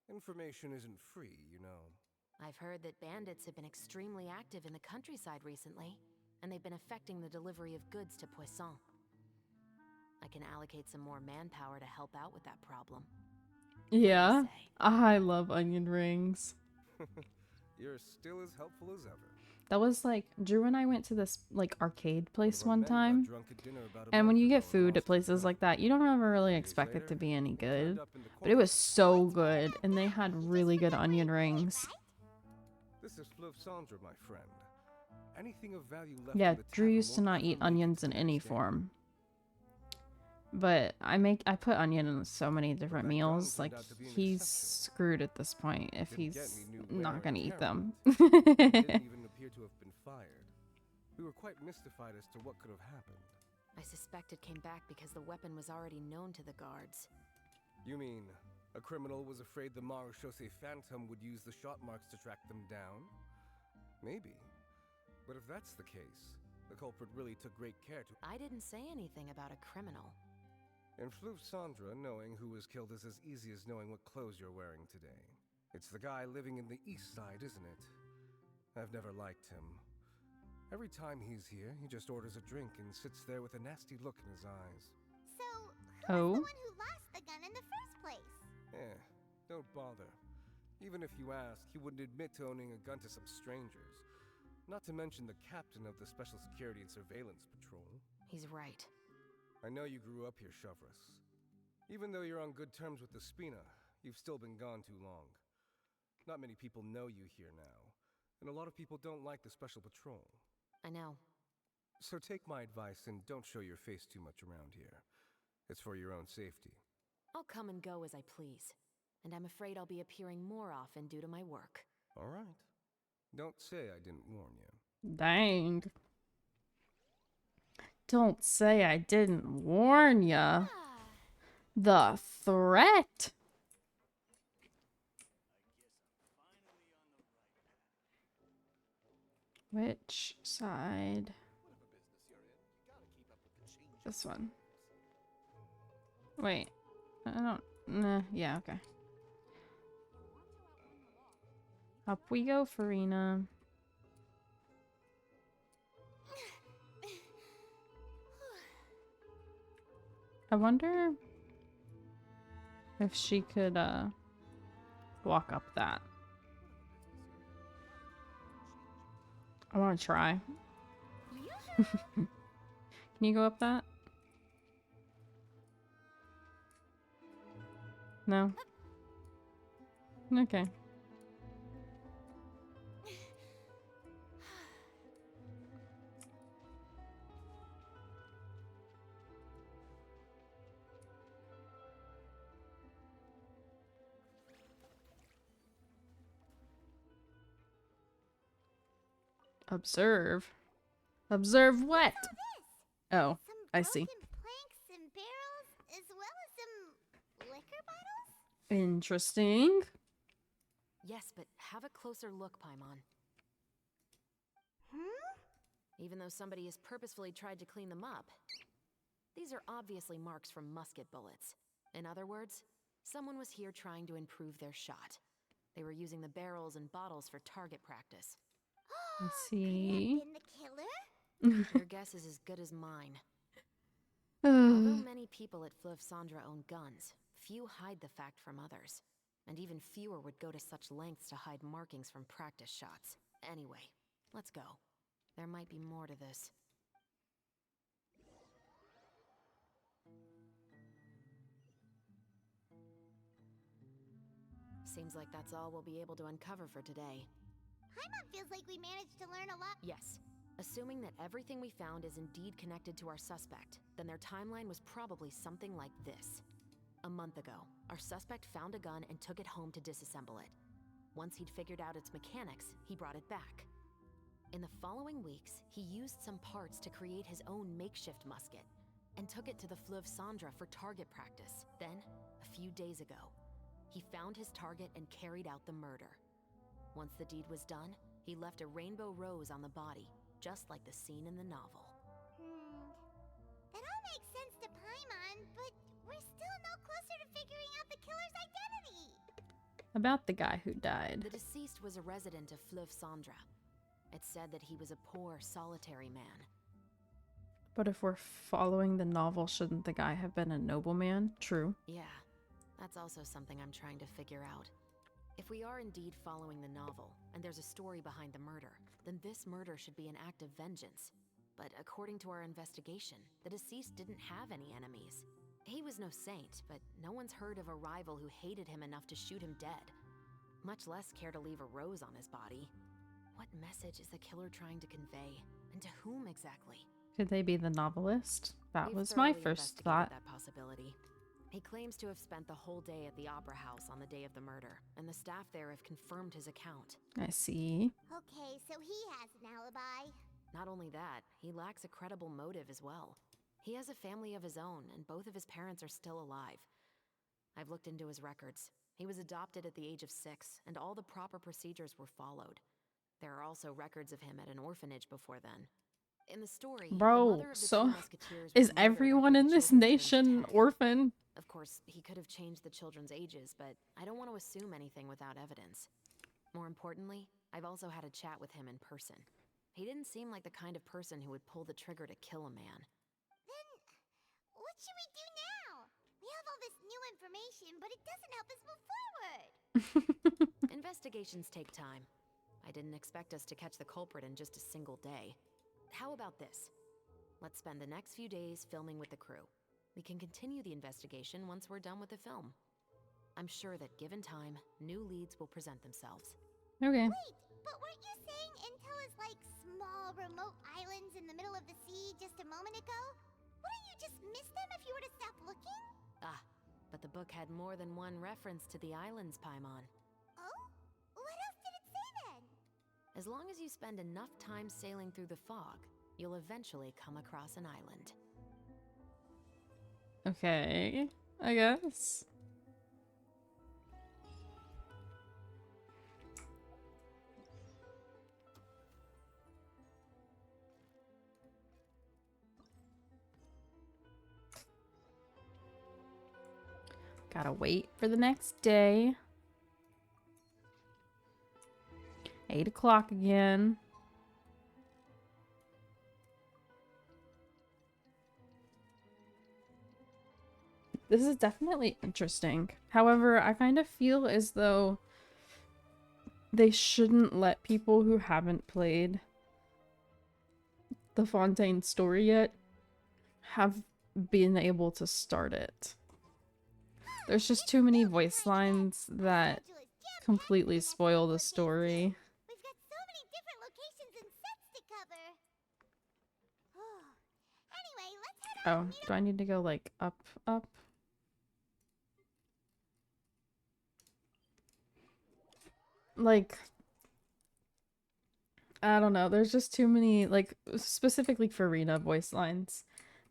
H: Information isn't free, you know.
G: I've heard that bandits have been extremely active in the countryside recently, and they've been affecting the delivery of goods to Poisson. I can allocate some more manpower to help out with that problem.
A: Yeah, I love onion rings.
H: You're still as helpful as ever.
A: That was like, Drew and I went to this like arcade place one time, and when you get food at places like that, you don't ever really expect it to be any good, but it was so good, and they had really good onion rings.
H: This is Fleuve Cendre, my friend. Anything of value left
A: Yeah,
H: in the
A: Drew
H: tavern
A: used to
H: won't
A: not
H: ever
A: eat
H: make it
A: onions
H: to
A: in
H: the
A: any
H: next day.
A: form. But I put onion in so many different
H: that gun
A: meals,
H: turned
A: like
H: out to be an
A: he's
H: exception.
A: screwed at this point if
H: Didn't get
A: he's
H: any new wear
A: not
H: or
A: gonna eat
H: tear
A: them.
H: marks. It didn't even appear to have been fired. We were quite mystified as to what could have happened.
G: I suspect it came back because the weapon was already known to the guards.
H: You mean, a criminal was afraid the Marechaussee Phantom would use the shot marks to track them down? Maybe. But if that's the case, the culprit really took great care to...
G: I didn't say anything about a criminal.
H: In Fleuve Cendre, knowing who was killed is as easy as knowing what clothes you're wearing today. It's the guy living in the east side, isn't it? I've never liked him. Every time he's here, he just orders a drink and sits there with a nasty look in his eyes.
B: So, was the
A: Oh.
B: one who lost the gun in the first place.
H: Eh, don't bother. Even if you asked, he wouldn't admit to owning a gun to some strangers. Not to mention the captain of the Special Security and Surveillance Patrol.
G: He's right.
H: I know you grew up here, Shavras. Even though you're on good terms with the Spina, you've still been gone too long. Not many people know you here now, and a lot of people don't like the Special Patrol.
G: I know.
H: So take my advice and don't show your face too much around here. It's for your own safety.
G: I'll come and go as I please. And I'm afraid I'll be appearing more often due to my work.
H: All right. Don't say I didn't warn you.
A: Dang. Don't say I didn't warn ya. The threat. Which side? This one. Wait. I don't... Nah, yeah, okay. Up we go, Farina. I wonder if she could walk up that. I want to try. Can you go up that? No? Okay. Observe. Observe what?
B: What's all this?
A: Oh,
B: Some
A: I see.
B: broken planks and barrels, as well as some liquor bottles?
A: Interesting.
G: Yes, but have a closer look, Paimon. Even though somebody has purposefully tried to clean them up, these are obviously marks from musket bullets. In other words, someone was here trying to improve their shot. They were using the barrels and bottles for target practice.
A: Let's
B: Could it
A: see.
B: have been the killer?
G: Your guess is as good as mine. Although many people at Fleuve Cendra own guns, few hide the fact from others. And even fewer would go to such lengths to hide markings from practice shots. Anyway, let's go. There might be more to this. Seems like that's all we'll be able to uncover for today.
B: Paimon feels like we managed to learn a lot.
G: Yes. Assuming that everything we found is indeed connected to our suspect, then their timeline was probably something like this. A month ago, our suspect found a gun and took it home to disassemble it. Once he'd figured out its mechanics, he brought it back. In the following weeks, he used some parts to create his own makeshift musket and took it to the Fleuve Cendra for target practice. Then, a few days ago, he found his target and carried out the murder. Once the deed was done, he left a rainbow rose on the body, just like the scene in the novel.
B: That all makes sense to Paimon, but we're still no closer to figuring out the killer's identity.
A: About the guy who died.
G: The deceased was a resident of Fleuve Cendra. It's said that he was a poor, solitary man.
A: But if we're following the novel, shouldn't the guy have been a nobleman? True.
G: Yeah, that's also something I'm trying to figure out. If we are indeed following the novel, and there's a story behind the murder, then this murder should be an act of vengeance. But according to our investigation, the deceased didn't have any enemies. He was no saint, but no one's heard of a rival who hated him enough to shoot him dead. Much less care to leave a rose on his body. What message is the killer trying to convey? And to whom exactly?
A: Could they be the novelist? That
G: We've
A: was my
G: thoroughly
A: first
G: investigated
A: thought.
G: that possibility. He claims to have spent the whole day at the Opera House on the day of the murder, and the staff there have confirmed his account.
A: I see.
B: Okay, so he has an alibi.
G: Not only that, he lacks a credible motive as well. He has a family of his own, and both of his parents are still alive. I've looked into his records. He was adopted at the age of 6, and all the proper procedures were followed. There are also records of him at an orphanage before then. In the story, the
A: Bro,
G: mother of the
A: so
G: two musketeers
A: is
G: was murdered
A: everyone
G: after
A: in
G: the
A: this
G: children turned
A: nation
G: 10.
A: orphan?
G: Of course, he could have changed the children's ages, but I don't want to assume anything without evidence. More importantly, I've also had a chat with him in person. He didn't seem like the kind of person who would pull the trigger to kill a man.
B: Then, what should we do now? this new information, but it doesn't help us move forward.
G: Investigations take time. I didn't expect us to catch the culprit in just a single day. How about this? Let's spend the next few days filming with the crew. We can continue the investigation once we're done with the film. I'm sure that given time, new leads will present themselves.
A: Okay.
B: Wait, but weren't you saying Intel is like small, remote islands in the middle of the sea just a moment ago? Wouldn't you just miss them if you were to stop looking?
G: Ah, but the book had more than one reference to the islands, Paimon.
B: Oh? What else did it say then?
G: As long as you spend enough time sailing through the fog, you'll eventually come across an island.
A: Okay, I guess. Gotta wait for the next day. 8 o'clock again. This is definitely interesting. However, I kind of feel as though they shouldn't let people who haven't played the Fontaine story yet have been able to start it. There's just too many voice lines that completely spoil the story.
B: We've got so many different locations and sets to cover. Anyway, let's head
A: Oh,
B: out and meet
A: do I need to go like up, up? Like, I don't know. There's just too many, like, specifically for Rena voice lines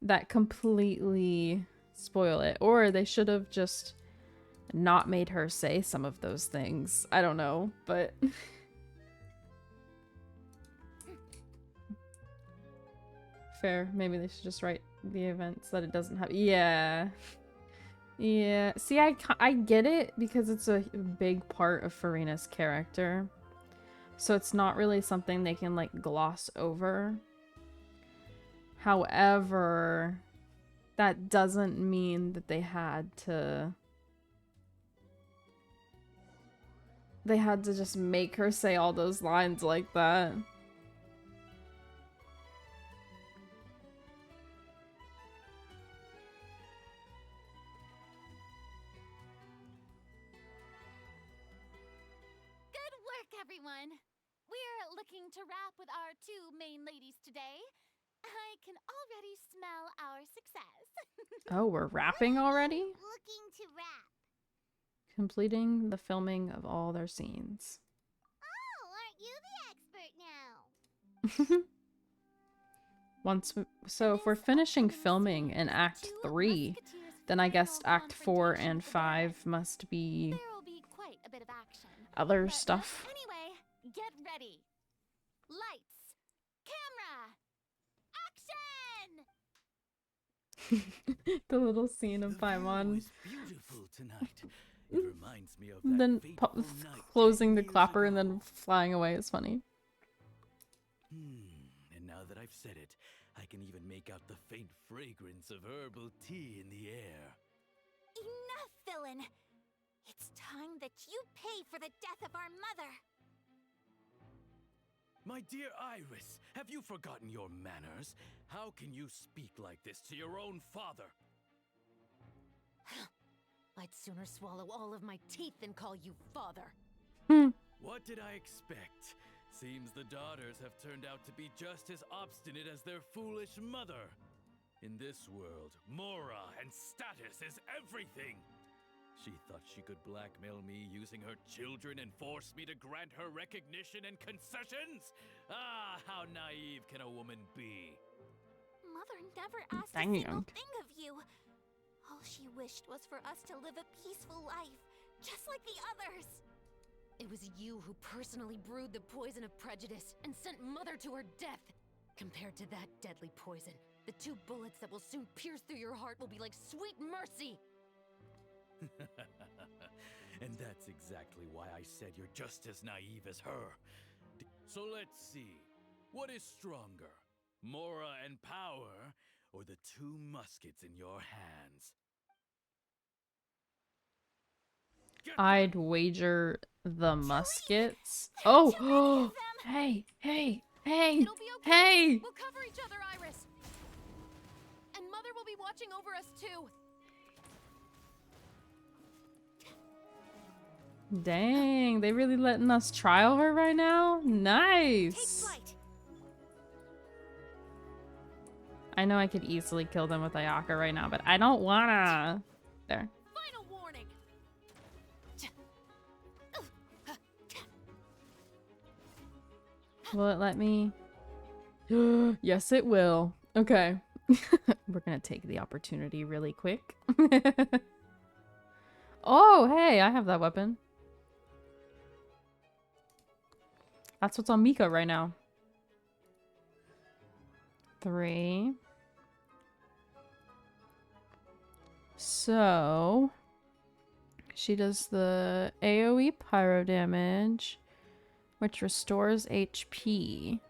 A: that completely spoil it. Or they should have just not made her say some of those things. I don't know, but fair. Maybe they should just write the events that it doesn't have. Yeah. Yeah. See, I get it because it's a big part of Farina's character. So it's not really something they can, like, gloss over. However, that doesn't mean that they had to just make her say all those lines like that.
E: Good work, everyone! We're looking to wrap with our two main ladies today. I can already smell our success.
A: Oh, we're wrapping already?
B: looking to wrap.
A: Completing the filming of all their scenes.
B: Oh, aren't you the expert now?
A: So if we're finishing filming in Act 3, then I guess Act 4 and 5 must be
E: There'll be quite a bit of action.
A: other
E: But
A: stuff.
E: Anyway, get ready. Lights, camera, action!
A: The little scene of Paimon.
K: Is beautiful tonight. It reminds me of
A: Then
K: that fateful night
A: closing
K: 10
A: the
K: years
A: clapper and
K: ago.
A: then flying away is funny.
K: And now that I've said it, I can even make out the faint fragrance of herbal tea in the air.
E: Enough, villain! It's time that you pay for the death of our mother!
K: My dear Iris, have you forgotten your manners? How can you speak like this to your own father?
G: I'd sooner swallow all of my teeth than call you father.
K: What did I expect? Seems the daughters have turned out to be just as obstinate as their foolish mother. In this world, mora and status is everything. She thought she could blackmail me using her children and force me to grant her recognition and concessions? Ah, how naive can a woman be?
E: Mother never asked
A: Dang
E: a single
A: young.
E: thing of you. All she wished was for us to live a peaceful life, just like the others.
G: It was you who personally brewed the poison of prejudice and sent Mother to her death. Compared to that deadly poison, the 2 bullets that will soon pierce through your heart will be like sweet mercy.
K: And that's exactly why I said you're just as naive as her. So let's see. What is stronger? Mora and power, or the 2 muskets in your hands?
A: I'd wager the Muskets. Oh, hey, hey, hey,
G: It'll be okay.
A: hey!
G: We'll cover each other, Iris. And Mother will be watching over us too.
A: Dang, they really letting us trial her right now?
E: Take
A: Nice!
E: flight.
A: I know I could easily kill them with Ayaka right now, but I don't wanna. There.
G: Final warning.
A: Will it let me? Yes, it will. Okay. We're gonna take the opportunity really quick. Oh, hey, I have that weapon. That's what's on Mika right now. 3. So, she does the AoE pyro damage, which restores HP.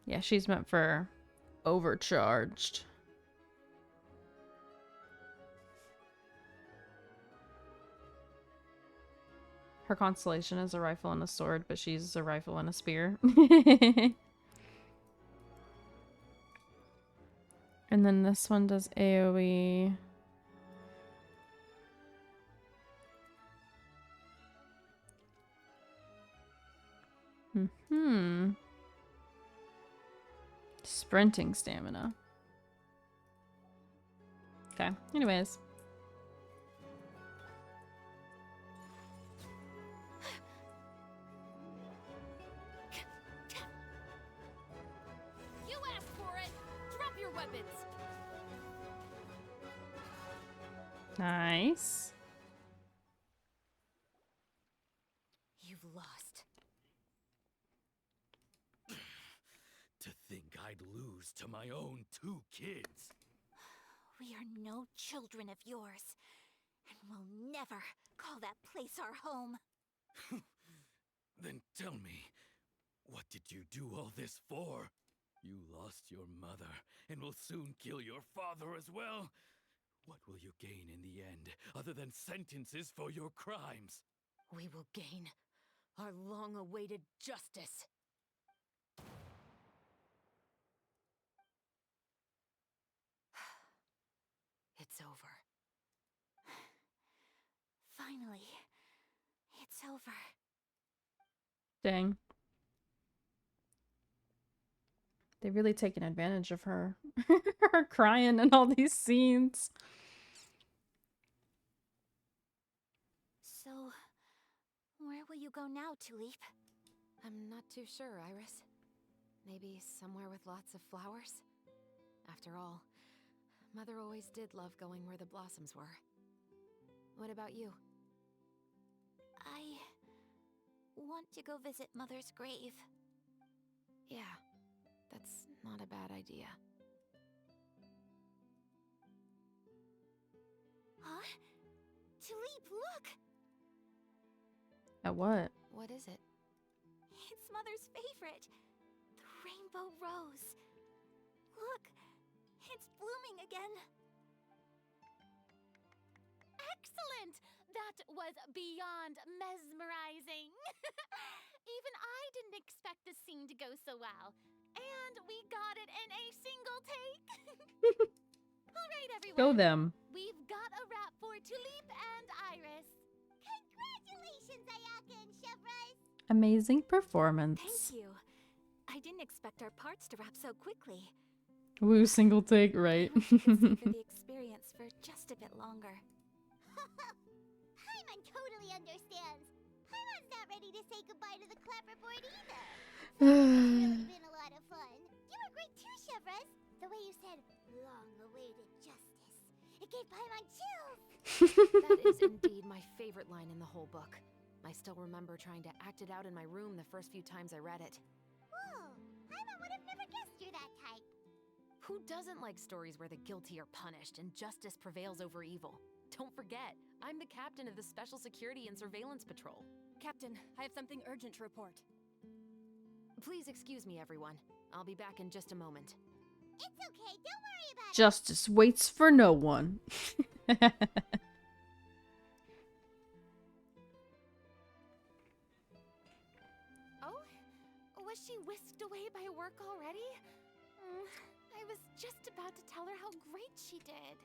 A: Yeah, she's meant for overcharged. Her constellation is a rifle and a sword, but she's a rifle and a spear. And then this one does AoE. Sprinting stamina. Okay, anyways.
G: You asked for it. Drop your weapons.
A: Nice.
G: You've lost.
K: To think I'd lose to my own 2 kids.
E: We are no children of yours, and we'll never call that place our home.
K: Then tell me, what did you do all this for? You lost your mother, and will soon kill your father as well. What will you gain in the end, other than sentences for your crimes?
G: We will gain our long-awaited justice. It's over.
E: Finally, it's over.
A: Dang. They've really taken advantage of her. Her crying in all these scenes.
E: So, where will you go now, Tulip?
G: I'm not too sure, Iris. Maybe somewhere with lots of flowers? After all, Mother always did love going where the blossoms were. What about you?
E: I want to go visit Mother's grave.
G: Yeah, that's not a bad idea.
E: Huh? Tulip, look!
A: At what?
G: What is it?
E: It's Mother's favorite. The rainbow rose. Look, it's blooming again.
B: Excellent! That was beyond mesmerizing. Even I didn't expect the scene to go so well. And we got it in a single take. All right, everyone.
A: Go them.
B: We've got a wrap for Tulip and Iris.
E: Congratulations, Ayaka and Chevrolet!
A: Amazing performance.
E: Thank you. I didn't expect our parts to wrap so quickly.
A: Woo, single take, right?
E: I wish we could savor the experience for just a bit longer.
B: Paimon totally understands. Paimon's not ready to say goodbye to the clapperboard either. It's really been a lot of fun. You were great too, Chevrolet. The way you said, long-awaited justice. It gave Paimon chills.
G: That is indeed my favorite line in the whole book. I still remember trying to act it out in my room the first few times I read it.
B: Whoa, Paimon would have never guessed you're that type.
G: Who doesn't like stories where the guilty are punished and justice prevails over evil? Don't forget, I'm the captain of the Special Security and Surveillance Patrol.
I: Captain, I have something urgent to report.
G: Please excuse me, everyone. I'll be back in just a moment.
B: It's okay, don't worry about it.
A: Justice waits for no one.
E: Was she whisked away by work already? I was just about to tell her how great she did.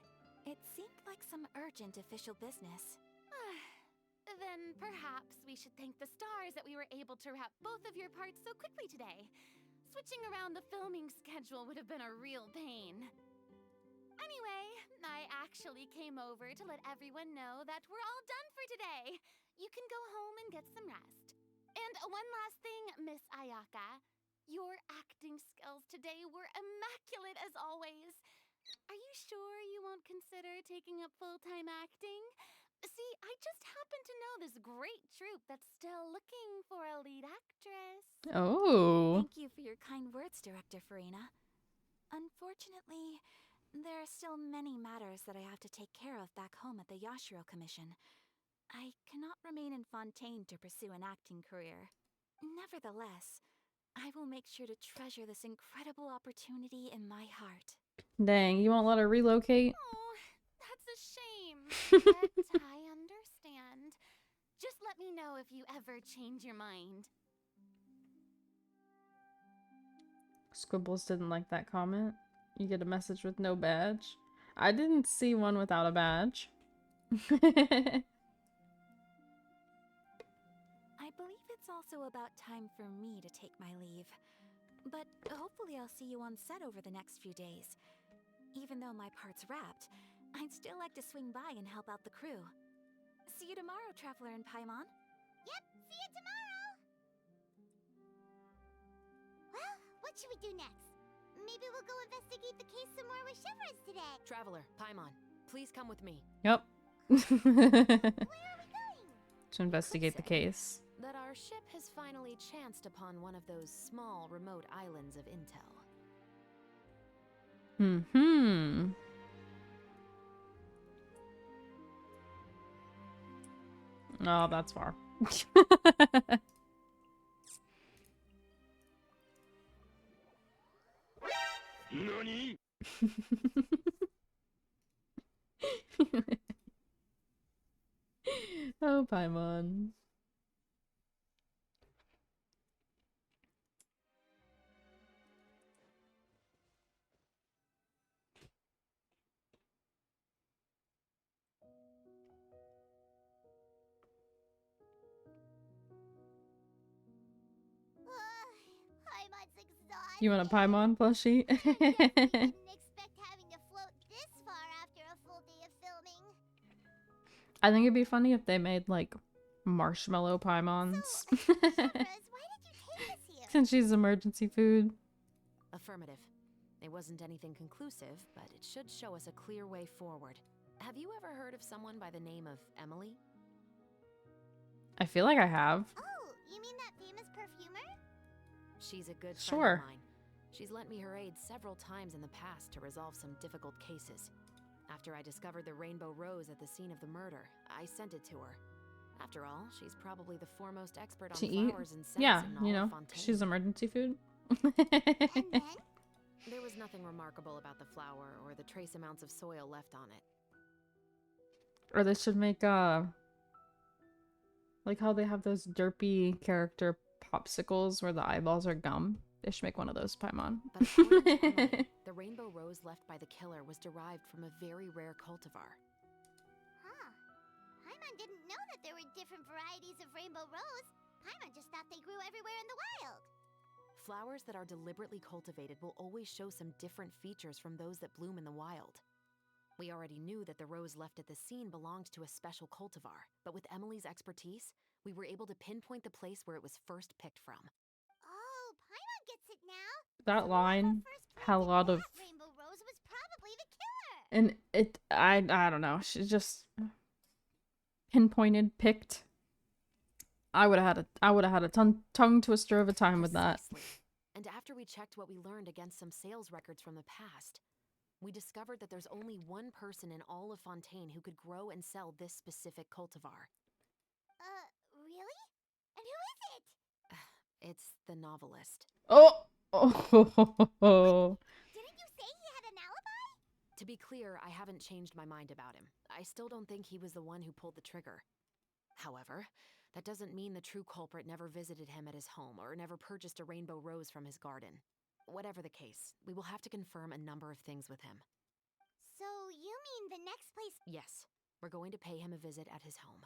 I: It seemed like some urgent official business.
E: Then perhaps we should thank the stars that we were able to wrap both of your parts so quickly today. Switching around the filming schedule would have been a real pain. Anyway, I actually came over to let everyone know that we're all done for today. You can go home and get some rest. And one last thing, Miss Ayaka. Your acting skills today were immaculate as always. Are you sure you won't consider taking up full-time acting? See, I just happen to know this great troupe that's still looking for a lead actress.
A: Oh.
I: Thank you for your kind words, Director Farina. Unfortunately, there are still many matters that I have to take care of back home at the Yashiro Commission. I cannot remain in Fontaine to pursue an acting career. Nevertheless, I will make sure to treasure this incredible opportunity in my heart.
A: Dang, you won't let her relocate?
E: Oh, that's a shame. But I understand. Just let me know if you ever change your mind.
A: Squibbles didn't like that comment. You get a message with no badge. I didn't see one without a badge.
I: I believe it's also about time for me to take my leave. But hopefully I'll see you on set over the next few days. Even though my part's wrapped, I'd still like to swing by and help out the crew. See you tomorrow, Traveler and Paimon.
B: Yep, see you tomorrow! Well, what should we do next? Maybe we'll go investigate the case some more with Chevron's today.
G: Traveler, Paimon, please come with me.
A: Yep.
B: Where are we going?
A: To investigate the case.
G: That our ship has finally chanced upon one of those small, remote islands of intel.
A: Mm-hmm. Oh, that's far.
K: NANI?!
A: Oh, Paimon.
B: Paimon's exhausted.
A: You want a Paimon plushie?
B: I didn't expect having to float this far after a full day of filming.
A: I think it'd be funny if they made like marshmallow Paimons.
B: So, Shepherds, why did you take us here?
A: Since she's emergency food.
G: Affirmative. It wasn't anything conclusive, but it should show us a clear way forward. Have you ever heard of someone by the name of Emily?
A: I feel like I have.
B: Oh, you mean that famous perfumer?
G: She's a good friend
A: Sure.
G: of mine. She's lent me her aid several times in the past to resolve some difficult cases. After I discovered the rainbow rose at the scene of the murder, I sent it to her. After all, she's probably the foremost expert on
A: To eat?
G: flowers and scents
A: Yeah,
G: in all
A: you know,
G: of Fontaine.
A: she's emergency food.
B: And then?
G: There was nothing remarkable about the flower or the trace amounts of soil left on it.
A: Or they should make like how they have those derpy character popsicles where the eyeballs are gum. They should make one of those Paimon.
G: But according to Emily, the rainbow rose left by the killer was derived from a very rare cultivar.
B: Huh. Paimon didn't know that there were different varieties of rainbow rose. Paimon just thought they grew everywhere in the wild.
G: Flowers that are deliberately cultivated will always show some different features from those that bloom in the wild. We already knew that the rose left at the scene belonged to a special cultivar, but with Emily's expertise, we were able to pinpoint the place where it was first picked from.
B: Oh, Paimon gets it now.
A: That
B: So
A: line
B: whoever first
A: had a
B: planted
A: lot of,
B: that rainbow rose was probably the killer.
A: and it I don't know. She just pinpointed, picked. I would have had a tongue twister of a time with that.
G: Precisely. And after we checked what we learned against some sales records from the past, we discovered that there's only one person in all of Fontaine who could grow and sell this specific cultivar.
B: Really? And who is it?
G: It's the novelist.
A: Oh.
B: Didn't you say he had an alibi?
G: To be clear, I haven't changed my mind about him. I still don't think he was the one who pulled the trigger. However, that doesn't mean the true culprit never visited him at his home or never purchased a rainbow rose from his garden. Whatever the case, we will have to confirm a number of things with him.
B: So, you mean the next place.
G: Yes, we're going to pay him a visit at his home.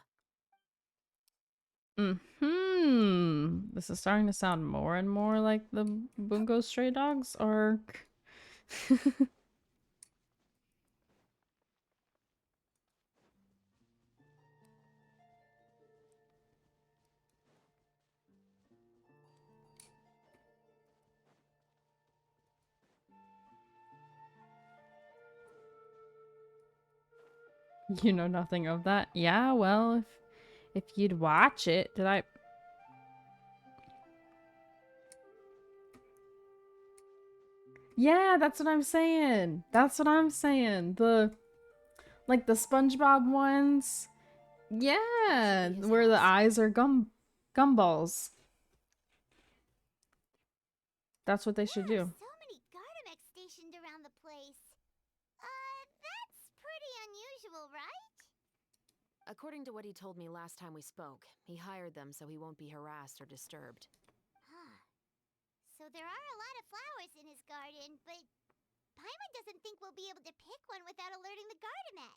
A: This is starting to sound more and more like the Bungo Stray Dogs arc. You know nothing of that? Yeah, well, if you'd watch it, did I? Yeah, that's what I'm saying. That's what I'm saying. Like the SpongeBob ones. Yeah, where the eyes are gumballs. That's what they should do.
B: So many Gardamex stationed around the place. That's pretty unusual, right?
G: According to what he told me last time we spoke, he hired them so he won't be harassed or disturbed.
B: Huh. So there are a lot of flowers in his garden, but Paimon doesn't think we'll be able to pick one without alerting the Gardamex.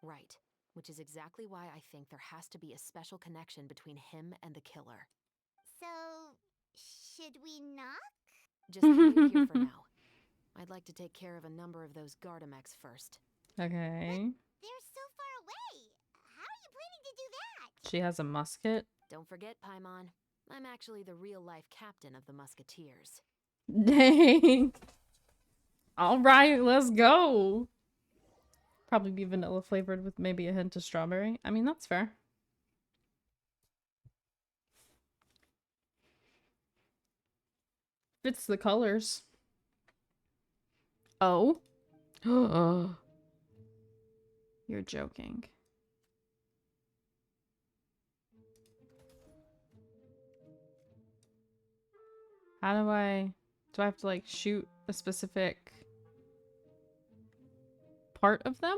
G: Right, which is exactly why I think there has to be a special connection between him and the killer.
B: So, should we knock?
G: Just wait here for now. I'd like to take care of a number of those Gardamex first.
A: Okay.
B: They're so far away. How are you planning to do that?
A: She has a musket.
G: Don't forget, Paimon, I'm actually the real-life captain of the Musketeers.
A: Dang. All right, let's go. Probably be vanilla flavored with maybe a hint of strawberry. I mean, that's fair. Fits the colors. Oh. You're joking. How do I have to like shoot a specific part of them?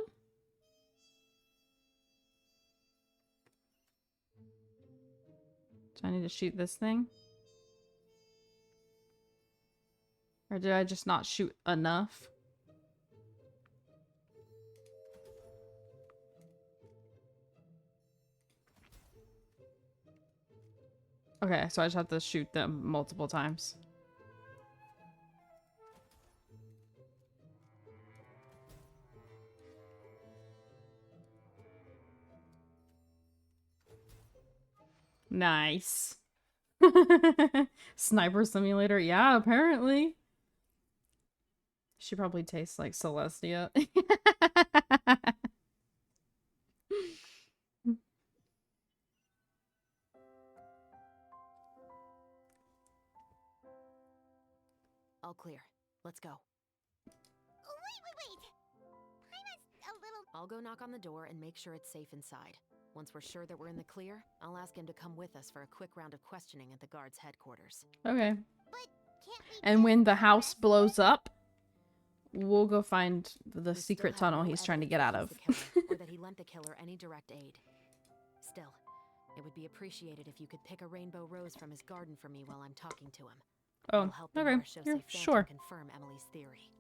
A: Do I need to shoot this thing? Or did I just not shoot enough? Okay, so I just have to shoot them multiple times. Nice. Sniper simulator. Yeah, apparently. She probably tastes like Celestia.
G: All clear. Let's go.
B: Wait. Paimon's a little...
G: I'll go knock on the door and make sure it's safe inside. Once we're sure that we're in the clear, I'll ask him to come with us for a quick round of questioning at the guard's headquarters.
A: Okay.
B: But can't we...
A: And when the house blows up, we'll go find the
G: We
A: secret
G: still have
A: tunnel
G: no
A: he's trying to
G: evidence
A: get
G: that
A: out
G: he's
A: of.
G: the killer, or that he lent the killer any direct aid. Still, it would be appreciated if you could pick a rainbow rose from his garden for me while I'm talking to him.
A: Oh,
G: It'll help the
A: okay.
G: Marechaussee
A: Yeah,
G: Phantom
A: sure.
G: confirm Emily's theory.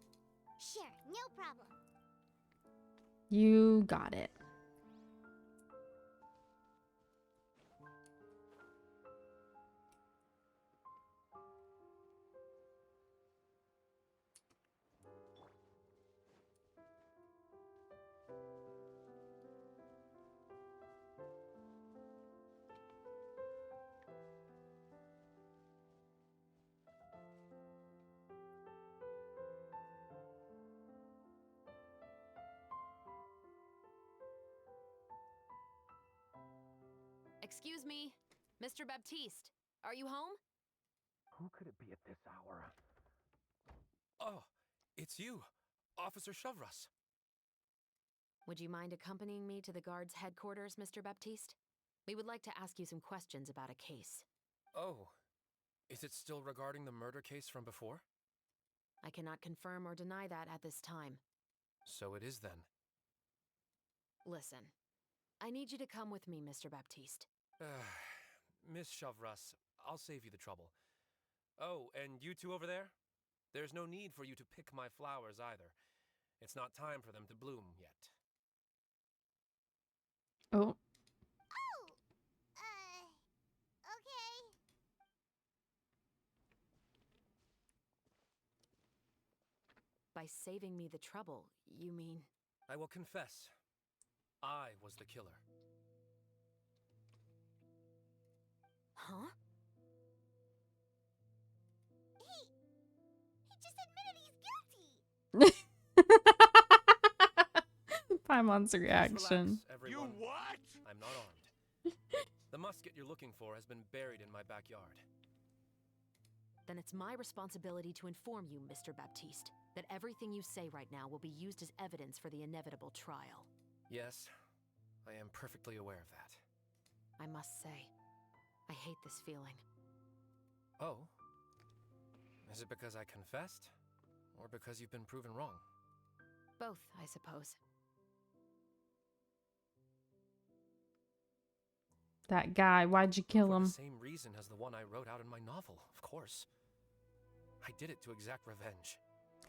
B: Sure, no problem.
A: You got it.
G: Excuse me, Mr. Baptiste, are you home?
H: Who could it be at this hour? Oh, it's you, Officer Shovras.
G: Would you mind accompanying me to the guard's headquarters, Mr. Baptiste? We would like to ask you some questions about a case.
H: Oh, is it still regarding the murder case from before?
G: I cannot confirm or deny that at this time.
H: So it is then.
G: Listen, I need you to come with me, Mr. Baptiste.
L: Miss Chavras, I'll save you the trouble. Oh, and you two over there? There's no need for you to pick my flowers either. It's not time for them to bloom yet.
A: Oh.
B: Oh! Okay.
G: By saving me the trouble, you mean...
L: I will confess. I was the killer.
G: Huh?
B: He just admitted he's guilty!
A: Paimon's
L: Please
A: reaction.
L: relax, everyone.
K: You what?
L: I'm not armed. The musket you're looking for has been buried in my backyard.
G: Then it's my responsibility to inform you, Mr. Baptiste, that everything you say right now will be used as evidence for the inevitable trial.
L: Yes, I am perfectly aware of that.
G: I must say, I hate this feeling.
L: Oh? Is it because I confessed? Or because you've been proven wrong?
G: Both, I suppose.
A: That guy, why'd you kill
L: For
A: him?
L: the same reason as the one I wrote out in my novel, of course. I did it to exact revenge.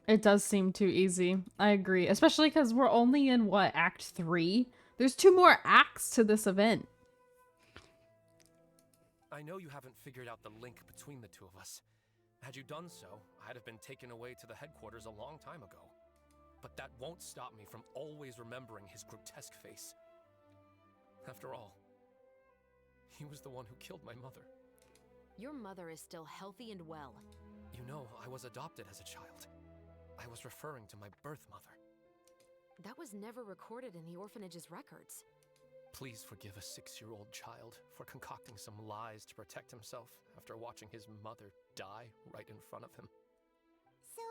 A: It does seem too easy. I agree. Especially because we're only in, what, Act 3? There's 2 more acts to this event.
L: I know you haven't figured out the link between the two of us. Had you done so, I'd have been taken away to the headquarters a long time ago. But that won't stop me from always remembering his grotesque face. After all, he was the one who killed my mother.
G: Your mother is still healthy and well.
L: You know, I was adopted as a child. I was referring to my birth mother.
G: That was never recorded in the orphanage's records.
L: Please forgive a 6-year-old child for concocting some lies to protect himself after watching his mother die right in front of him.
B: So,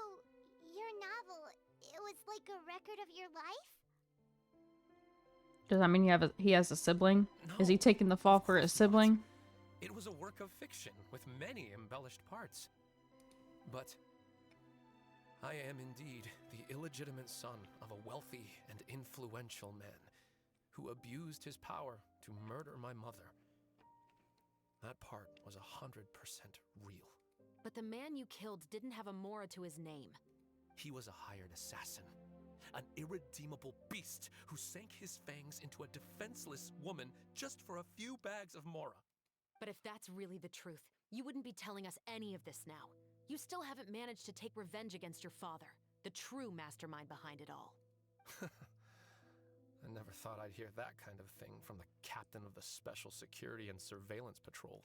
B: your novel, it was like a record of your life?
A: Does that mean he has a sibling? Is he
L: No,
A: taking the fall
L: of
A: for his
L: course not.
A: sibling?
L: It was a work of fiction with many embellished parts. But I am indeed the illegitimate son of a wealthy and influential man who abused his power to murder my mother. That part was 100% real.
G: But the man you killed didn't have a Mora to his name.
L: He was a hired assassin, an irredeemable beast who sank his fangs into a defenseless woman just for a few bags of Mora.
G: But if that's really the truth, you wouldn't be telling us any of this now. You still haven't managed to take revenge against your father, the true mastermind behind it all.
L: I never thought I'd hear that kind of thing from the captain of the Special Security and Surveillance Patrol.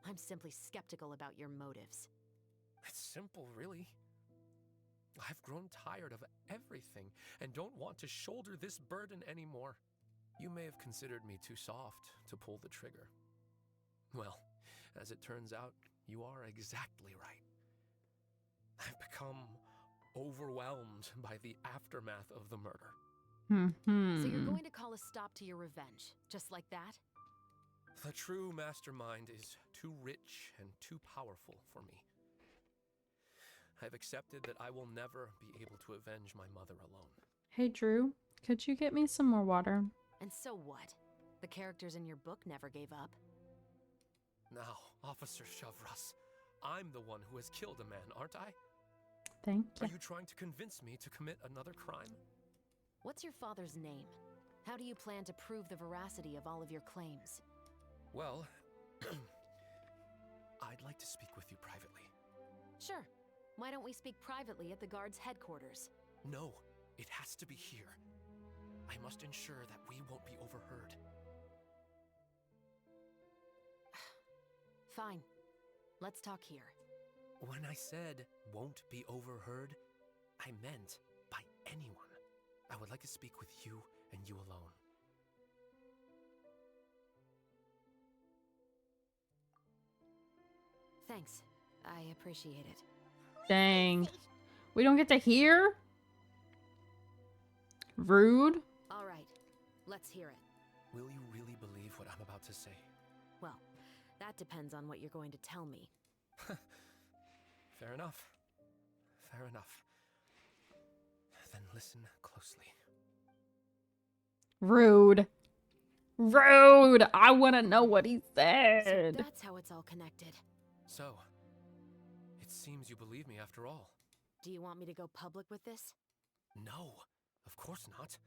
G: I'm simply skeptical about your motives.
L: It's simple, really. I've grown tired of everything and don't want to shoulder this burden anymore. You may have considered me too soft to pull the trigger. Well, as it turns out, you are exactly right. I've become overwhelmed by the aftermath of the murder.
G: So you're going to call a stop to your revenge, just like that?
L: The true mastermind is too rich and too powerful for me. I've accepted that I will never be able to avenge my mother alone.
A: Hey, Drew, could you get me some more water?
G: And so what? The characters in your book never gave up.
L: Now, Officer Chavras, I'm the one who has killed a man, aren't I?
A: Thank
L: Are
A: you.
L: you trying to convince me to commit another crime?
G: What's your father's name? How do you plan to prove the veracity of all of your claims?
L: Well, I'd like to speak with you privately.
G: Sure. Why don't we speak privately at the guard's headquarters?
L: No, it has to be here. I must ensure that we won't be overheard.
G: Fine. Let's talk here.
L: When I said won't be overheard, I meant by anyone. I would like to speak with you and you alone.
G: Thanks. I appreciate it.
A: Dang. We don't get to hear? Rude.
G: All right. Let's hear it.
L: Will you really believe what I'm about to say?
G: Well, that depends on what you're going to tell me.
L: Fair enough. Fair enough. Then listen closely.
A: Rude. Rude. I want to know what he
G: So
A: said.
G: that's how it's all connected.
L: So, it seems you believe me after all.
G: Do you want me to go public with this?
L: No, of course not.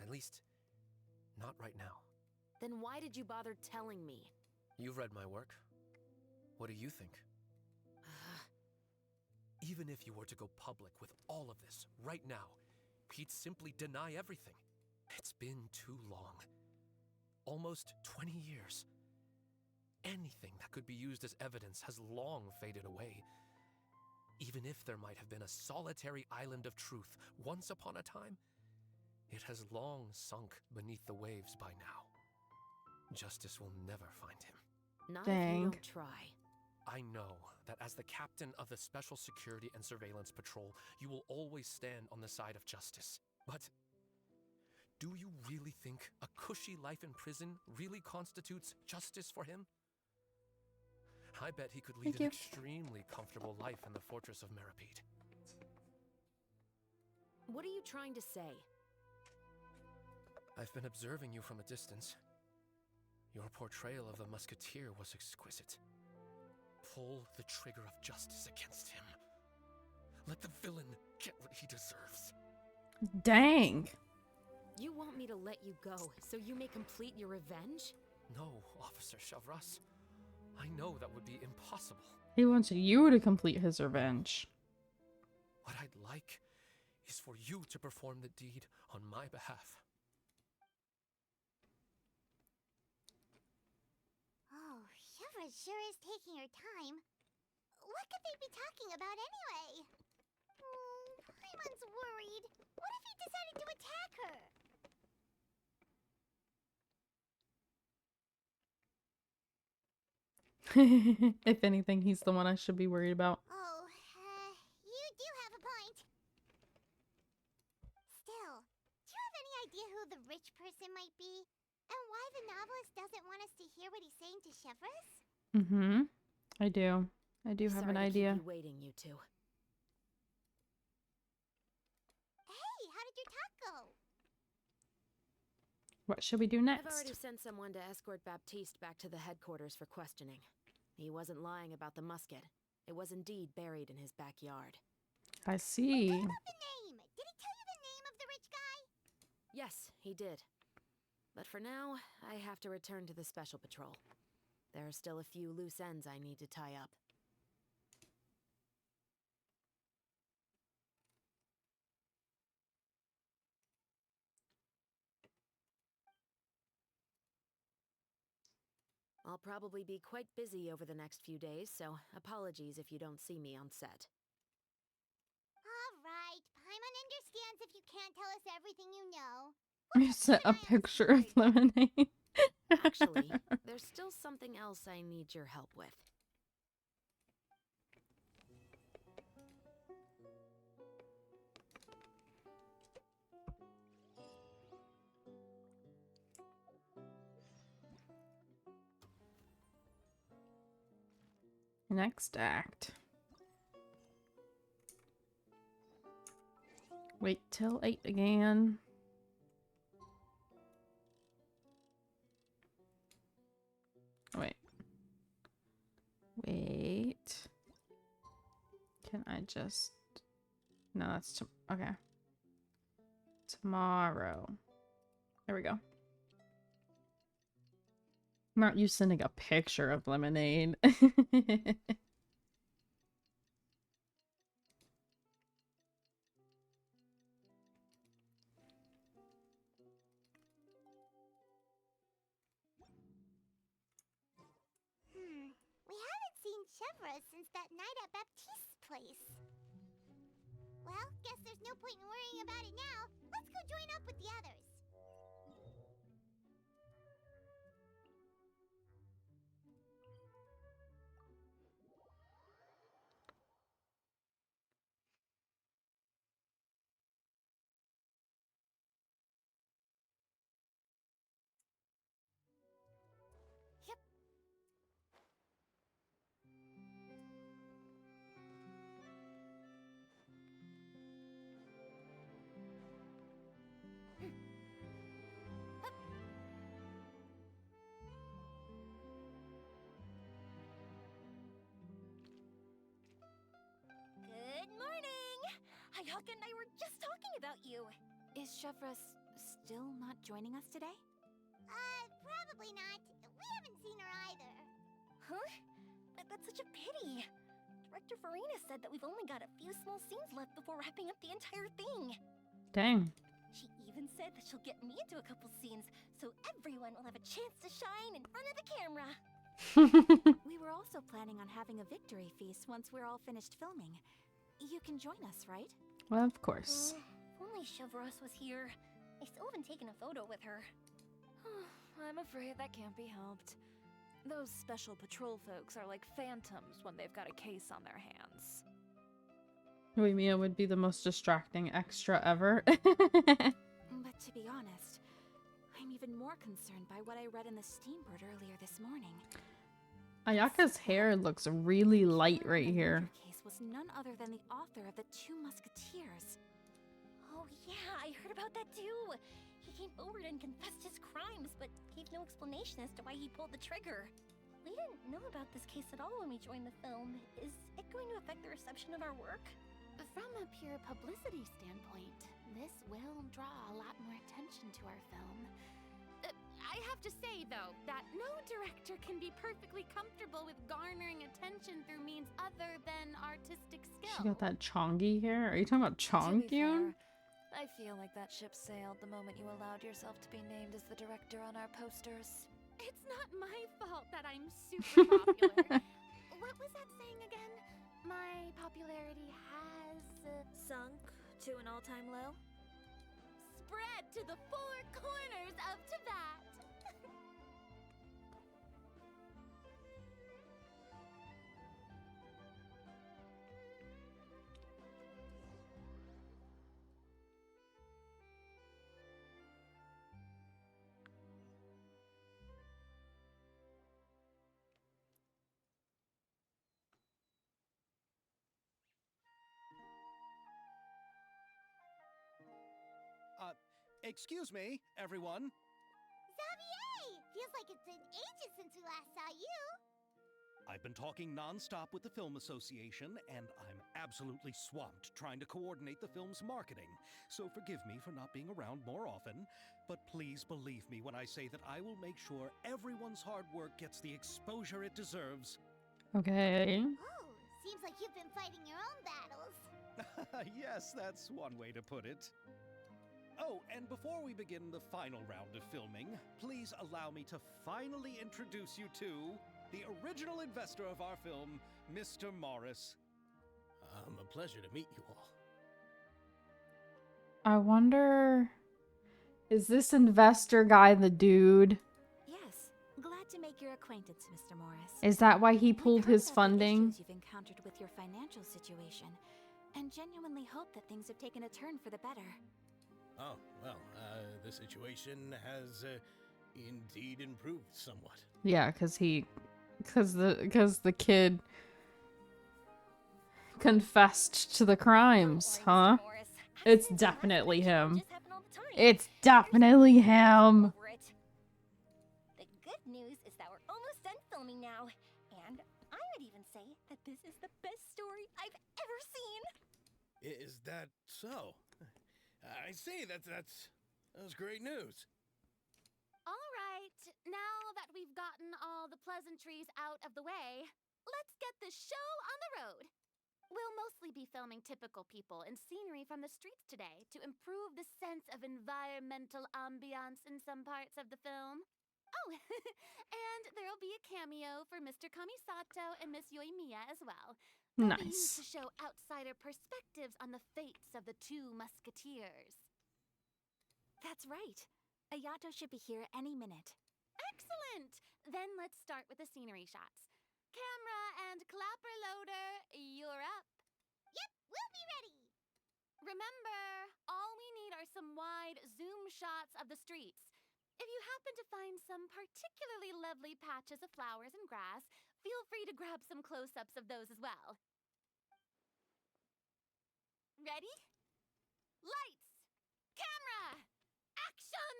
L: At least, not right now.
G: Then why did you bother telling me?
L: You've read my work. What do you think? Even if you were to go public with all of this right now, he'd simply deny everything. It's been too long. Almost 20 years. Anything that could be used as evidence has long faded away. Even if there might have been a solitary island of truth once upon a time, it has long sunk beneath the waves by now. Justice will never find him.
G: Not
A: Dang.
G: if you don't try.
L: I know that as the captain of the Special Security and Surveillance Patrol, you will always stand on the side of justice. But do you really think a cushy life in prison really constitutes justice for him? I bet he could lead
A: Thank
L: an
A: you.
L: extremely comfortable life in the fortress of Meripede.
G: What are you trying to say?
L: I've been observing you from a distance. Your portrayal of the Musketeer was exquisite. Pull the trigger of justice against him. Let the villain get what he deserves.
A: Dang.
G: You want me to let you go so you may complete your revenge?
L: No, Officer Chavras. I know that would be impossible.
A: He wants you to complete his revenge.
L: What I'd like is for you to perform the deed on my behalf.
B: Oh, Chevra sure is taking her time. What could they be talking about anyway? Paimon's worried. What if he decided to attack her?
A: If anything, he's the one I should be worried about.
B: Oh, you do have a point. Still, do you have any idea who the rich person might be? And why the novelist doesn't want us to hear what he's saying to Chevres?
A: Mm-hmm. I do. I do have
G: Sorry
A: an
G: to
A: idea.
G: keep you waiting, you two.
B: Hey, how did your talk go?
A: What should we do
G: I've already
A: next?
G: sent someone to escort Baptiste back to the headquarters for questioning. He wasn't lying about the musket. It was indeed buried in his backyard.
A: I see.
B: What about the name? Did he tell you the name of the rich guy?
G: Yes, he did. But for now, I have to return to the Special Patrol. There are still a few loose ends I need to tie up. I'll probably be quite busy over the next few days, so apologies if you don't see me on set.
B: All right, Paimon understands if you can't tell us everything you know.
A: You sent a picture of lemonade.
G: Actually, there's still something else I need your help with.
A: Next act. Wait till 8 again. Wait. Wait. Can I just... No, that's... Okay. Tomorrow. There we go. Not you sending a picture of lemonade.
B: We haven't seen Chevra since that night at Baptiste's place. Well, guess there's no point in worrying about it now. Let's go join up with the others.
E: Ayaka and I were just talking about you.
I: Is Chevra still not joining us today?
B: Probably not. We haven't seen her either.
E: Huh? That's such a pity. Director Farina said that we've only got a few small scenes left before wrapping up the entire thing.
A: Dang.
E: She even said that she'll get me into a couple scenes, so everyone will have a chance to shine in front of the camera.
I: We were also planning on having a victory feast once we're all finished filming. You can join us, right?
A: Well, of course.
E: If only Chevros was here. I still haven't taken a photo with her.
D: I'm afraid that can't be helped. Those special patrol folks are like phantoms when they've got a case on their hands.
A: Mia would be the most distracting extra ever.
I: But to be honest, I'm even more concerned by what I read in the Steambird earlier this morning.
A: Ayaka's hair looks really light right here.
I: The case was none other than the author of the Two Musketeers.
E: Oh yeah, I heard about that too. He came forward and confessed his crimes, but gave no explanation as to why he pulled the trigger. We didn't know about this case at all when we joined the film. Is it going to affect the reception of our work?
M: From a pure publicity standpoint, this will draw a lot more attention to our film. I have to say, though, that no director can be perfectly comfortable with garnering attention through means other than artistic skill.
A: She got that Chongi hair. Are you talking about Chongyun?
D: I feel like that ship sailed the moment you allowed yourself to be named as the director on our posters.
M: It's not my fault that I'm super popular. What was that saying again? My popularity has...
D: Sunk to an all-time low?
M: spread to the four corners of Tibet.
C: Excuse me, everyone.
B: Xavier! Feels like it's been ages since we last saw you.
C: I've been talking non-stop with the Film Association, and I'm absolutely swamped trying to coordinate the film's marketing. So forgive me for not being around more often, but please believe me when I say that I will make sure everyone's hard work gets the exposure it deserves.
A: Okay.
B: Oh, seems like you've been fighting your own battles.
C: Yes, that's one way to put it. Oh, and before we begin the final round of filming, please allow me to finally introduce you to the original investor of our film, Mr. Morris.
K: A pleasure to meet you all.
A: I wonder... Is this investor guy the dude?
I: Yes, glad to make your acquaintance, Mr. Morris.
A: Is that why he pulled
I: We've heard
A: his
I: about the
A: funding?
I: issues you've encountered with your financial situation, and genuinely hope that things have taken a turn for the better.
K: Oh, well, the situation has indeed improved somewhat.
A: Yeah, because the kid confessed to the crimes, huh? It's definitely him. It's definitely him.
E: The good news is that we're almost done filming now, and I would even say that this is the best story I've ever seen.
K: Is that so? I see. That's great news.
M: All right, now that we've gotten all the pleasantries out of the way, let's get the show on the road. We'll mostly be filming typical people and scenery from the streets today to improve the sense of environmental ambiance in some parts of the film. Oh, and there'll be a cameo for Mr. Kamisato and Miss Yoimiya as well. They'll be used to
A: Nice.
M: show outsider perspectives on the fates of the two musketeers.
I: That's right. Ayato should be here any minute.
M: Excellent! Then let's start with the scenery shots. Camera and clapper loader, you're up.
B: Yep, we'll be ready.
M: Remember, all we need are some wide zoom shots of the streets. If you happen to find some particularly lovely patches of flowers and grass, feel free to grab some close-ups of those as well. Ready? Lights! Camera! Action!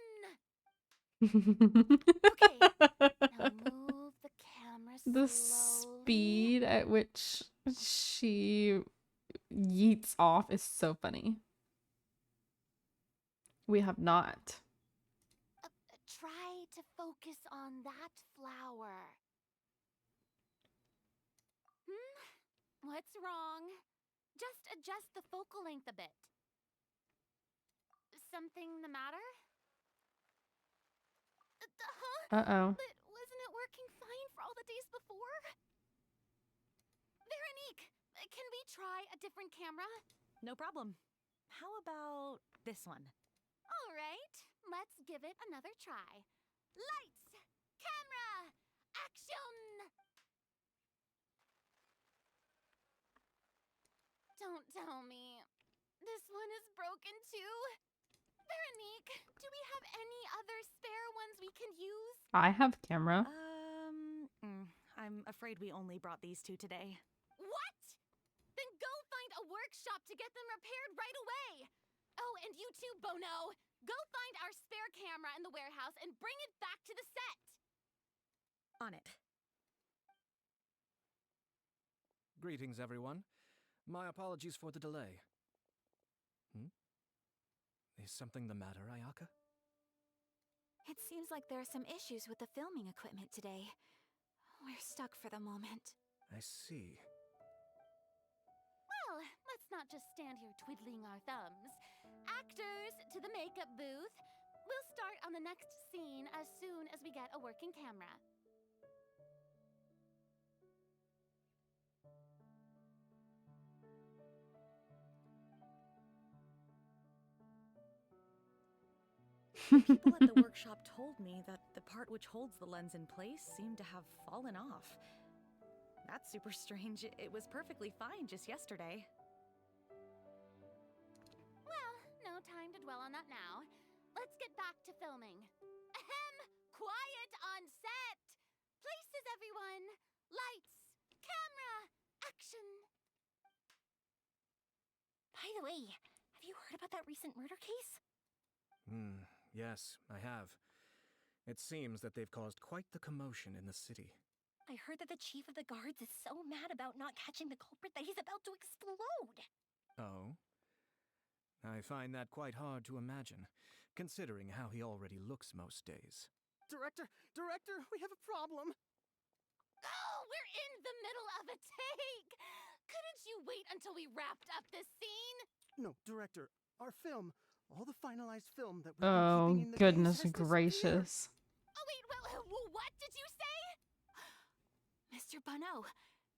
M: Okay, now move the camera
A: The
M: slowly.
A: speed at which she yeets off is so funny. We have not.
M: Try to focus on that flower. What's wrong? Just adjust the focal length a bit. Something the matter? Huh?
A: Uh-oh.
M: But wasn't it working fine for all the days before? Veronique, can we try a different camera?
E: No problem. How about this one?
M: All right, let's give it another try. Lights! Camera! Action! Don't tell me. This one is broken too? Veronique, do we have any other spare ones we can use?
A: I have camera.
E: I'm afraid we only brought these two today.
M: What? Then go find a workshop to get them repaired right away. Oh, and you too, Bono. Go find our spare camera in the warehouse and bring it back to the set.
E: On it.
F: Greetings, everyone. My apologies for the delay. Is something the matter, Ayaka?
I: It seems like there are some issues with the filming equipment today. We're stuck for the moment.
F: I see.
M: Well, let's not just stand here twiddling our thumbs. Actors, to the makeup booth. We'll start on the next scene as soon as we get a working camera.
E: People at the workshop told me that the part which holds the lens in place seemed to have fallen off. That's super strange. It was perfectly fine just yesterday.
M: Well, no time to dwell on that now. Let's get back to filming. Ahem! Quiet on set! Places, everyone! Lights! Camera! Action!
E: By the way, have you heard about that recent murder case?
F: Yes, I have. It seems that they've caused quite the commotion in the city.
E: I heard that the chief of the guards is so mad about not catching the culprit that he's about to explode.
F: Oh? I find that quite hard to imagine, considering how he already looks most days.
N: Director, we have a problem.
M: Oh, we're in the middle of a take! Couldn't you wait until we wrapped up this scene?
N: No, Director, our film, all the finalized film that we've been keeping in the
A: goodness
N: case has
A: gracious.
M: Oh, wait, what did you say?
I: Mr. Bono,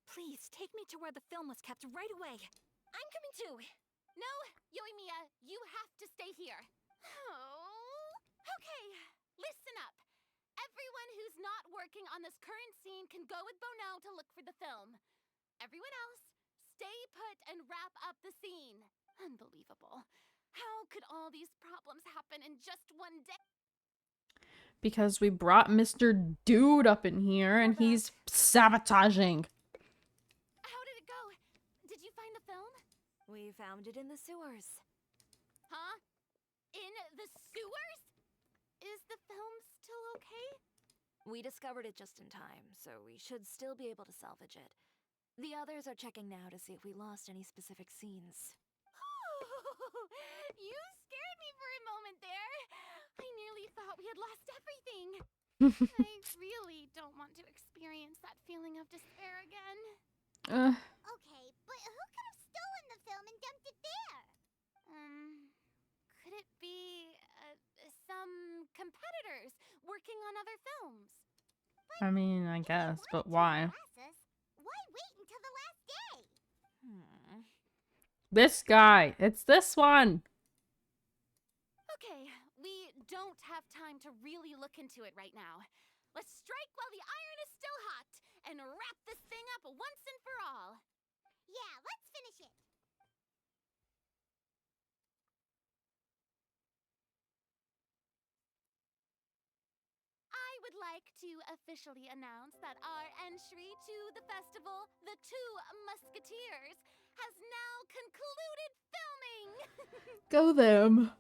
I: please take me to where the film was kept right away.
M: I'm coming too. No, Yoimiya, you have to stay here. Oh. Okay, listen up. Everyone who's not working on this current scene can go with Bono to look for the film. Everyone else, stay put and wrap up the scene. Unbelievable. How could all these problems happen in just one day?
A: Because we brought Mr. Dude up in here and he's sabotaging.
M: How did it go? Did you find the film?
D: We found it in the sewers.
M: Huh? In the sewers? Is the film still okay?
D: We discovered it just in time, so we should still be able to salvage it. The others are checking now to see if we lost any specific scenes.
M: You scared me for a moment there. I nearly thought we had lost everything. I really don't want to experience that feeling of despair again.
B: Okay, but who could have stolen the film and dumped it there?
M: Could it be some competitors working on other films?
A: I mean, I guess, but why?
B: Why wait until the last day?
A: This guy. It's this one.
M: Okay, we don't have time to really look into it right now. Let's strike while the iron is still hot and wrap this thing up once and for all.
B: Yeah, let's finish it.
M: I would like to officially announce that our entry to the festival, The Two Musketeers, has now concluded filming!
A: Go them.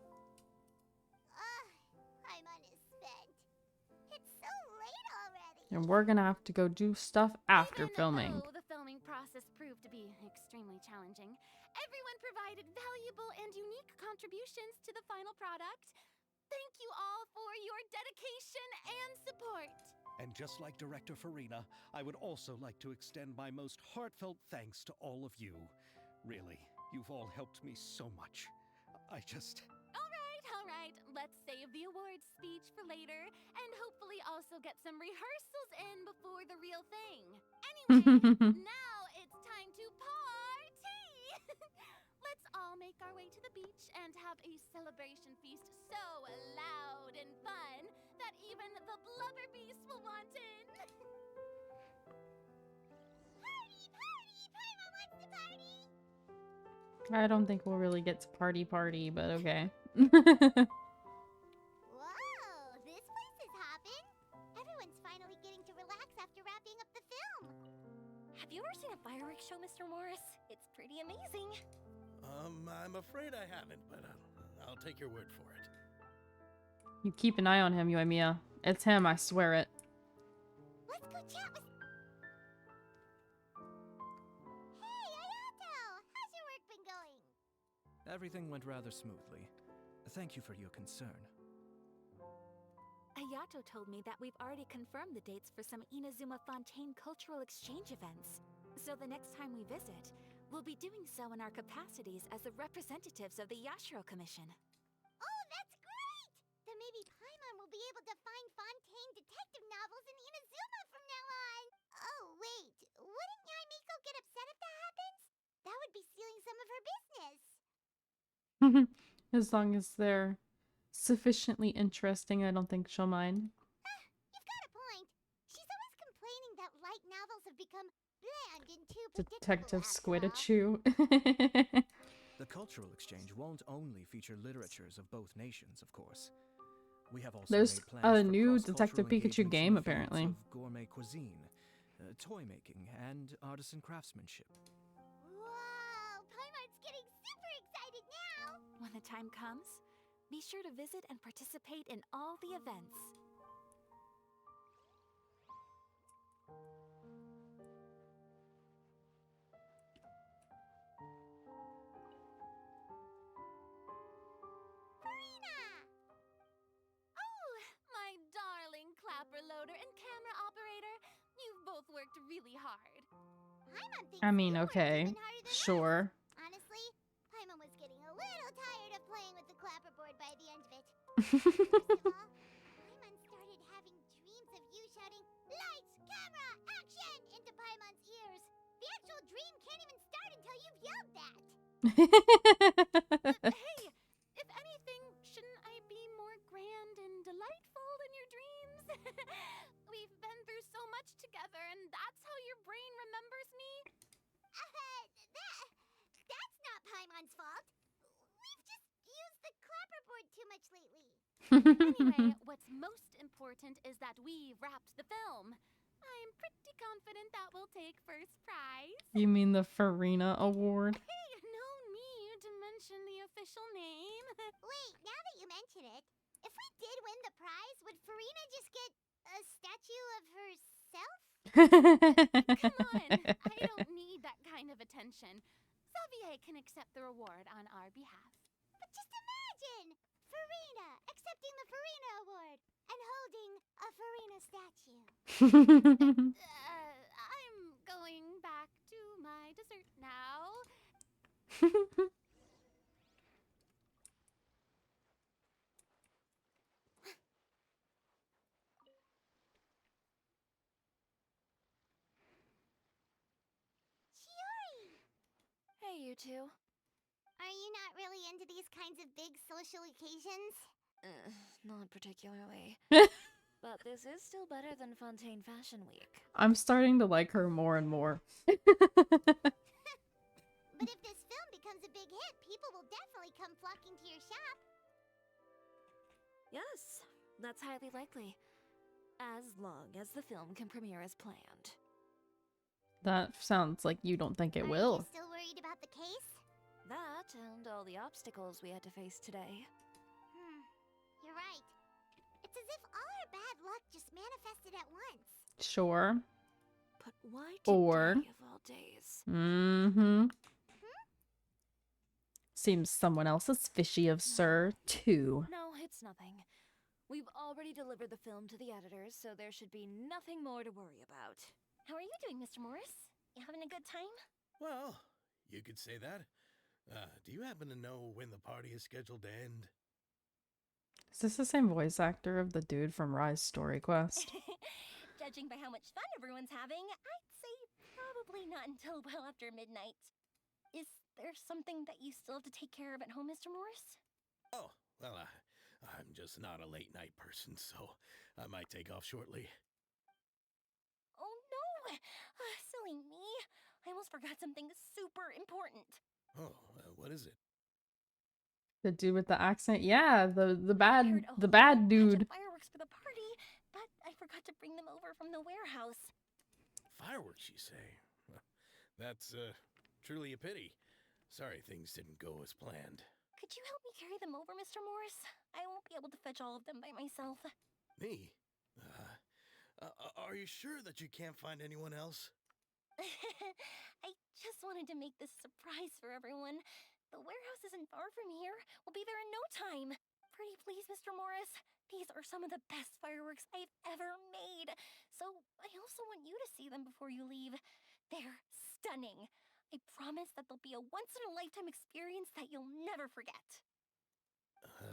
B: I'm unspent. It's so late already.
A: And we're gonna have to go do stuff after
M: Even
A: filming.
M: though the filming process proved proved to be extremely challenging, everyone provided valuable and unique contributions to the final product. Thank you all for your dedication and support.
C: And just like Director Farina, I would also like to extend my most heartfelt thanks to all of you. Really, you've all helped me so much. I just...
M: All right. Let's save the awards speech for later, and hopefully also get some rehearsals in before the real thing. Anyway, now it's time to party! Let's all make our way to the beach and have a celebration feast so loud and fun that even the blubber beast will want in.
B: Party, party! Paimon wants to party!
A: I don't think we'll really get to party, but okay.
B: Whoa, this place is hopping. Everyone's finally getting to relax after wrapping up the film.
D: Have you ever seen a fireworks show, Mr. Morris? It's pretty amazing.
O: I'm afraid I haven't, but I'll take your word for it.
A: You keep an eye on him, Yoimiya. It's him, I swear it.
B: Let's go chat with... Hey, Ayato! How's your work been going?
F: Everything went rather smoothly. Thank you for your concern.
I: Ayato told me that we've already confirmed the dates for some Inazuma Fontaine cultural exchange events. So the next time we visit, we'll be doing so in our capacities as the representatives of the Yashiro Commission.
B: Oh, that's great! Then maybe Paimon will be able to find Fontaine detective novels in Inazuma from now on. Oh, wait. Wouldn't Yaimiko get upset if that happens? That would be stealing some of her business.
A: As long as they're sufficiently interesting, I don't think she'll mind.
B: You've got a point. She's always complaining that light novels have become bland and too
A: Detective
B: predictable after all.
A: Squidachu.
F: The cultural exchange won't only feater literatures of both nations, of course. We have also
A: There's
F: made plans
A: a
F: for
A: new
F: cross-cultural
A: Detective Pikachu
F: engagements in
A: game,
F: the fields
A: apparently.
F: of gourmet cuisine, toy making, and artisan craftsmanship.
B: Whoa, Paimon's getting super excited now.
I: When the time comes, be sure to visit and participate in all the events.
M: Oh, my darling clapper loader and camera operator. You've both worked really hard.
B: Paimon thinks
A: I mean,
B: you worked
A: okay.
B: even harder than
A: Sure.
B: us. Honestly, Paimon was getting a little tired of playing with the clapperboard by the end of it. First of all, Paimon started having dreams of you shouting, "Lights, camera, action!" into Paimon's ears. The actual dream can't even start until you've yelled that.
M: Hey, if anything, shouldn't I be more grand and delightful than your dreams? We've been through so much together, and that's how your brain remembers me?
B: That's not Paimon's fault. We've just used the clapperboard too much lately.
M: Anyway, what's most important is that we wrapped the film. I'm pretty confident that we'll take first prize.
A: You mean the Farina Award?
M: Hey, no need to mention the official name.
B: Wait, now that you mention it, if we did win the prize, would Farina just get a statue of herself?
M: Come on, I don't need that kind of attention. Xavier can accept the reward on our behalf.
B: But just imagine! Farina accepting the Farina Award and holding a Farina statue.
M: I'm going back to my dessert now.
B: Chiori!
D: Hey, you two.
B: Are you not really into these kinds of big social occasions?
D: Not particularly. But this is still better than Fontaine Fashion Week.
A: I'm starting to like her more and more.
B: But if this film becomes a big hit, people will definitely come flocking to your shop.
D: Yes, that's highly likely. As long as the film can premiere as planned.
A: That sounds like you don't think it
B: Are
A: will.
B: you still worried about the case?
D: That and all the obstacles we had to face today.
B: You're right. It's as if all our bad luck just manifested at once.
A: Sure.
D: But why
A: Or,
D: today of all days?
A: Seems someone else is fishy of Sir, too.
D: No, it's nothing. We've already delivered the film to the editors, so there should be nothing more to worry about.
E: How are you doing, Mr. Morris? You having a good time?
O: Well, you could say that. Do you happen to know when the party is scheduled to end?
A: Is this the same voice actor of the dude from Rise Story Quest?
E: Judging by how much fun everyone's having, I'd say probably not until well after midnight. Is there something that you still have to take care of at home, Mr. Morris?
O: Oh, well, I'm just not a late night person, so I might take off shortly.
E: Oh no! Silly me. I almost forgot something super important.
O: Oh, what is it?
A: The dude with the accent? Yeah, the
E: Prepared a
A: bad
E: whole batch
A: dude.
E: of fireworks for the party, but I forgot to bring them over from the warehouse.
O: Fireworks, you say? That's truly a pity. Sorry things didn't go as planned.
E: Could you help me carry them over, Mr. Morris? I won't be able to fetch all of them by myself.
O: Me? Are you sure that you can't find anyone else?
E: I just wanted to make this a surprise for everyone. The warehouse isn't far from here. We'll be there in no time. Pretty please, Mr. Morris. These are some of the best fireworks I've ever made. So I also want you to see them before you leave. They're stunning. I promise that they'll be a once-in-a-lifetime experience that you'll never forget.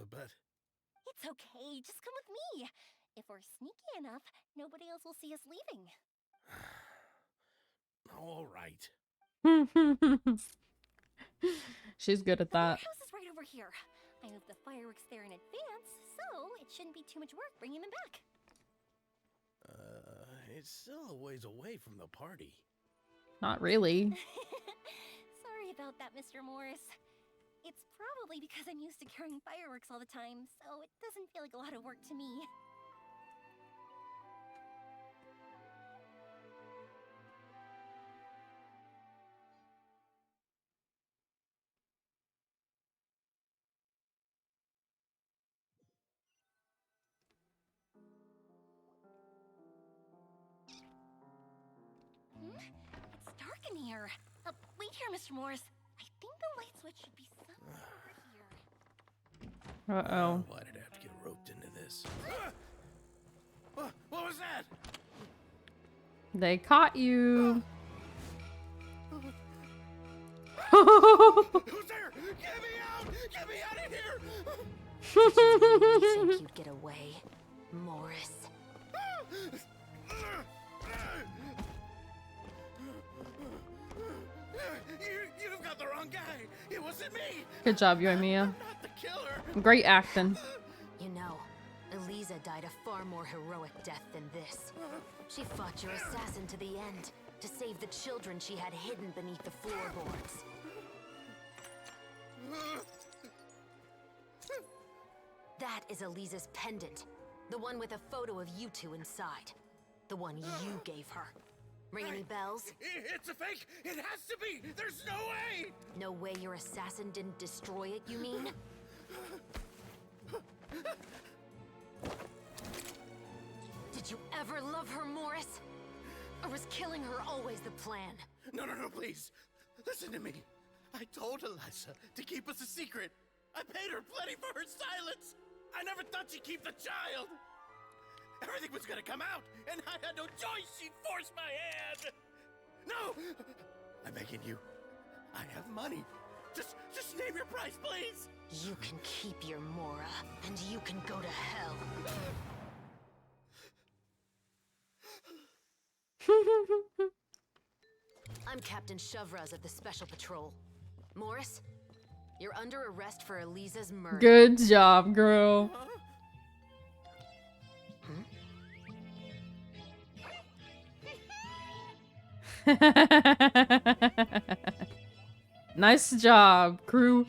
O: But...
E: It's okay. Just come with me. If we're sneaky enough, nobody else will see us leaving.
O: All right.
A: She's good at that.
E: The warehouse is right over here. I moved the fireworks there in advance, so it shouldn't be too much work bringing them back.
O: It's still a ways away from the party.
A: Not really.
E: Sorry about that, Mr. Morris. It's probably because I'm used to carrying fireworks all the time, so it doesn't feel like a lot of work to me. It's dark in here. Wait here, Mr. Morris. I think the light switch should be somewhere over here.
A: Uh-oh.
O: Why did I have to get roped into this? What was that?
A: They caught you.
O: Who's there? Get me out! Get me out of here!
G: You think you'd get away, Morris?
O: You've got the wrong guy. It wasn't me.
A: Good job, Yoimiya.
O: I'm not the killer.
A: Great acting.
G: You know, Eliza died a far more heroic death than this. She fought your assassin to the end, to save the children she had hidden beneath the floorboards. That is Eliza's pendant. The one with a photo of you two inside. The one you gave her. Ring any bells?
O: It's a fake! It has to be! There's no way!
G: No way your assassin didn't destroy it, you mean? Did you ever love her, Morris? Or was killing her always the plan?
O: No, please. Listen to me. I told Eliza to keep us a secret. I paid her plenty for her silence. I never thought she'd keep the child. Everything was gonna come out, and I had no choice. She forced my hand. No! I'm begging you. I have money. Just name your price, please.
G: You can keep your Mora, and you can go to hell. I'm Captain Shovraz of the Special Patrol. Morris, you're under arrest for Eliza's murder.
A: Good job, girl. Nice job, crew.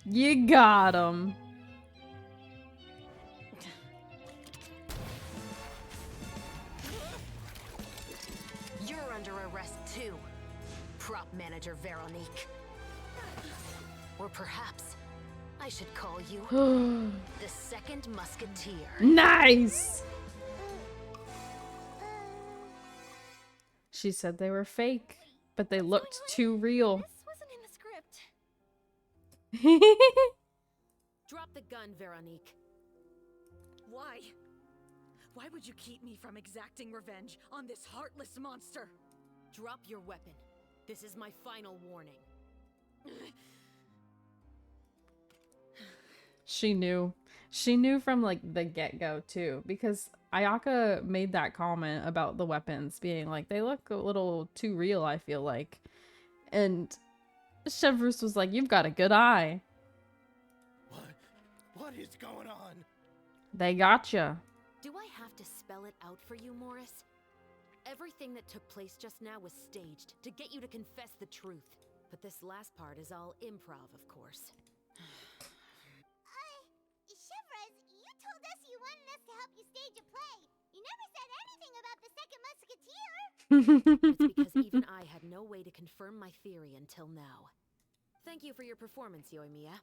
A: You got him.
G: You're under arrest too, prop manager Veronique. Or perhaps I should call you the second musketeer.
A: Nice. She said they were fake, but they
E: What's
A: looked
E: going on?
A: too real.
E: This wasn't in the script.
G: Drop the gun, Veronique.
D: Why? Why would you keep me from exacting revenge on this heartless monster?
G: Drop your weapon. This is my final warning.
A: She knew. She knew from like the get-go too, because Ayaka made that comment about the weapons being like they look a little too real, I feel like. And Chevrouse was like, "You've got a good eye."
O: What is going on?
A: They gotcha.
G: Do I have to spell it out for you, Morris? Everything that took place just now was staged to get you to confess the truth. But this last part is all improv, of course.
B: Chevrouse, you told us you wanted us to help you stage a play. You never said anything about the second musketeer.
G: It's because even I had no way to confirm my theory until now. Thank you for your performance, Yoimiya.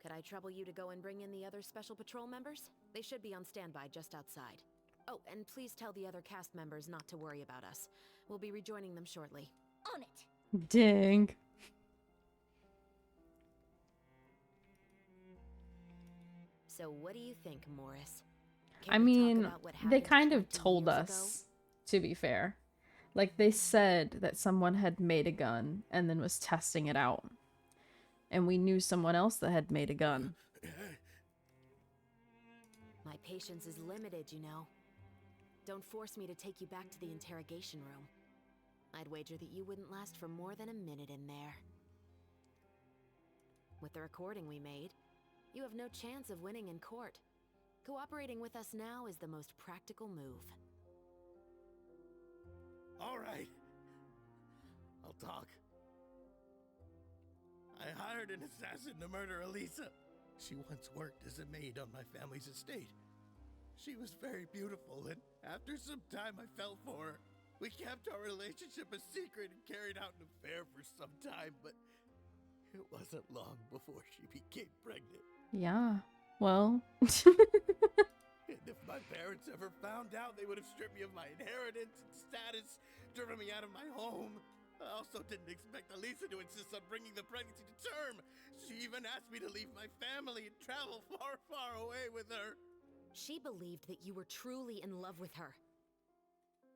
G: Could I trouble you to go and bring in the other Special Patrol members? They should be on standby just outside. Oh, and please tell the other cast members not to worry about us. We'll be rejoining them shortly.
B: On it.
A: Dang.
G: So what do you think, Morris?
A: I mean, they kind of told us, to be fair. Like, they said that someone had made a gun and then was testing it out. And we knew someone else that had made a gun.
G: My patience is limited, you know. Don't force me to take you back to the interrogation room. I'd wager that you wouldn't last for more than a minute in there. With the recording we made, you have no chance of winning in court. Cooperating with us now is the most practical move.
O: All right. I'll talk. I hired an assassin to murder Elisa. She once worked as a maid on my family's estate. She was very beautiful, and after some time I fell for her. We kept our relationship a secret and carried out an affair for some time, but it wasn't long before she became pregnant.
A: Yeah. Well.
O: And if my parents ever found out, they would have stripped me of my inheritance and status, driven me out of my home. I also didn't expect Elisa to insist on bringing the pregnancy to term. She even asked me to leave my family and travel far, far away with her.
G: She believed that you were truly in love with her.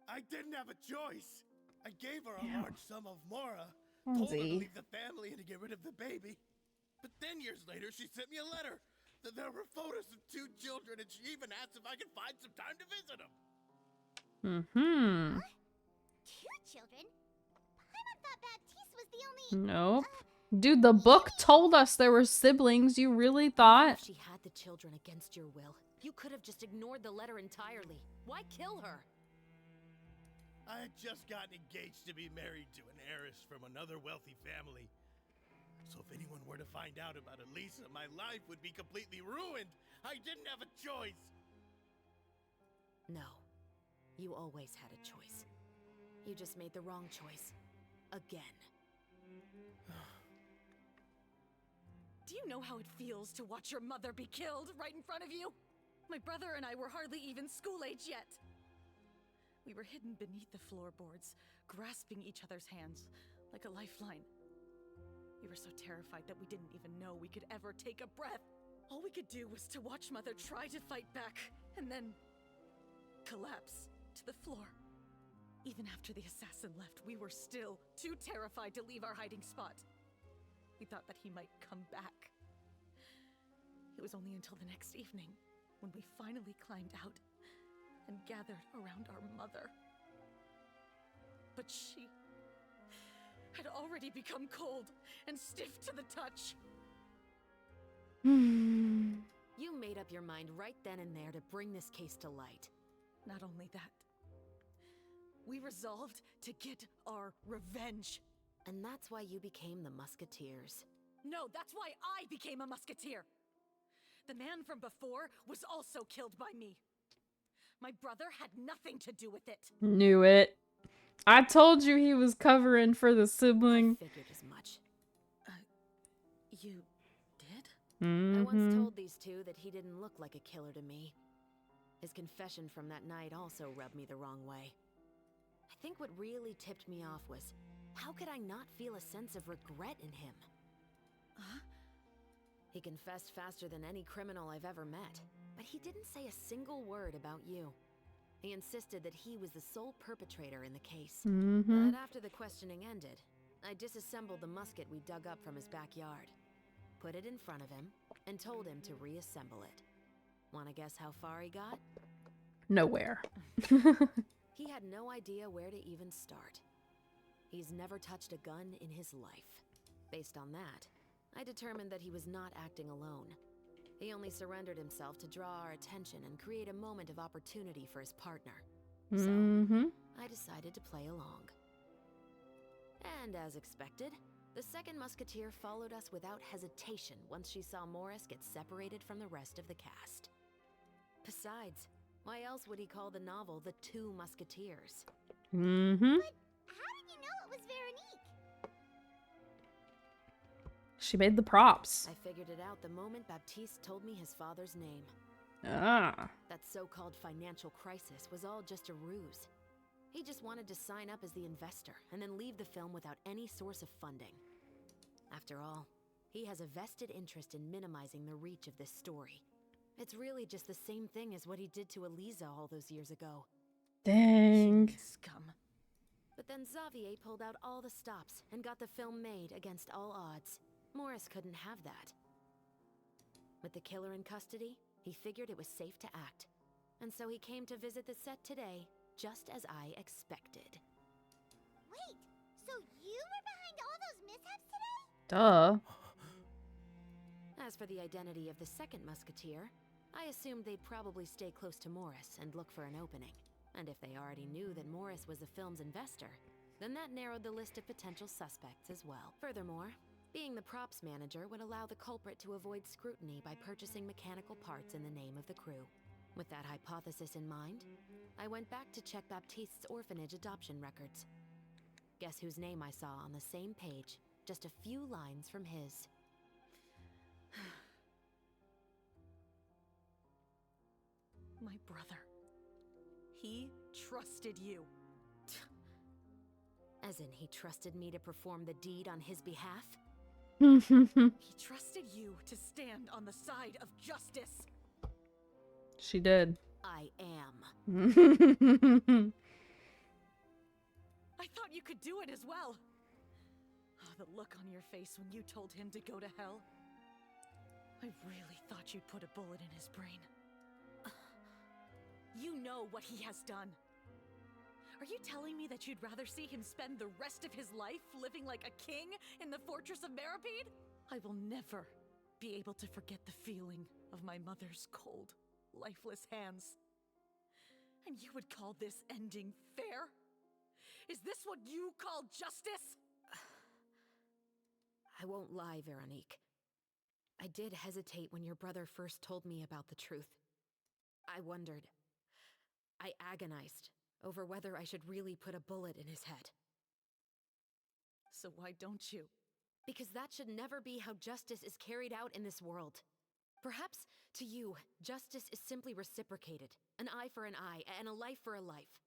O: I didn't have a choice. I gave her a large sum of mora, told her to leave the family and to get rid of the baby. But then years later, she sent me a letter. There were photos of 2 children, and she even asked if I could find some time to visit them.
A: Mm-hmm.
B: 2 children? Paimon thought Baptiste was the only...
A: Nope. Dude, the book told us there were siblings. You really thought?
G: If she had the children against your will, you could have just ignored the letter entirely. Why kill her?
O: I had just gotten engaged to be married to an heiress from another wealthy family. So if anyone were to find out about Elisa, my life would be completely ruined. I didn't have a choice.
G: No. You always had a choice. You just made the wrong choice. Again.
D: Do you know how it feels to watch your mother be killed right in front of you? My brother and I were hardly even school age yet. We were hidden beneath the floorboards, grasping each other's hands like a lifeline. We were so terrified that we didn't even know we could ever take a breath. All we could do was to watch Mother try to fight back, and then collapse to the floor. Even after the assassin left, we were still too terrified to leave our hiding spot. We thought that he might come back. It was only until the next evening when we finally climbed out and gathered around our mother. But she had already become cold and stiff to the touch.
G: You made up your mind right then and there to bring this case to light.
D: Not only that, we resolved to get our revenge.
G: And that's why you became the Musketeers.
D: No, that's why I became a musketeer. The man from before was also killed by me. My brother had nothing to do with it.
A: Knew it. I told you he was covering for the sibling.
G: I figured as much.
D: You did?
A: Mm-hmm.
G: I once told these two that he didn't look like a killer to me. His confession from that night also rubbed me the wrong way. I think what really tipped me off was, how could I not feel a sense of regret in him?
D: Huh?
G: He confessed faster than any criminal I've ever met, but he didn't say a single word about you. He insisted that he was the sole perpetrator in the case. But after the questioning ended, I disassembled the musket we dug up from his backyard, put it in front of him, and told him to reassemble it. Wanna guess how far he got?
A: Nowhere.
G: He had no idea where to even start. He's never touched a gun in his life. Based on that, I determined that he was not acting alone. He only surrendered himself to draw our attention and create a moment of opportunity for his partner. So, I decided to play along. And as expected, the second musketeer followed us without hesitation once she saw Morris get separated from the rest of the cast. Besides, why else would he call the novel The Two Musketeers?
B: But how did you know it was Veronique?
A: She made the props.
G: I figured it out the moment Baptiste told me his father's name.
A: Ah.
G: That so-called financial crisis was all just a ruse. He just wanted to sign up as the investor and then leave the film without any source of funding. After all, he has a vested interest in minimizing the reach of this story. It's really just the same thing as what he did to Eliza all those years ago.
A: Dang.
D: Scum.
G: But then Xavier pulled out all the stops and got the film made against all odds. Morris couldn't have that. With the killer in custody, he figured it was safe to act. And so he came to visit the set today, just as I expected.
B: Wait, so you were behind all those mishaps today?
A: Duh.
G: As for the identity of the second musketeer, I assumed they'd probably stay close to Morris and look for an opening. And if they already knew that Morris was the film's investor, then that narrowed the list of potential suspects as well. Furthermore, being the props manager would allow the culprit to avoid scrutiny by purchasing mechanical parts in the name of the crew. With that hypothesis in mind, I went back to check Baptiste's orphanage adoption records. Guess whose name I saw on the same page, just a few lines from his.
D: My brother. He trusted you.
G: As in, he trusted me to perform the deed on his behalf?
D: He trusted you to stand on the side of justice.
A: She did.
G: I am.
D: I thought you could do it as well. Oh, the look on your face when you told him to go to hell. I really thought you'd put a bullet in his brain. You know what he has done. Are you telling me that you'd rather see him spend the rest of his life living like a king in the fortress of Meripede? I will never be able to forget the feeling of my mother's cold, lifeless hands. And you would call this ending fair? Is this what you call justice?
G: I won't lie, Veronique. I did hesitate when your brother first told me about the truth. I wondered. I agonized over whether I should really put a bullet in his head.
D: So why don't you?
G: Because that should never be how justice is carried out in this world. Perhaps, to you, justice is simply reciprocated. An eye for an eye, and a life for a life.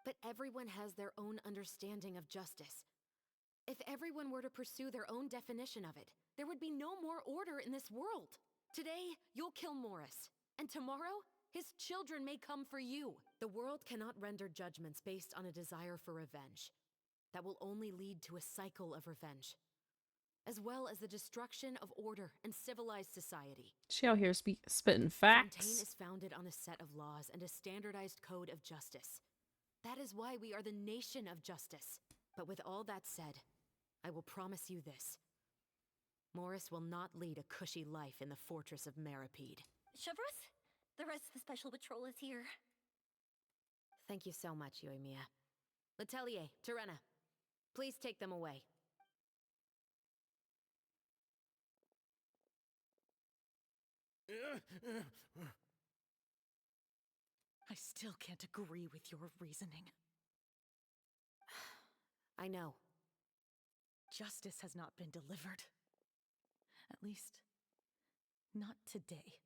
G: But everyone has their own understanding of justice. If everyone were to pursue their own definition of it, there would be no more order in this world. Today, you'll kill Morris, and tomorrow, his children may come for you. The world cannot render judgments based on a desire for revenge. That will only lead to a cycle of revenge, as well as the destruction of order and civilized society.
A: She out here spitting
G: Fontaine
A: facts.
G: is founded on a set of laws and a standardized code of justice. That is why we are the nation of justice. But with all that said, I will promise you this. Morris will not lead a cushy life in the fortress of Meripede.
E: Chevros, the rest of the Special Patrol is here.
G: Thank you so much, Yoimiya. Letelier, Terena, please take them away.
D: I still can't agree with your reasoning.
G: I know.
D: Justice has not been delivered. At least, not today.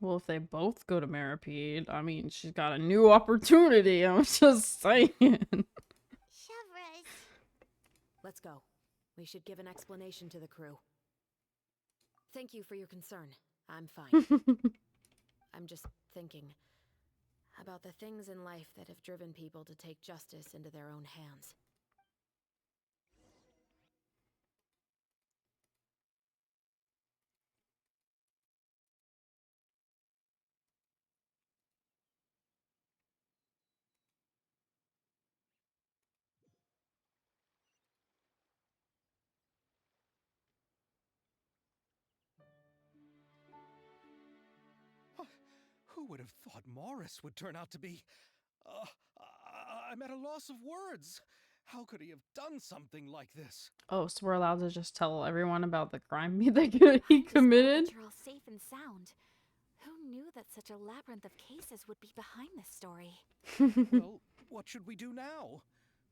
A: Well, if they both go to Maripede, I mean, she's got a new opportunity. I'm just saying.
B: Chevres.
G: Let's go. We should give an explanation to the crew. Thank you for your concern. I'm fine. I'm just thinking about the things in life that have driven people to take justice into their own hands.
C: Who would have thought Morris would turn out to be... Uh, I'm at a loss of words. How could he have done something like this?
A: Oh, so we're allowed to just tell everyone about the crime that he committed?
I: You're all safe and sound. Who knew that such a labyrinth of cases would be behind this story?
C: Well, what should we do now?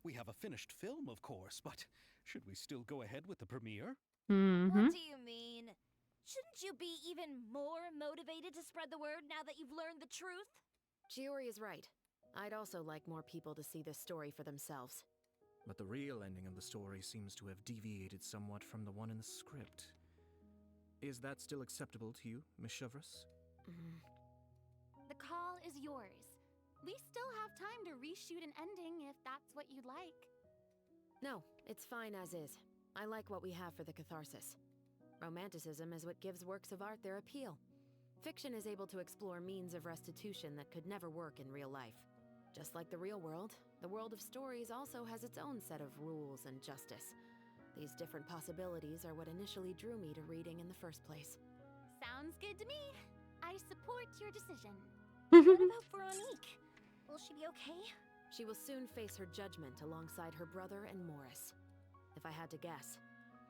C: We have a finished film, of course, but should we still go ahead with the premiere?
D: What do you mean? Shouldn't you be even more motivated to spread the word now that you've learned the truth?
G: Chiori is right. I'd also like more people to see this story for themselves.
F: But the real ending of the story seems to have deviated somewhat from the one in the script. Is that still acceptable to you, Miss Chevres?
M: The call is yours. We still have time to reshoot an ending if that's what you'd like.
G: No, it's fine as is. I like what we have for the catharsis. Romanticism is what gives works of art their appeal. Fiction is able to explore means of restitution that could never work in real life. Just like the real world, the world of stories also has its own set of rules and justice. These different possibilities are what initially drew me to reading in the first place.
M: Sounds good to me. I support your decision.
D: What about Veronique? Will she be okay?
G: She will soon face her judgment alongside her brother and Morris. If I had to guess,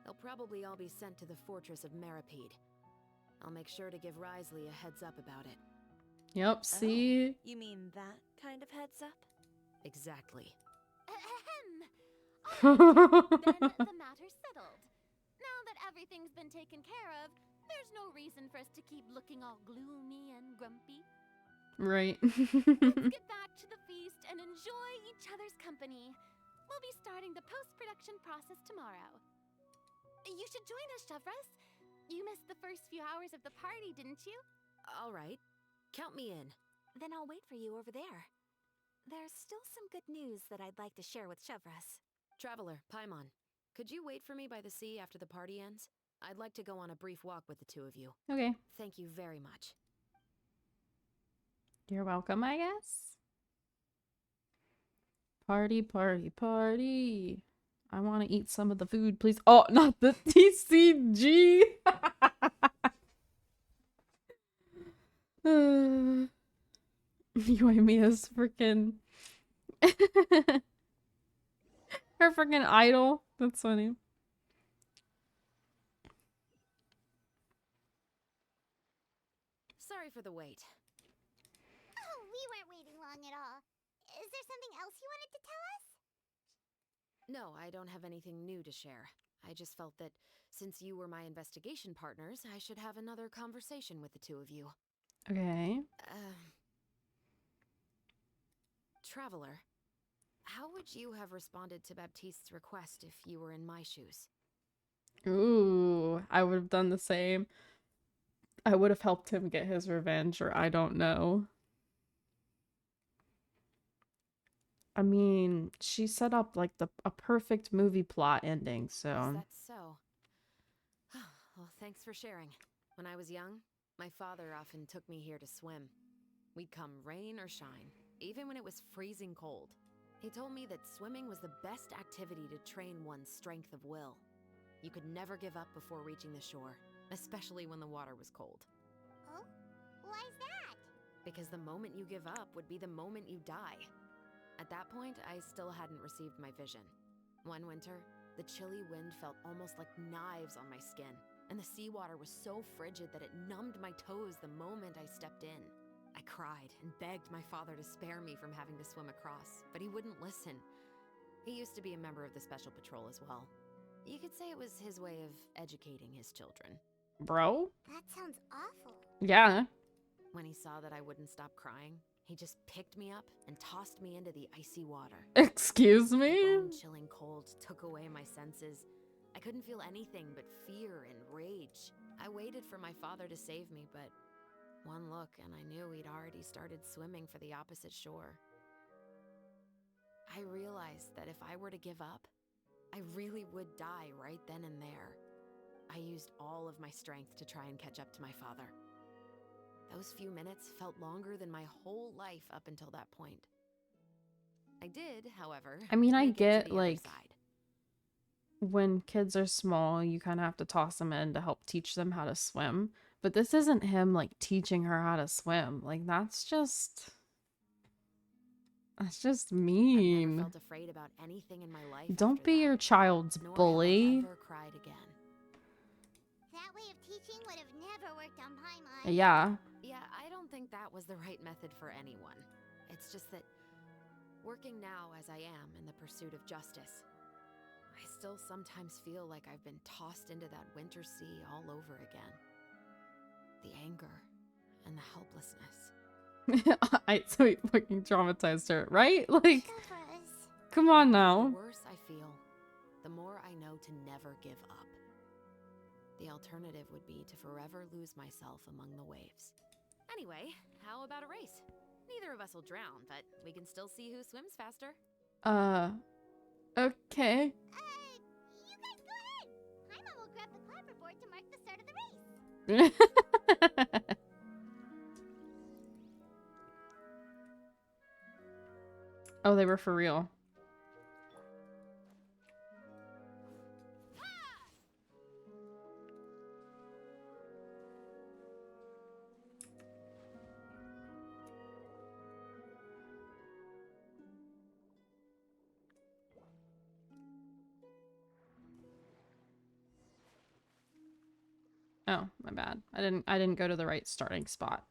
G: they'll probably all be sent to the fortress of Maripede. I'll make sure to give Risley a heads up about it.
A: Yep, see?
D: Oh, you mean that kind of heads up?
G: Exactly.
M: Ahem. Then the matter's settled. Now that everything's been taken care of, there's no reason for us to keep looking all gloomy and grumpy.
A: Right.
M: Let's get back to the feast and enjoy each other's company. We'll be starting the post-production process tomorrow. You should join us, Chevres. You missed the first few hours of the party, didn't you?
G: All right. Count me in.
I: Then I'll wait for you over there. There's still some good news that I'd like to share with Chevres.
G: Traveler, Paimon, could you wait for me by the sea after the party ends? I'd like to go on a brief walk with the two of you.
A: Okay.
G: Thank you very much.
A: You're welcome, I guess. Party, party, party. I want to eat some of the food, please. Oh, not the TCG. Yoimiya's freaking her freaking idol. That's funny.
G: Sorry for the wait.
B: Oh, we weren't waiting long at all. Is there something else you wanted to tell us?
G: No, I don't have anything new to share. I just felt that since you were my investigation partners, I should have another conversation with the two of you.
A: Okay.
G: Traveler, how would you have responded to Baptiste's request if you were in my shoes?
A: Ooh, I would have done the same. I would have helped him get his revenge, or I don't know. I mean, she set up like a perfect movie plot ending, so.
G: Is that so? Well, thanks for sharing. When I was young, my father often took me here to swim. We'd come rain or shine, even when it was freezing cold. He told me that swimming was the best activity to train one's strength of will. You could never give up before reaching the shore, especially when the water was cold.
B: Oh? Why's that?
G: Because the moment you give up would be the moment you die. At that point, I still hadn't received my vision. One winter, the chilly wind felt almost like knives on my skin, and the seawater was so frigid that it numbed my toes the moment I stepped in. I cried and begged my father to spare me from having to swim across, but he wouldn't listen. He used to be a member of the Special Patrol as well. You could say it was his way of educating his children.
A: Bro?
B: That sounds awful.
A: Yeah.
G: When he saw that I wouldn't stop crying, he just picked me up and tossed me into the icy water.
A: Excuse me?
G: The bone-chilling cold took away my senses. I couldn't feel anything but fear and rage. I waited for my father to save me, but one look and I knew he'd already started swimming for the opposite shore. I realized that if I were to give up, I really would die right then and there. I used all of my strength to try and catch up to my father. Those few minutes felt longer than my whole life up until that point. I did, however,
A: I mean, I
G: make it to
A: get,
G: the other
A: like,
G: side.
A: when kids are small, you kind of have to toss them in to help teach them how to swim. But this isn't him, like, teaching her how to swim. Like, that's just
G: I've
A: mean.
G: never felt afraid about anything in my life
A: Don't
G: after
A: be
G: that,
A: your child's
G: nor
A: bully.
G: have I ever cried again.
B: That way of teaching would have never worked on Paimon.
A: Yeah.
G: Yeah, I don't think that was the right method for anyone. It's just that, working now as I am in the pursuit of justice, I still sometimes feel like I've been tossed into that winter sea all over again. The anger and the helplessness.
A: So he fucking traumatized her, right? Like,
B: Chevros.
A: come on
G: The
A: now.
G: worse I feel, the more I know to never give up. The alternative would be to forever lose myself among the waves. Anyway, how about a race? Neither of us will drown, but we can still see who swims faster.
A: Okay.
B: You guys go ahead. Paimon will grab the clapperboard to mark the start of the race.
A: Oh, they were for real. Oh, my bad. I didn't go to the right starting spot.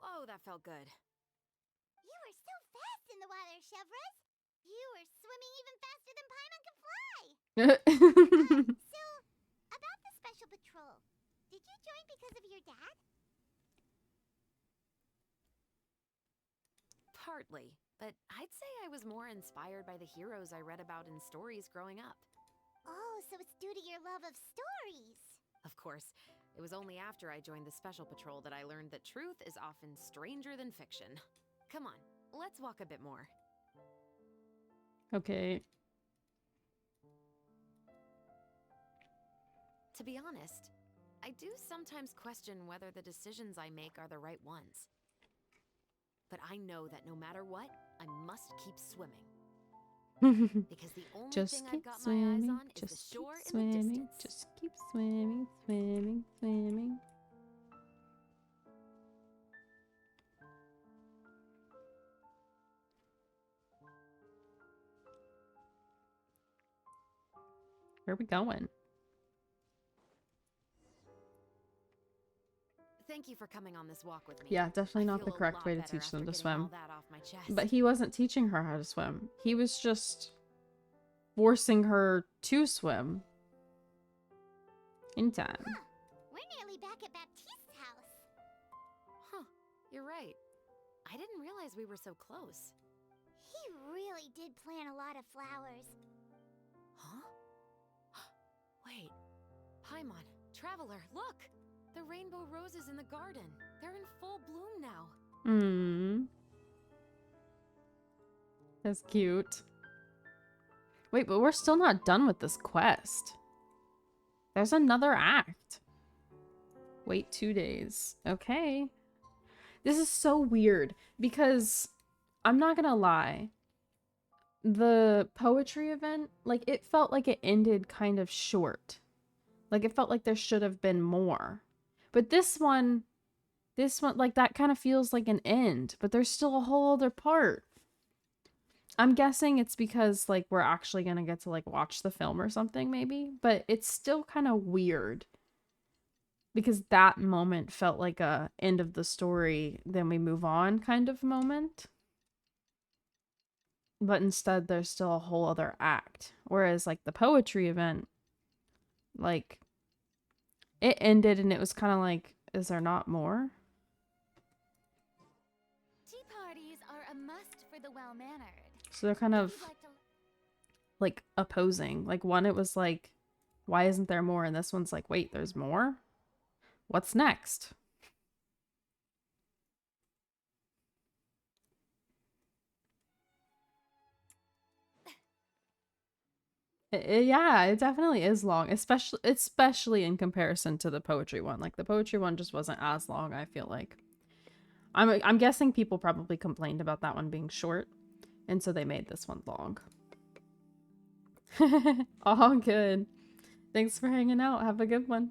G: Whoa, that felt good.
B: You were so fast in the water, Chevros. You were swimming even faster than Paimon can fly. So, about the special patrol, did you join because of your dad?
G: Partly, but I'd say I was more inspired by the heroes I read about in stories growing up.
B: Oh, so it's due to your love of stories.
G: Of course, it was only after I joined the Special Patrol that I learned that truth is often stranger than fiction. Come on, let's walk a bit more.
A: Okay.
G: To be honest, I do sometimes question whether the decisions I make are the right ones. But I know that no matter what, I must keep swimming. Because the only
A: Just
G: thing
A: keep
G: I've got
A: swimming,
G: my eyes on is
A: just
G: the shore
A: keep
G: in the
A: swimming,
G: distance.
A: just keep swimming, swimming, swimming. Where are we going?
G: Thank you for coming on this walk with me.
A: Yeah, definitely
G: I
A: not
G: feel
A: the
G: a
A: correct
G: lot
A: way to
G: better
A: teach them
G: after
A: to
G: getting all
A: swim.
G: that off my chest.
A: But he wasn't teaching her how to swim. He was just forcing her to swim. In time.
B: Huh. We're nearly back at Baptiste's house.
G: Huh, you're right. I didn't realize we were so close.
B: He really did plant a lot of flowers.
G: Huh? Wait. Paimon, Traveler, look! The rainbow roses in the garden. They're in full bloom now.
A: Hmm. That's cute. Wait, but we're still not done with this quest. There's another act. Wait 2 days. Okay. This is so weird because I'm not gonna lie. The poetry event, like, it felt like it ended kind of short. Like, it felt like there should have been more. But this one, like, that kind of feels like an end, but there's still a whole other part. I'm guessing it's because, like, we're actually gonna get to, like, watch the film or something, maybe. But it's still kind of weird. because that moment felt like a end of the story, then we move on kind of moment. But instead there's still a whole other act. Whereas like the poetry event, like it ended and it was kind of like, is there not more?
M: Tea parties are a must for the well-mannered.
A: So they're kind of like opposing. Like one, it was like, why isn't there more? And this one's like, wait, there's more? What's next? Yeah, it definitely is long, especially in comparison to the poetry one. Like the poetry one just wasn't as long, I feel like. I'm guessing people probably complained about that one being short, and so they made this one long. All good. Thanks for hanging out. Have a good one.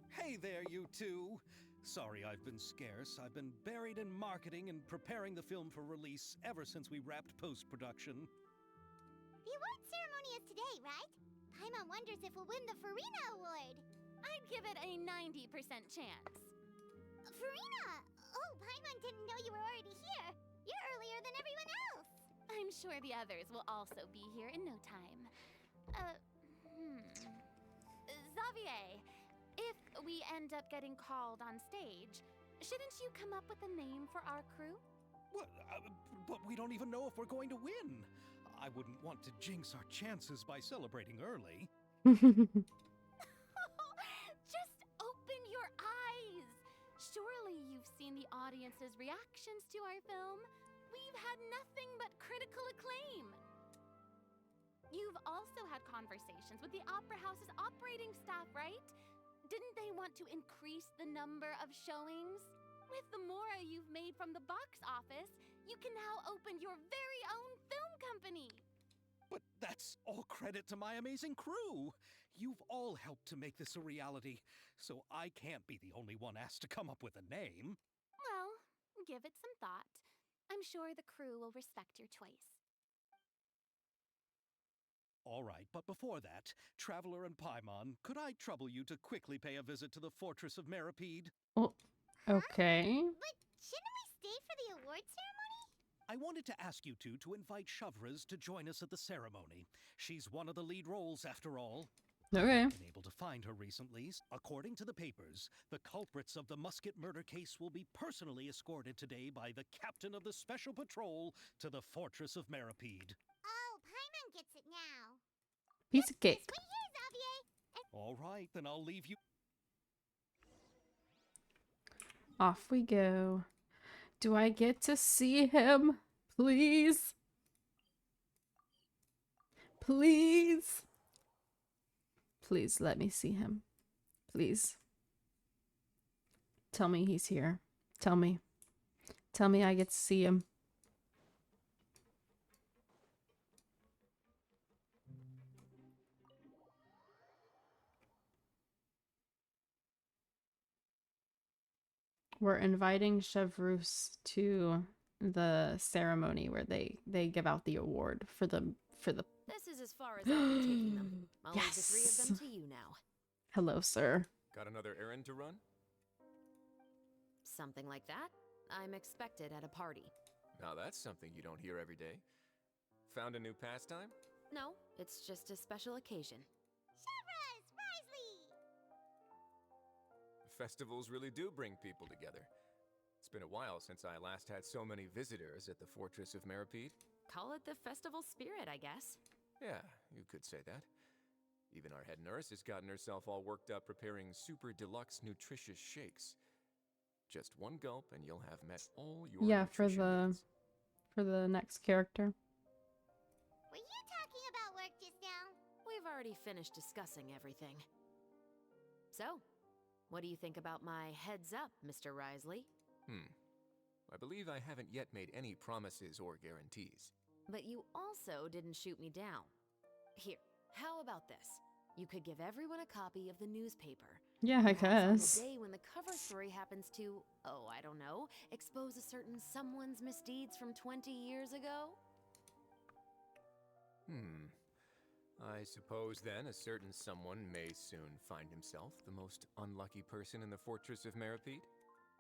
C: Hey there, you two. Sorry I've been scarce. I've been buried in marketing and preparing the film for release ever since we wrapped post-production.
B: The award ceremony is today, right? Paimon wonders if we'll win the Farina Award.
M: I'd give it a 90% chance.
B: Farina! Oh, Paimon didn't know you were already here. You're earlier than everyone else.
M: I'm sure the others will also be here in no time. Xavier, if we end up getting called on stage, shouldn't you come up with a name for our crew?
C: What? But we don't even know if we're going to win. I wouldn't want to jinx our chances by celebrating early.
M: Just open your eyes! Surely you've seen the audience's reactions to our film. We've had nothing but critical acclaim. You've also had conversations with the Opera House's operating staff, right? Didn't they want to increase the number of showings? With the Mora you've made from the box office, you can now open your very own film company.
C: But that's all credit to my amazing crew. You've all helped to make this a reality, so I can't be the only one asked to come up with a name.
M: Well, give it some thought. I'm sure the crew will respect your choice.
C: All right, but before that, Traveler and Paimon, could I trouble you to quickly pay a visit to the Fortress of Meripede?
A: Oh, okay.
B: But shouldn't we stay for the award ceremony?
C: I wanted to ask you two to invite Shavraz to join us at the ceremony. She's one of the lead roles, after all.
A: Okay.
C: I've been able to find her recently. According to the papers, the culprits of the Musket murder case will be personally escorted today by the captain of the Special Patrol to the Fortress of Meripede.
B: Oh, Paimon gets it now.
A: Piece of cake.
B: Wait here, Xavier.
C: All right, then I'll leave you.
A: Off we go. Do I get to see him? Please? Please? Please let me see him. Please. Tell me he's here. Tell me. Tell me I get to see him. We're inviting Chevrus to the ceremony where they give out the award for the
G: This is as far as I'll be taking them. I'll leave the three of them
A: Yes.
G: to you now.
A: Hello, sir.
L: Got another errand to run?
G: Something like that. I'm expected at a party.
L: Now that's something you don't hear every day. Found a new pastime?
G: No, it's just a special occasion.
B: Shavraz! Risley!
L: Festivals really do bring people together. It's been a while since I last had so many visitors at the Fortress of Meripede.
G: Call it the festival spirit, I guess.
L: Yeah, you could say that. Even our head nurse has gotten herself all worked up preparing super deluxe nutritious shakes. Just one gulp and you'll have met all your nutrition needs.
A: For the next character.
B: Were you talking about work just now?
G: We've already finished discussing everything. So, what do you think about my heads up, Mr. Risley?
L: I believe I haven't yet made any promises or guarantees.
G: But you also didn't shoot me down. Here, how about this? You could give everyone a copy of the newspaper.
A: Yeah, I
G: Perhaps
A: guess.
G: on the day when the cover story happens to, oh, I don't know, expose a certain someone's misdeeds from 20 years ago?
P: I suppose then a certain someone may soon find himself the most unlucky person in the fortress of Meripede?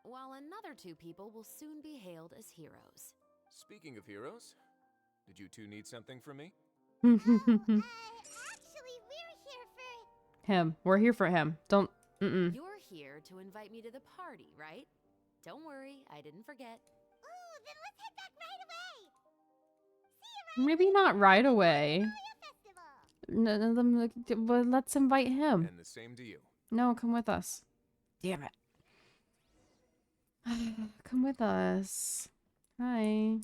G: While another two people will soon be hailed as heroes.
P: Speaking of heroes, did you two need something from me?
B: Actually, we're here for...
A: Him. We're here for him. Don't...
G: You're here to invite me to the party, right? Don't worry, I didn't forget.
B: Ooh, then let's head back right away! See you
A: Maybe not right away.
B: Festival!
A: Well, let's invite him.
P: And the same to you.
A: No, come with us. Damn it. Come with us. Hi.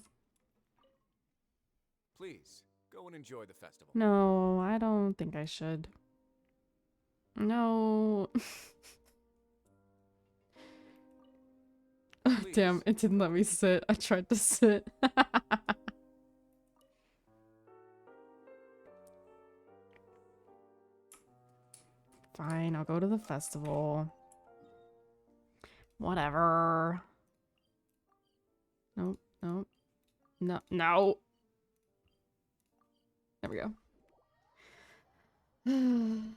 P: Please, go and enjoy the festival.
A: No, I don't think I should. No. Oh, damn, it didn't let me sit. I tried to sit. Fine, I'll go to the festival. Whatever. Nope, nope. No, no. There we go.
D: And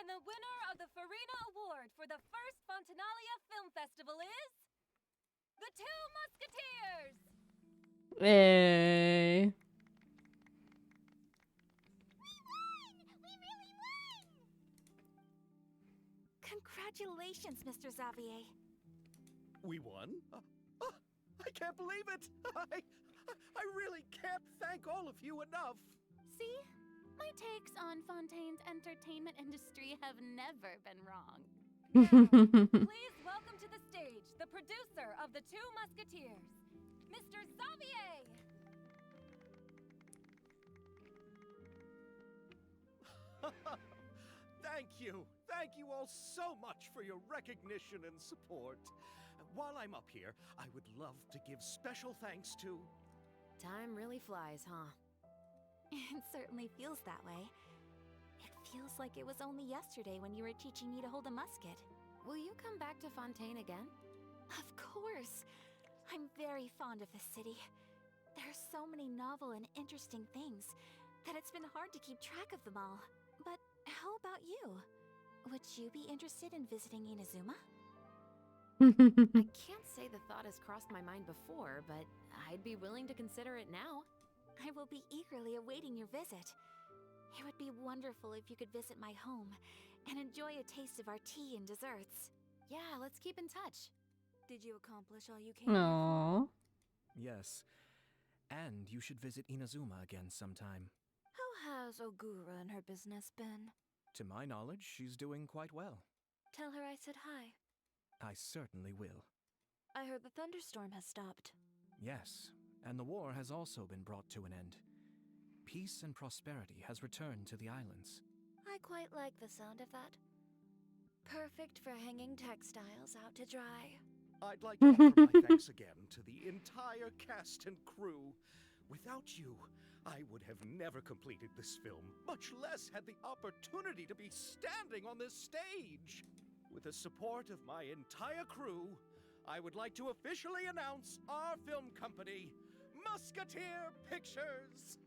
D: the winner of the Farina Award for the first Fontanalia Film Festival is... The Two Musketeers!
A: Hey.
B: We really won!
I: Congratulations, Mr. Xavier.
C: We won? I can't believe it! I really can't thank all of you enough!
M: See? My takes on Fontaine's entertainment industry have never been wrong.
D: Please welcome to the stage the producer of The Two Musketeers, Mr. Xavier!
C: Thank you! Thank you all so much for your recognition and support. While I'm up here, I would love to give special thanks to...
G: Time really flies, huh?
I: It certainly feels that way. It feels like it was only yesterday when you were teaching me to hold a musket.
G: Will you come back to Fontaine again?
I: Of course! I'm very fond of this city. There are so many novel and interesting things that it's been hard to keep track of them all. But how about you? Would you be interested in visiting Inazuma?
G: I can't say the thought has crossed my mind before, but I'd be willing to consider it now.
I: I will be eagerly awaiting your visit. It would be wonderful if you could visit my home and enjoy a taste of our tea and desserts.
G: Yeah, let's keep in touch.
D: Did you accomplish all you came here
A: Aww.
F: Yes. And you should visit Inazuma again sometime.
D: How has Ogura and her business been?
F: To my knowledge, she's doing quite well.
D: Tell her I said hi.
F: I certainly will.
D: I heard the thunderstorm has stopped.
F: Yes, and the war has also been brought to an end. Peace and prosperity has returned to the islands.
D: I quite like the sound of that. Perfect for hanging textiles out to dry.
C: I'd like to offer my thanks again to the entire cast and crew. Without you, I would have never completed this film, much less had the opportunity to be standing on this stage. With the support of my entire crew, I would like to officially announce our film company, Musketeer Pictures!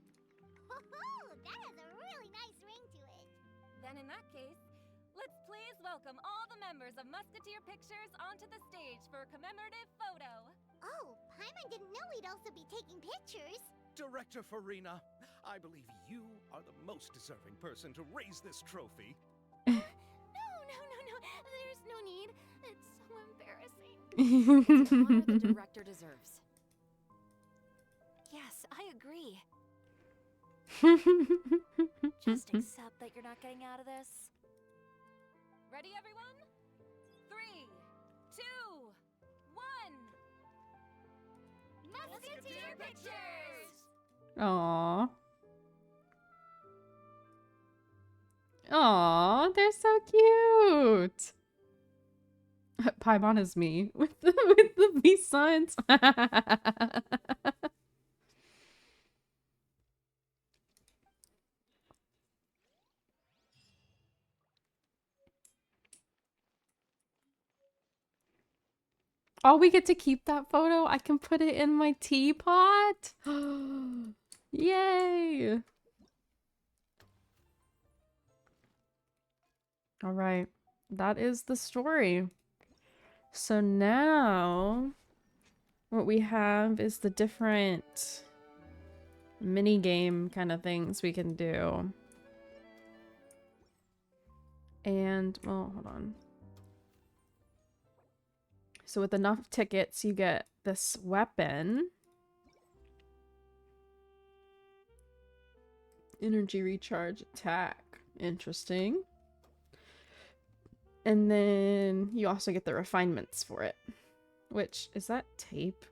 B: Woohoo! That has a really nice ring to it.
D: Then in that case, let's please welcome all the members of Musketeer Pictures onto the stage for a commemorative photo.
B: Oh, Paimon didn't know we'd also be taking pictures.
C: Director Farina, I believe you are the most deserving person to raise this trophy.
M: No. There's no need. It's so embarrassing.
G: It's an honor the director deserves.
I: Yes, I agree.
D: Just accept that you're not getting out of this. Ready, everyone? 3, 2, 1. Musketeer Pictures!
A: Aww. Aww, they're so cute. Paimon is me with the peace signs. Oh, we get to keep that photo. I can put it in my teapot. Yay. All right. That is the story. So now what we have is the different mini game kind of things we can do. And, well, hold on. So with enough tickets, you get this weapon. Energy recharge attack. Interesting. And then you also get the refinements for it. Which, is that tape?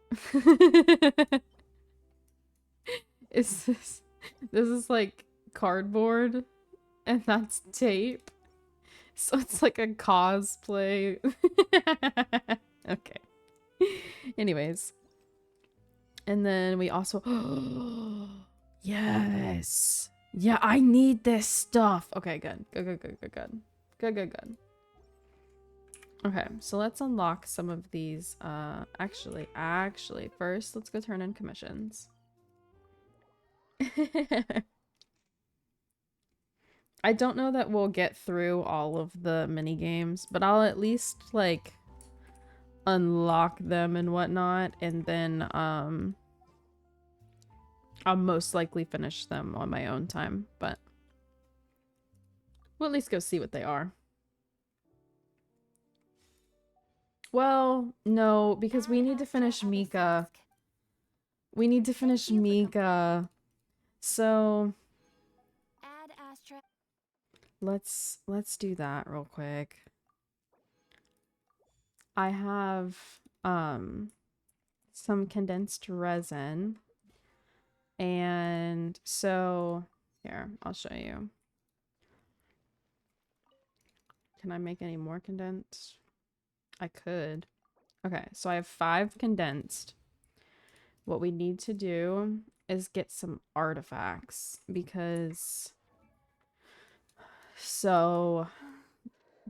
A: This is like cardboard and that's tape. So it's like a cosplay. Okay. Anyways. And then we also yes. Yeah, I need this stuff. Okay, good. Good. Okay, so let's unlock some of these. Actually, first let's go turn in commissions. I don't know that we'll get through all of the mini games, but I'll at least like unlock them and whatnot, and then I'll most likely finish them on my own time, but we'll at least go see what they are. Well, no, because we need to finish Mika. We need to finish Mika. So
E: Add Astra.
A: let's do that real quick. I have some condensed resin. And so here, I'll show you. Can I make any more condensed? I could. Okay, so I have 5 condensed. What we need to do is get some artifacts because so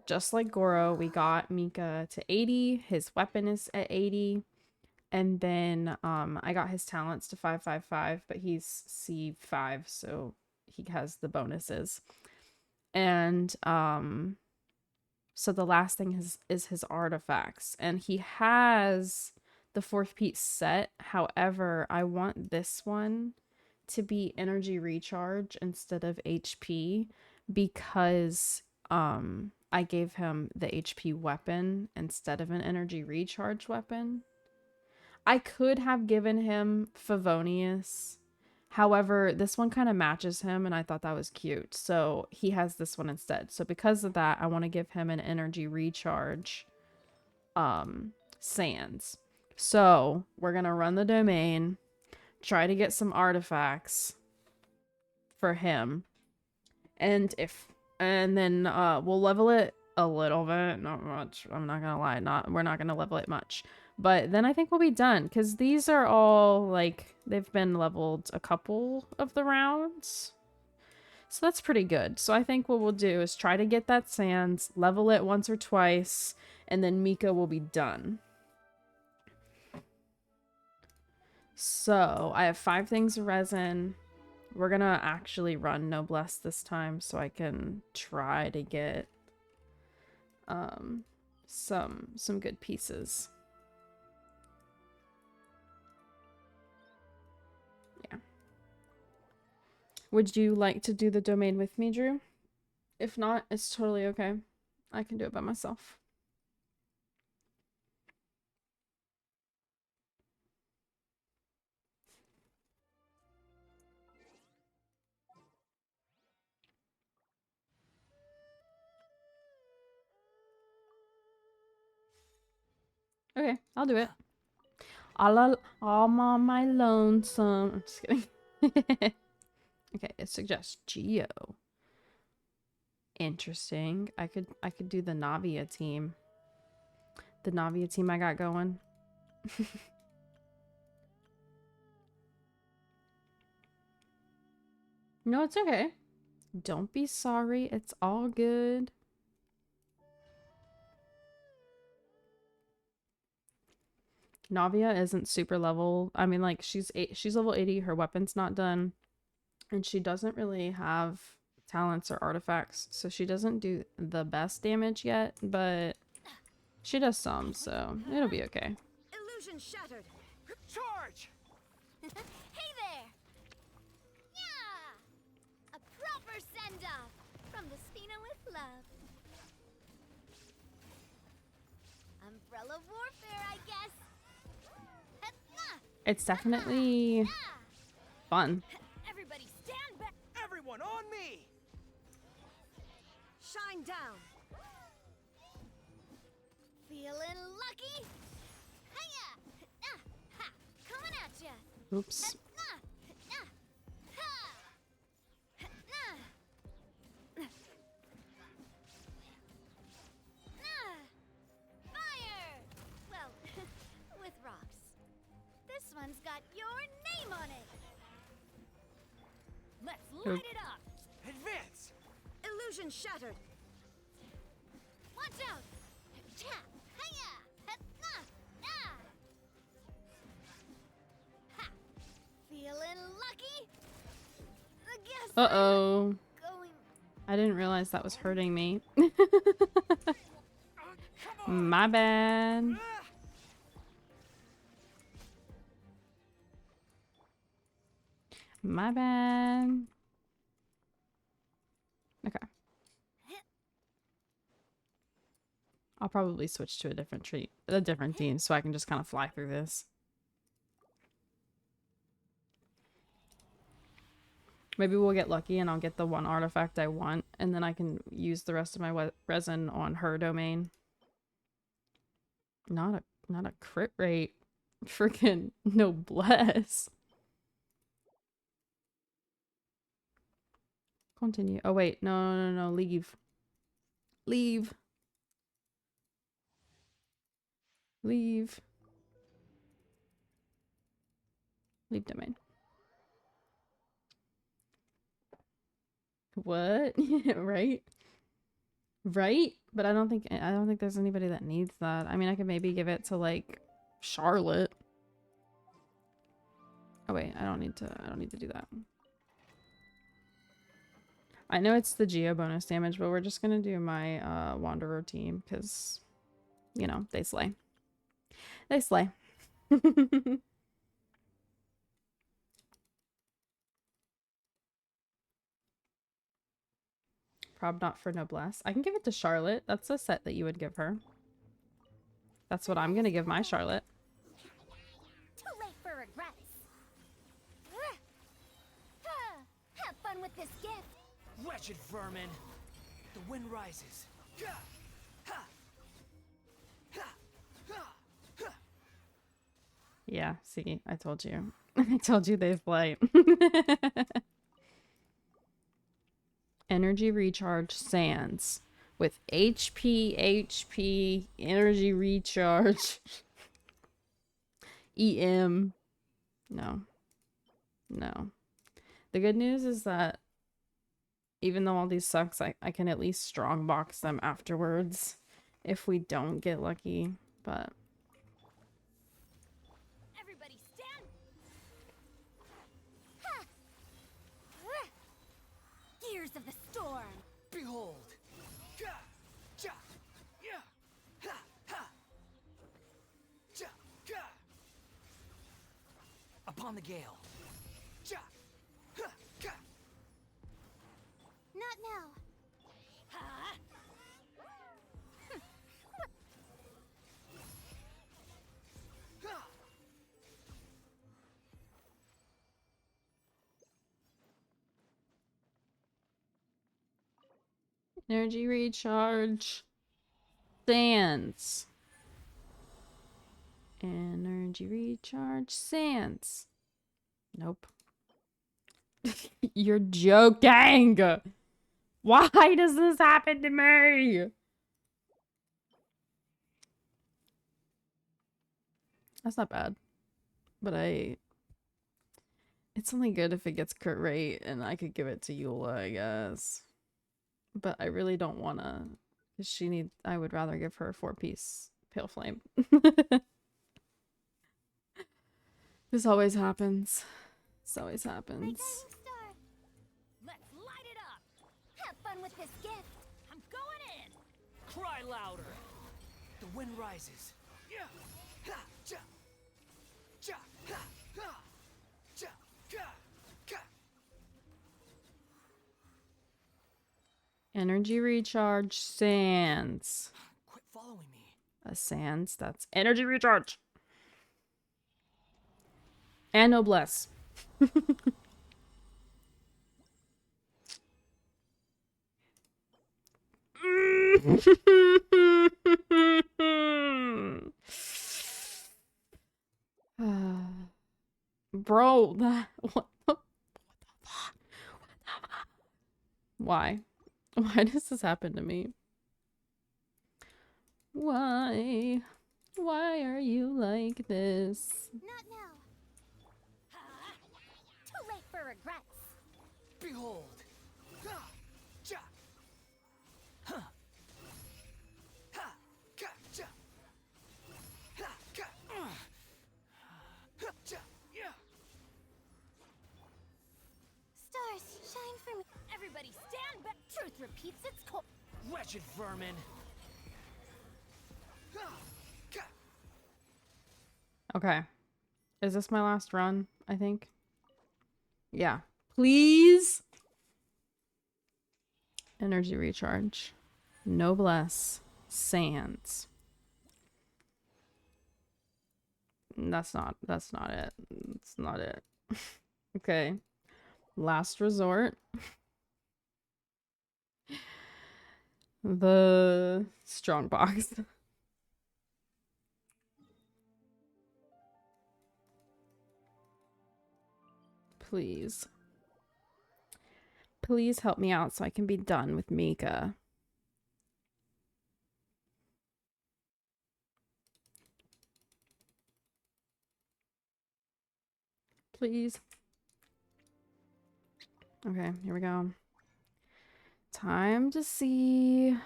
A: just like Goro, we got Mika to 80. His weapon is at 80. And then I got his talents to 555, but he's C5, so he has the bonuses. And so the last thing is his artifacts, and he has the 4th piece set. However, I want this one to be energy recharge instead of HP because I gave him the HP weapon instead of an energy recharge weapon. I could have given him Favonius. However, this one kind of matches him and I thought that was cute. So he has this one instead. So because of that, I want to give him an energy recharge sands. So we're going to run the domain, try to get some artifacts for him. And then we'll level it a little bit, not much. I'm not going to lie. We're not going to level it much. But then I think we'll be done because these are all like they've been leveled a couple of the rounds. So that's pretty good. So I think what we'll do is try to get that sands, level it once or twice, and then Mika will be done. So I have 5 things of resin. We're gonna actually run Noblesse this time so I can try to get some good pieces. Yeah. Would you like to do the domain with me, Drew? If not, it's totally okay. I can do it by myself. Okay, I'll do it. I'm on my lonesome. I'm just kidding. Okay, it suggests Geo. Interesting. I could do the Navia team. The Navia team I got going. No, it's okay. Don't be sorry. It's all good. Navia isn't super level. I mean, like, she's level 80. Her weapon's not done. And she doesn't really have talents or artifacts. So she doesn't do the best damage yet. But she does some, so it'll be okay.
E: Illusion shattered.
O: Charge!
B: Hey there! Yeah! A proper send-off from the Spina with love. Umbrella warfare, I guess.
A: It's definitely fun.
E: Everybody stand back. Everyone on me. Shine down.
B: Feeling lucky? Hiya! Ha! Coming at ya!
A: Oops.
B: Fire! Well, with rocks. This one's got your name on it.
E: Let's
A: Oop.
E: light it up. Advance. Illusion shattered.
B: Watch out! Cha! Hiya! Ha! Feeling lucky? I guess
A: Uh-oh.
B: going.
A: I didn't realize that was hurting me. My bad. My bad. Okay. I'll probably switch to a different team so I can just kind of fly through this. Maybe we'll get lucky and I'll get the one artifact I want, and then I can use the rest of my resin on her domain. Not a crit rate. Freaking noblesse. Continue. Oh wait, no, leave. Leave. Leave. Leave domain. What? Right? Right? But I don't think there's anybody that needs that. I mean, I could maybe give it to like Charlotte. Oh wait, I don't need to do that. I know it's the Geo bonus damage, but we're just gonna do my Wanderer team because, you know, they slay. They slay. Prob not for noblesse. I can give it to Charlotte. That's a set that you would give her. That's what I'm gonna give my Charlotte.
B: Too late for regrets. Have fun with this gift.
O: Wretched vermin! The wind rises.
A: Yeah, see, I told you. I told you they slay. Energy recharge sands with HP, energy recharge. EM. No. No. The good news is that even though all these sucks, I can at least strongbox them afterwards if we don't get lucky, but...
B: Everybody stand. Gears of the storm.
O: Behold! Upon the gale.
B: Not now.
A: Energy recharge. Sands. Energy recharge. Sands. Nope. You're joking! Why does this happen to me? That's not bad. But it's only good if it gets crit rate and I could give it to Eula, I guess. But I really don't wanna, because I would rather give her a 4-piece Pale Flame. This always happens. This always happens.
B: Star. Let's light it up. Have fun with this gift. I'm going in.
Q: Cry louder. The wind rises. Yeah. Ha, cha. Cha. Ha, ha. Cha. Ka. Ka.
A: Energy recharge sands.
Q: Quit following me.
A: A sands, that's energy recharge. And noblesse. Bro, what the fuck? Why? Why does this happen to me? Why? Why are you like this?
B: Not now. Too late for regrets.
Q: Behold. Ha. Cha. Huh. Ha. Ka. Cha. Ha. Ka. Ha. Cha. Yeah.
B: Stars, shine for me.
M: Everybody stand back. Truth repeats its course.
Q: Wretched vermin. Ha. Ka.
A: Okay. Is this my last run, I think? Yeah. Please? Energy recharge. Noblesse. Sands. That's not it. That's not it. Okay. Last resort. The strong box. Please. Please help me out so I can be done with Mika. Please. Okay, here we go. Time to see.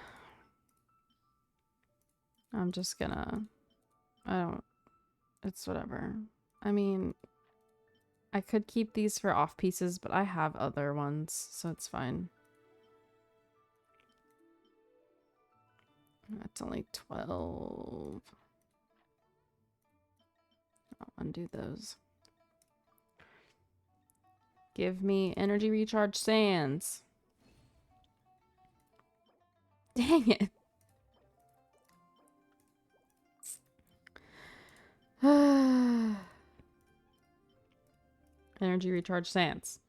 A: I'm just gonna... It's whatever. I mean, I could keep these for off pieces, but I have other ones, so it's fine. That's only 12. I'll undo those. Give me energy recharge sands. Dang it. Energy recharge sands.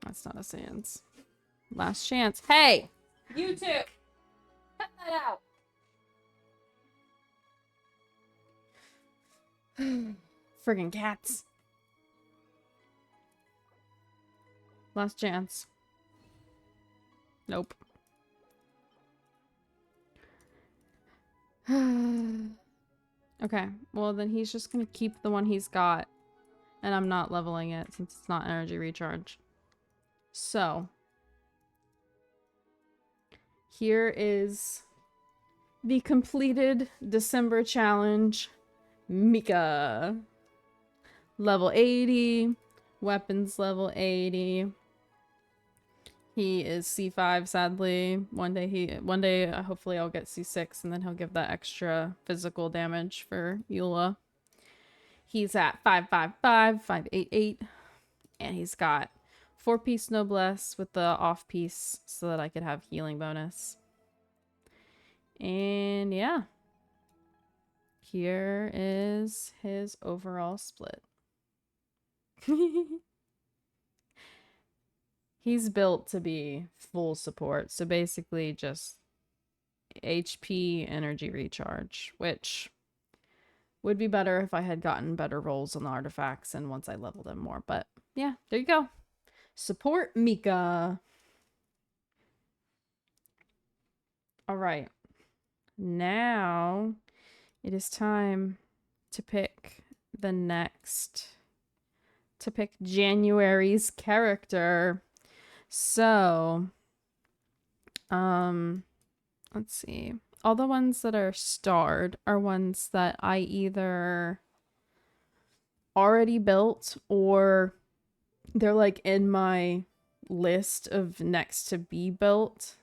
A: That's not a sands. Last chance. Hey! You two! Cut that out! Friggin' cats. Last chance. Nope. Okay, well then he's just gonna keep the one he's got. And I'm not leveling it since it's not energy recharge. So. Here is the completed December challenge. Mika. Level 80. Weapons level 80. He is C5, sadly. One day hopefully I'll get C6 and then he'll give that extra physical damage for Eula. He's at 555, 588, and he's got 4-piece noblesse with the off piece so that I could have healing bonus. And yeah. Here is his overall split. He's built to be full support, so basically just HP energy recharge, which would be better if I had gotten better rolls on the artifacts and once I leveled them more. But yeah, there you go. Support Mika. All right. Now it is time to pick the next, to pick January's character. So, let's see. All the ones that are starred are ones that I either already built or they're like in my list of next to be built.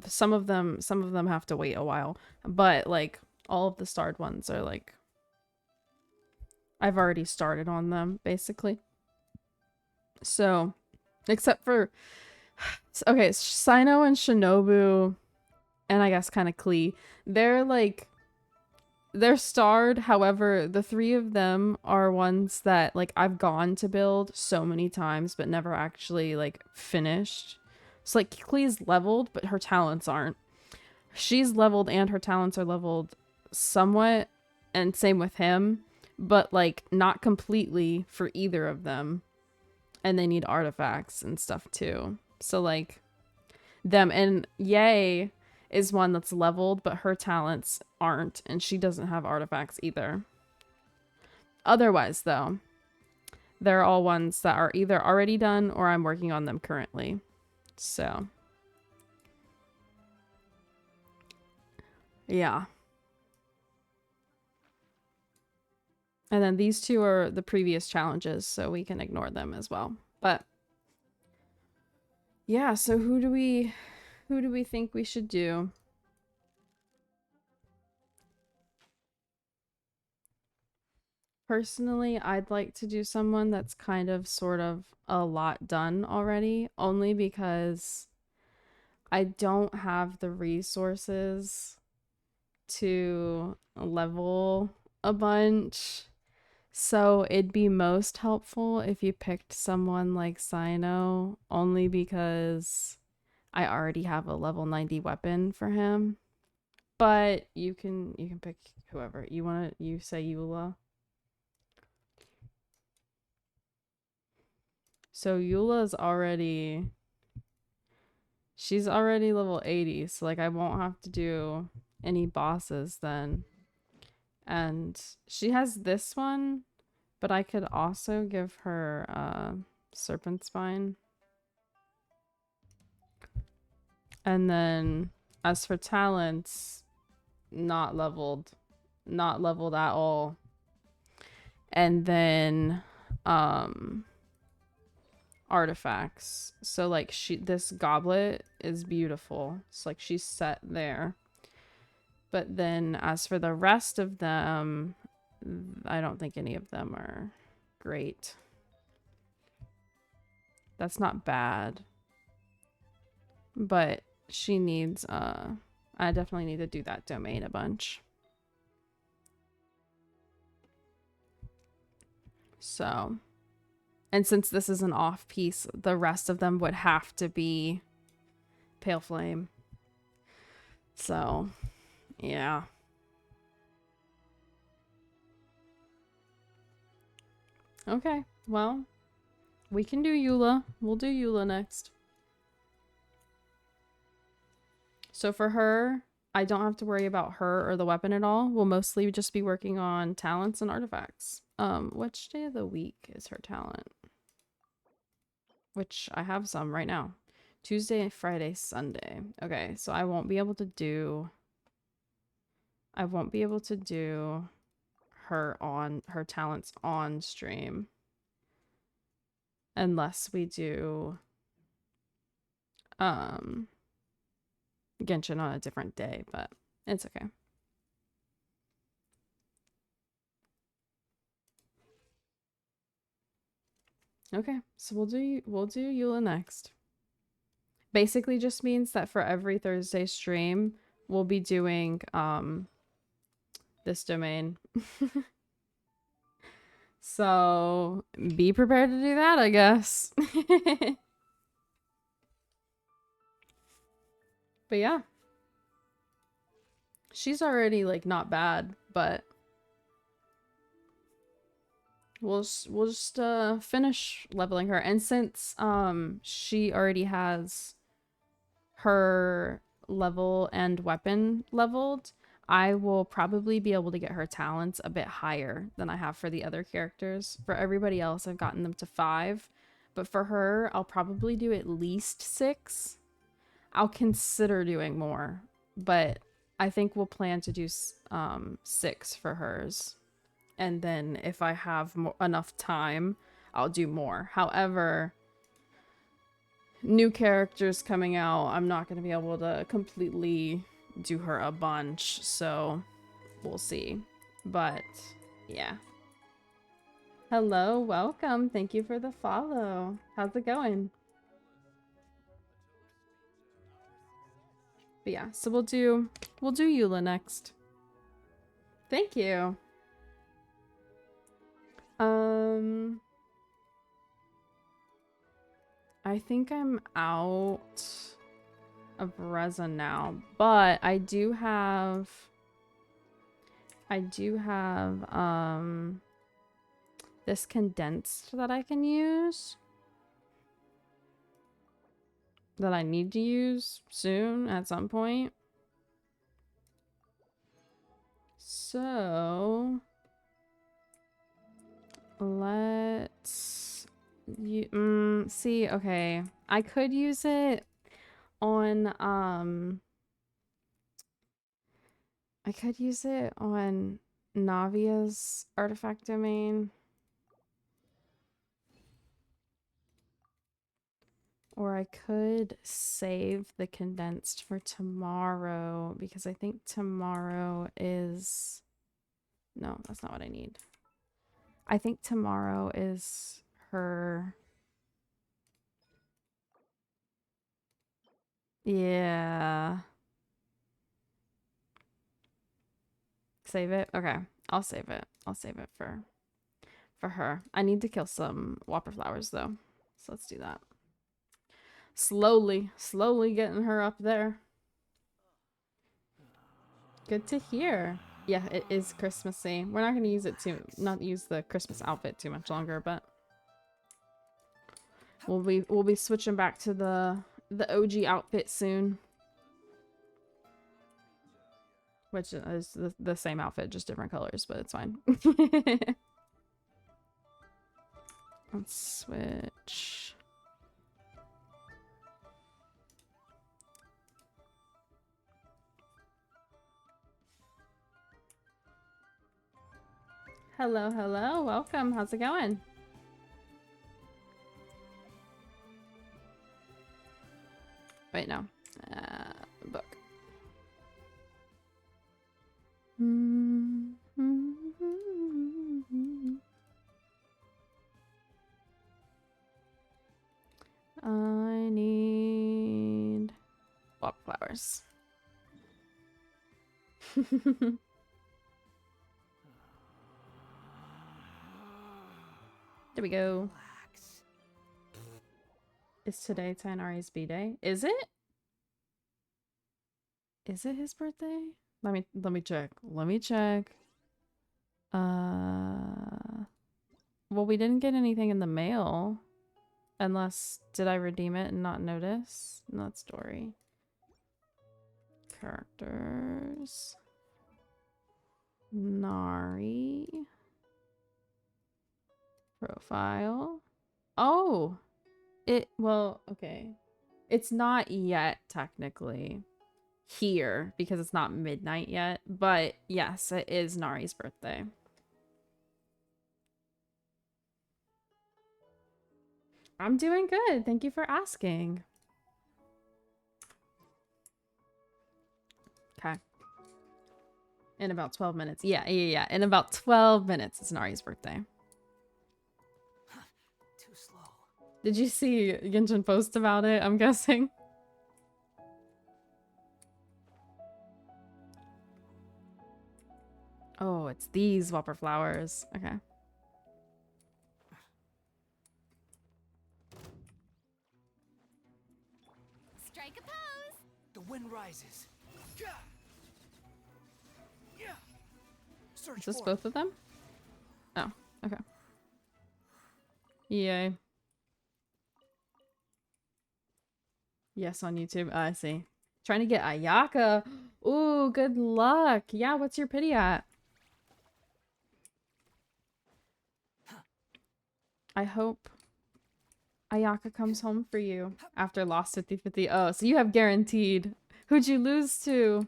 A: Some of them have to wait a while, but like all of the starred ones are like I've already started on them basically. So, except for okay, Sino and Shinobu and I guess kind of Klee, they're like they're starred. However, the three of them are ones that like I've gone to build so many times but never actually like finished. So like Klee's leveled but her talents aren't. She's leveled and her talents are leveled somewhat, and same with him, but like not completely for either of them. And they need artifacts and stuff too. So like them and Yay is one that's leveled, but her talents aren't, and she doesn't have artifacts either. Otherwise, though, they're all ones that are either already done or I'm working on them currently. So, yeah. And then these two are the previous challenges, so we can ignore them as well. But yeah, so who do we think we should do? Personally, I'd like to do someone that's kind of sort of a lot done already, only because I don't have the resources to level a bunch. So it'd be most helpful if you picked someone like Sino, only because I already have a level 90 weapon for him. But you can pick whoever. You say Eula. So Eula's already she's already level 80, so like I won't have to do any bosses then. And she has this one, but I could also give her Serpent Spine. And then as for talents, not leveled. Not leveled at all. And then artifacts. So like this goblet is beautiful. It's like she's set there. But then as for the rest of them, I don't think any of them are great. That's not bad. But she needs I definitely need to do that domain a bunch. So, and since this is an off piece, the rest of them would have to be Pale Flame. So, yeah. Okay, well, we can do Eula. We'll do Eula next. So for her, I don't have to worry about her or the weapon at all. We'll mostly just be working on talents and artifacts. Which day of the week is her talent? Which I have some right now. Tuesday, Friday, Sunday. Okay, so I won't be able to do her talents on stream unless we do Genshin on a different day, but it's okay. Okay, so we'll do Eula next. Basically just means that for every Thursday stream, we'll be doing this domain. So be prepared to do that, I guess. But yeah. She's already like not bad, but we'll just finish leveling her. And since she already has her level and weapon leveled, I will probably be able to get her talents a bit higher than I have for the other characters. For everybody else, I've gotten them to 5, but for her, I'll probably do at least 6. I'll consider doing more, but I think we'll plan to do 6 for hers. And then if I have enough time, I'll do more. However, new characters coming out, I'm not going to be able to completely do her a bunch, so we'll see. But yeah. Hello, welcome. Thank you for the follow. How's it going? But yeah, so we'll do Eula next. Thank you. I think I'm out of resin now, but I do have this condensed that I can use, that I need to use soon at some point. So let's see, okay. I could use it on Navia's artifact domain. Or I could save the condensed for tomorrow, because I think tomorrow is... No, that's not what I need. I think tomorrow is her... Yeah. Save it? Okay. I'll save it. I'll save it for her. I need to kill some whopper flowers though. So let's do that. Slowly getting her up there. Good to hear. Yeah, it is Christmassy. We're not going to use it not use the Christmas outfit too much longer, but we'll be switching back to the OG outfit soon. Which is the same outfit, just different colors, but it's fine. Let's switch. Hello, hello, welcome. How's it going? Wait, no. Book. I need wildflowers. There we go. Is today Tainari's B-Day? Is it? Is it his birthday? Let me check. Let me check. Well, we didn't get anything in the mail. Unless, did I redeem it and not notice? Not story. Characters. Nari. Profile. Oh! Well, okay. It's not yet, technically, here, because it's not midnight yet. But, yes, it is Nari's birthday. I'm doing good. Thank you for asking. Okay. In about 12 minutes. Yeah. In about 12 minutes, it's Nari's birthday.
Q: Too slow.
A: Did you see Genshin post about it, I'm guessing? Oh, it's these whopper flowers. Okay.
E: Strike a pose.
Q: The wind rises.
A: Is this both of them? Oh, okay. Yay. Yes, on YouTube. I see. Trying to get Ayaka. Ooh, good luck. Yeah, what's your pity at? I hope Ayaka comes home for you after lost 50-50. Oh, so you have guaranteed. Who'd you lose to?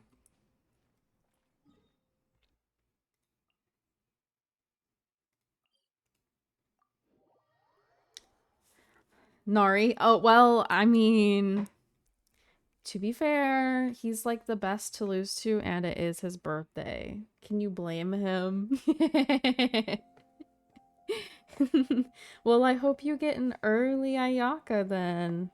A: Nari. Oh, well, I mean, to be fair, he's like the best to lose to, and it is his birthday. Can you blame him? Well, I hope you get an early Ayaka then.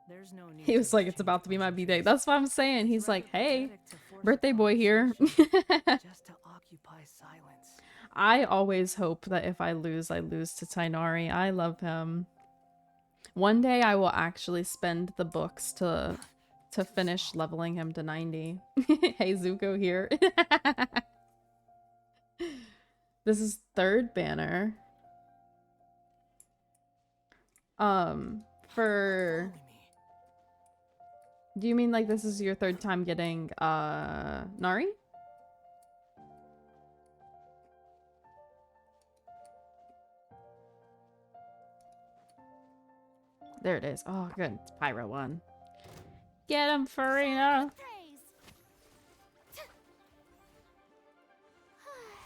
Q: There's no need
A: He was like, it's about to be my B-Day. That's what I'm saying. He's like, hey, birthday boy here.
Q: just to occupy silence.
A: I always hope that if I lose to Tainari. I love him. One day I will actually spend the books to finish leveling him to 90. Hey, Zuko here. This is third banner. For... Do you mean like this is your third time getting, Nari? There it is. Oh, good. It's Pyro 1. Get him, Farina!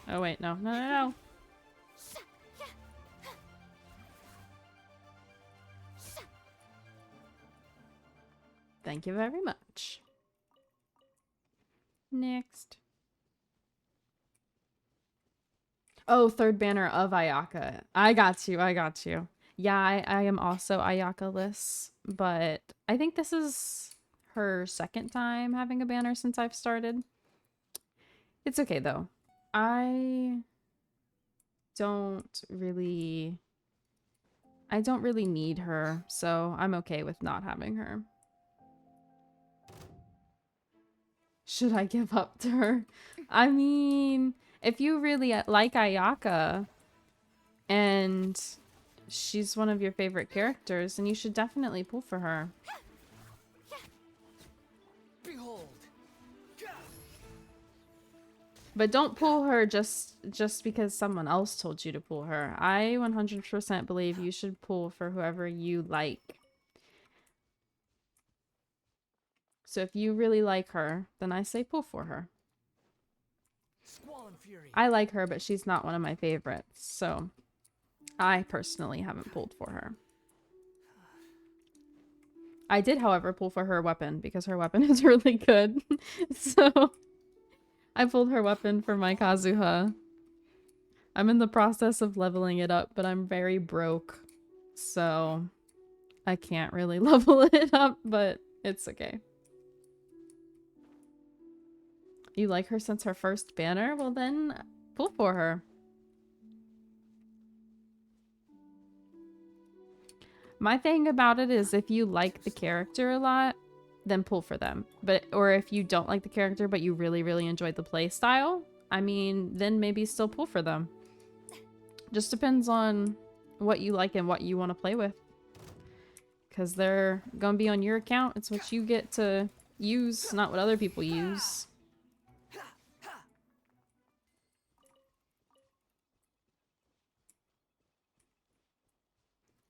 A: Oh, wait. No. No, no, no. Thank you very much. Next. Oh, third banner of Ayaka. I got you. I got you. Yeah, I am also Ayaka-less, but I think this is her second time having a banner since I've started. It's okay, though. I don't really need her, so I'm okay with not having her. Should I give up to her? I mean, if you really like Ayaka and she's one of your favorite characters, then you should definitely pull for her.
Q: Behold.
A: But don't pull her just because someone else told you to pull her. I 100% believe you should pull for whoever you like. So if you really like her, then I say pull for her. I like her, but she's not one of my favorites, so I personally haven't pulled for her. I did, however, pull for her weapon because her weapon is really good. So I pulled her weapon for my Kazuha. I'm in the process of leveling it up, but I'm very broke, so I can't really level it up, but it's okay. You like her since her first banner? Well then, pull for her. My thing about it is if you like the character a lot, then pull for them. Or if you don't like the character but you really, really enjoyed the play style, I mean, then maybe still pull for them. Just depends on what you like and what you want to play with. Because they're going to be on your account. It's what you get to use, not what other people use.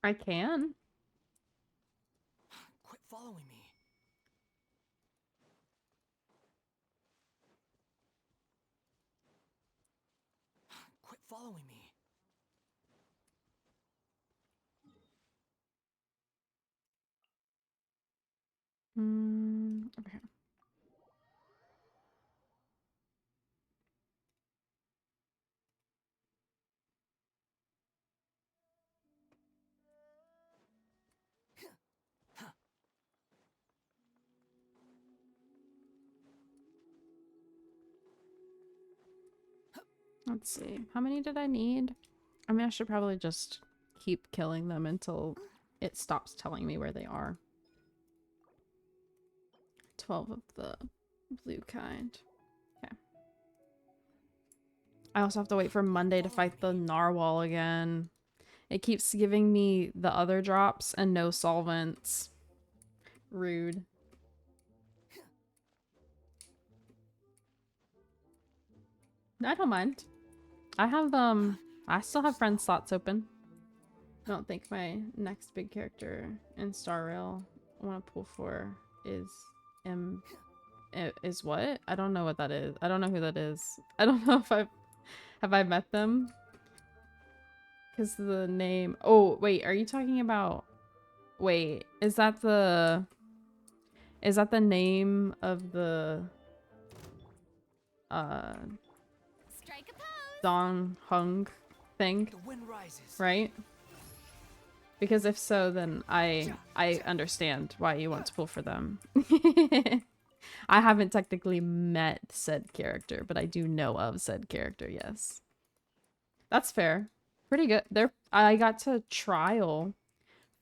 A: I can.
Q: Quit following me. Quit following me.
A: Okay. Let's see. How many did I need? I mean, I should probably just keep killing them until it stops telling me where they are. 12 of the blue kind. Okay. I also have to wait for Monday to fight the narwhal again. It keeps giving me the other drops and no solvents. Rude. I don't mind. I still have friend slots open. I don't think my next big character in Star Rail I want to pull for is is what? I don't know what that is. I don't know who that is. I don't know if have I met them? Because the name... Oh, wait, are you talking about... Wait, is that the... Is that the name of the...
B: Strike a pose.
A: Dong Hung thing?
Q: The wind rises.
A: Right? Because if so, then I understand why you want to pull for them. I haven't technically met said character, but I do know of said character, yes. That's fair. Pretty good. I got to trial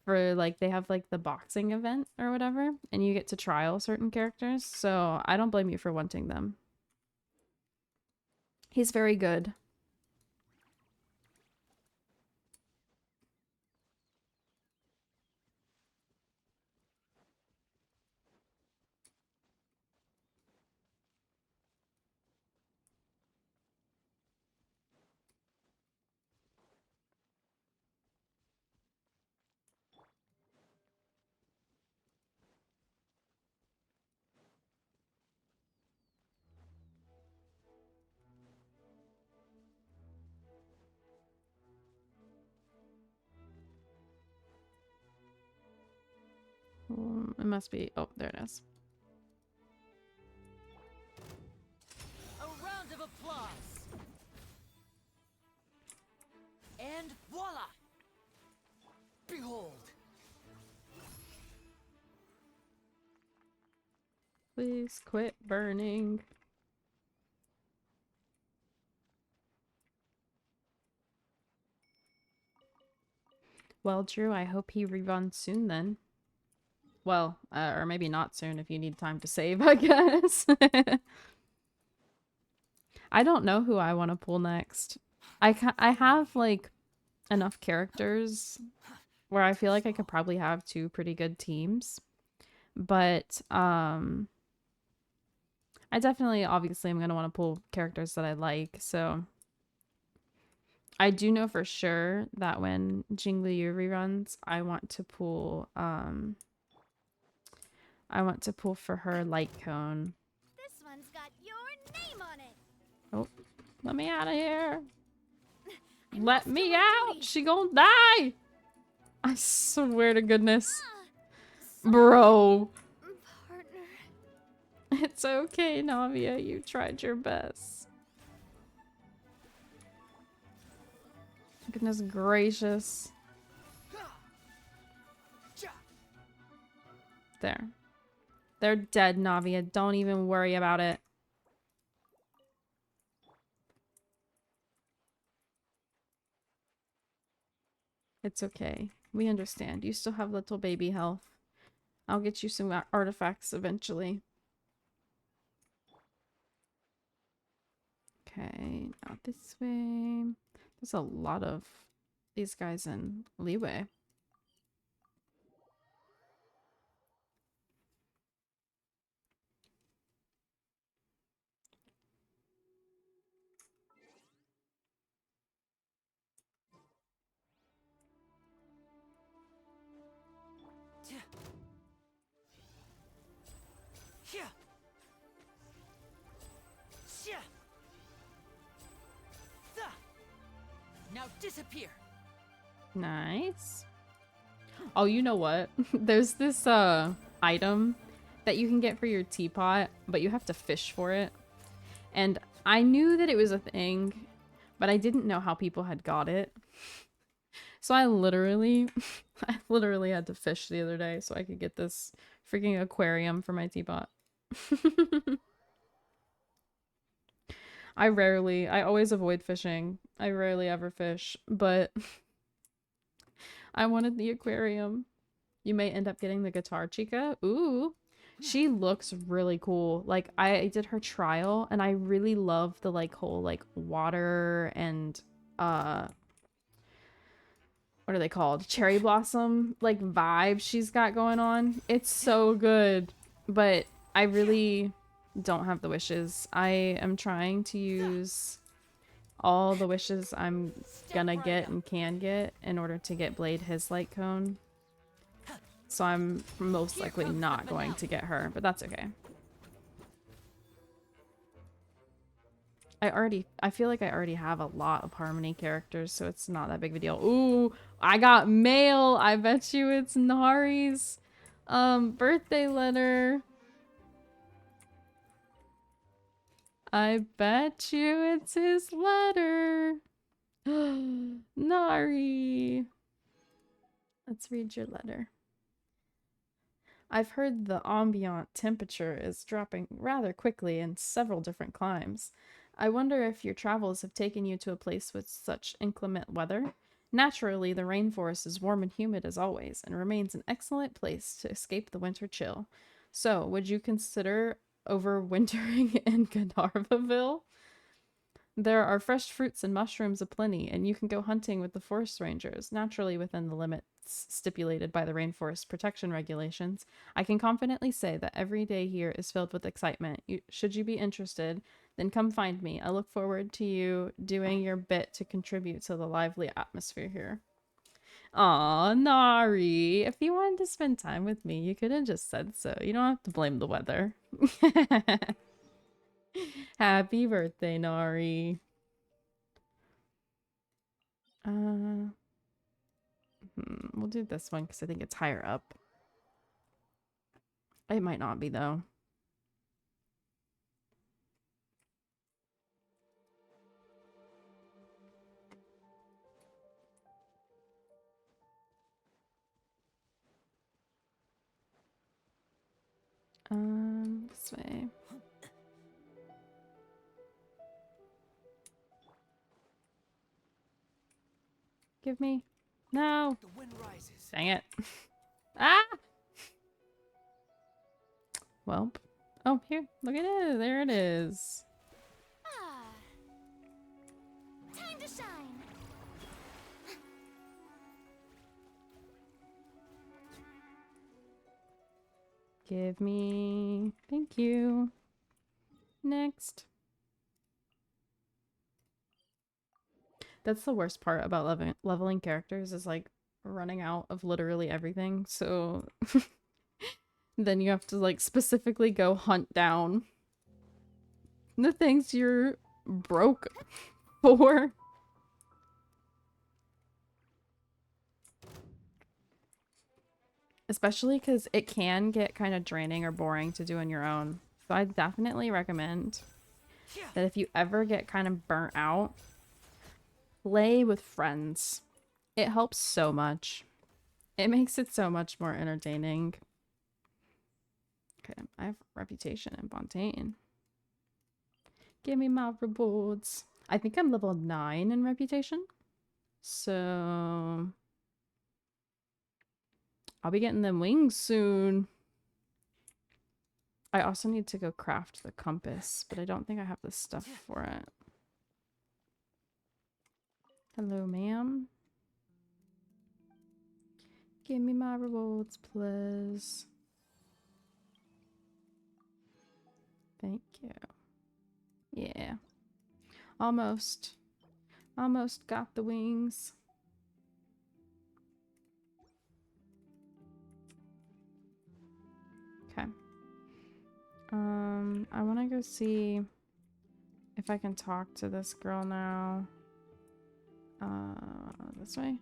A: for, like, they have, like, the boxing event or whatever, and you get to trial certain characters, so I don't blame you for wanting them. He's very good. It must be... Oh, there it is.
Q: A round of applause. And voila! Behold!
A: Please quit burning. Well, Drew, I hope he reruns soon then. Well, or maybe not soon if you need time to save, I guess. I don't know who I want to pull next. I have, like, enough characters where I feel like I could probably have two pretty good teams. But, I definitely, obviously, am going to want to pull characters that I like, so... I do know for sure that when Jingliu reruns, I want to pull for her light cone.
B: This one's got your name on it.
A: Oh, let me out of here. Let me out. She gonna die. I swear to goodness. Bro.
B: Partner.
A: It's okay, Navia. You tried your best. Goodness gracious. There. They're dead, Navia. Don't even worry about it. It's okay. We understand. You still have little baby health. I'll get you some artifacts eventually. Okay, not this way. There's a lot of these guys in Leeway.
Q: Now disappear.
A: Nice. Oh, you know what? There's this item that you can get for your teapot, but you have to fish for it. And I knew that it was a thing, but I didn't know how people had got it. So I literally had to fish the other day so I could get this freaking aquarium for my teapot. I always avoid fishing. I rarely ever fish, but I wanted the aquarium. You may end up getting the guitar chica. Ooh, she looks really cool. Like, I did her trial and I really love the, like, whole, like, water and, what are they called? Cherry blossom, like, vibe she's got going on. It's so good, but I really don't have the wishes. I am trying to use all the wishes I'm gonna get and can get in order to get Blade his light cone. So I'm most likely not going to get her, but that's okay. I feel like I already have a lot of Harmony characters, so it's not that big of a deal. Ooh, I got mail. I bet you it's Nari's birthday letter. I bet you it's his letter. Nari. Let's read your letter. I've heard the ambient temperature is dropping rather quickly in several different climes. I wonder if your travels have taken you to a place with such inclement weather. Naturally, the rainforest is warm and humid as always, and remains an excellent place to escape the winter chill. So, would you consider overwintering in Gandharvaville? There are fresh fruits and mushrooms aplenty, and you can go hunting with the forest rangers, naturally within the limits stipulated by the rainforest protection regulations. I can confidently say that every day here is filled with excitement. Should you be interested, then come find me. I look forward to you doing your bit to contribute to the lively atmosphere here. Aw, Nari. If you wanted to spend time with me, you could have just said so. You don't have to blame the weather. Happy birthday, Nari. We'll do this one because I think it's higher up. It might not be, though. This way. Give me. No.
F: The wind rises.
A: Dang it. Ah! Welp. Oh, here. Look at it. There it is.
B: Ah. Time to shine.
A: Give me. Thank you. Next. That's the worst part about leveling characters is like running out of literally everything. So then you have to like specifically go hunt down the things you're broke for. Especially because it can get kind of draining or boring to do on your own. So I definitely recommend that if you ever get kind of burnt out, play with friends. It helps so much. It makes it so much more entertaining. Okay, I have reputation in Fontaine. Give me my rewards. I think I'm level 9 in reputation. So I'll be getting them wings soon. I also need to go craft the compass, but I don't think I have the stuff for it. Hello, ma'am. Give me my rewards, please. Thank you. Yeah. Almost. Almost got the wings. Okay. I want to go see if I can talk to this girl now. This way.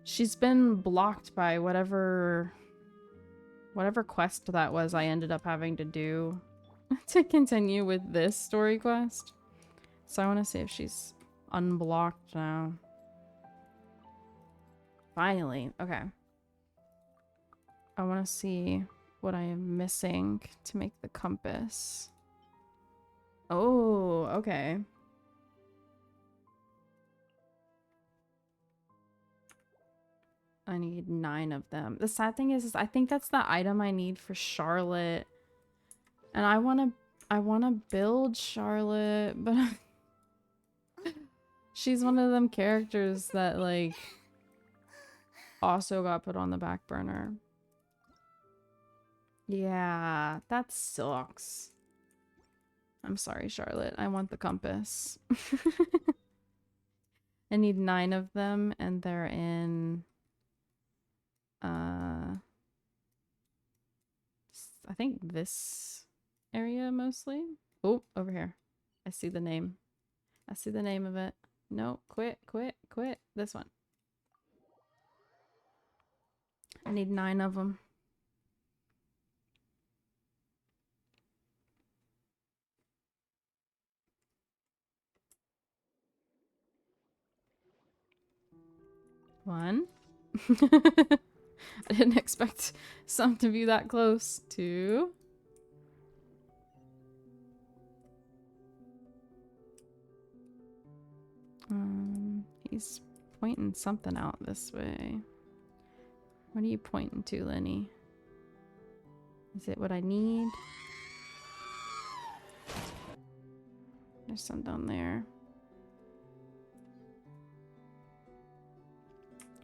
A: She's been blocked by whatever quest that was I ended up having to do to continue with this story quest. So I want to see if she's unblocked now. Finally. Okay. I want to see what I am missing to make the compass. Oh, okay. I need 9 of them. The sad thing is I think that's the item I need for Charlotte. And I want to build Charlotte, but she's one of them characters that like also got put on the back burner. Yeah, that sucks. I'm sorry, Charlotte. I want the compass. I need 9 of them, and they're in I think this area mostly. Oh, over here. I see the name. I see the name of it. No, quit. This one. I need 9 of them. One. I didn't expect some to be that close. 2. He's pointing something out this way. What are you pointing to, Lenny? Is it what I need? There's some down there.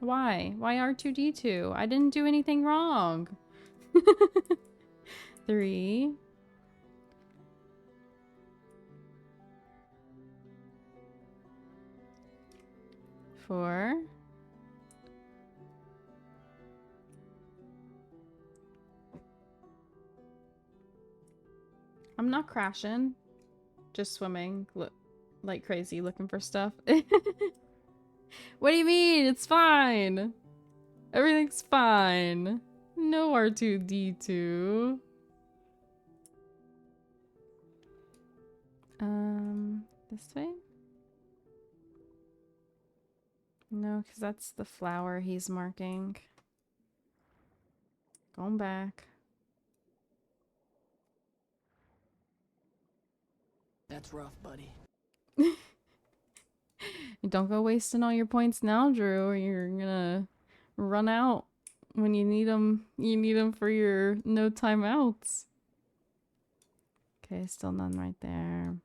A: Why? Why R2D2? I didn't do anything wrong. 3. 4. I'm not crashing. Just swimming like crazy looking for stuff. What do you mean? It's fine. Everything's fine. No R2D2. This way? No, because that's the flower he's marking. Going back.
Q: That's rough, buddy.
A: Don't go wasting all your points now, Drew, or you're gonna run out when you need them. You need them for your no timeouts. Okay, still none right there.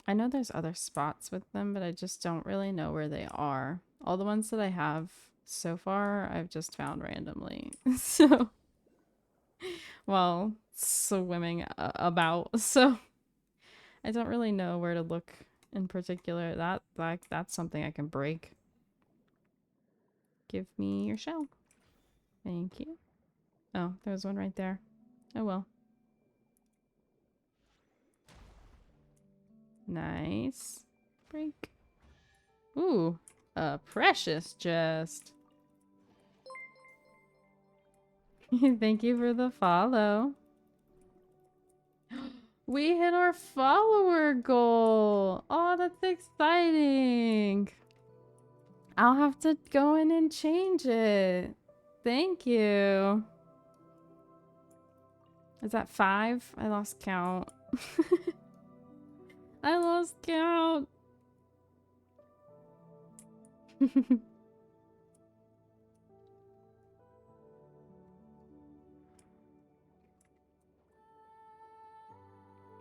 A: I know there's other spots with them, but I just don't really know where they are. All the ones that I have so far, I've just found randomly. So, well, swimming about. So, I don't really know where to look in particular. That's something I can break. Give me your shell. Thank you. Oh, there's one right there. Oh well. Nice. Break. Ooh, a precious chest. Thank you for the follow. We hit our follower goal. Oh, that's exciting. I'll have to go in and change it. Thank you. Is that 5? I lost count. I lost count.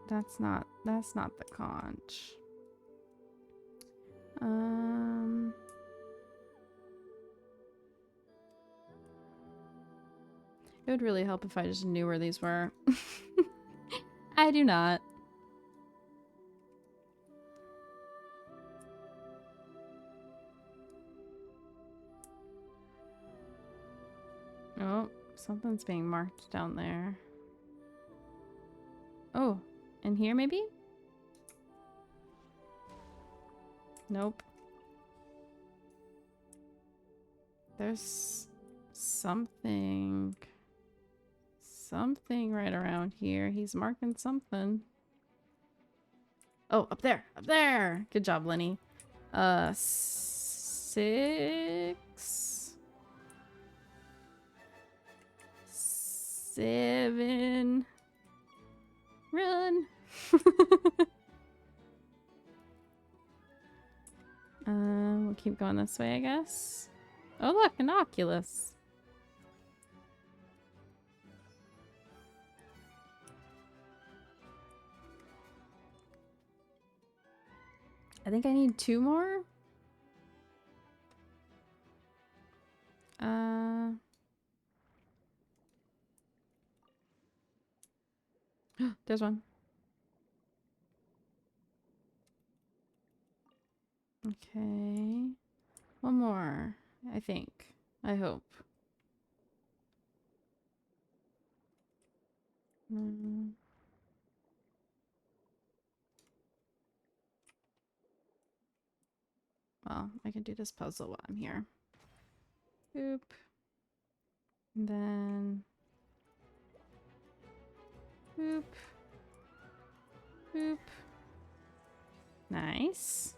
A: That's not the conch. It would really help if I just knew where these were. I do not. Oh, something's being marked down there. Oh, in here maybe? Nope. There's something right around here. He's marking something. Oh, up there. Up there. Good job, Lenny. 6 7 Run. We'll keep going this way, I guess. Oh, look, an Oculus. I think I need 2 more. There's one. Okay. One more, I think. I hope. Mm. Well, I can do this puzzle while I'm here. Boop. And then boop. Boop. Nice.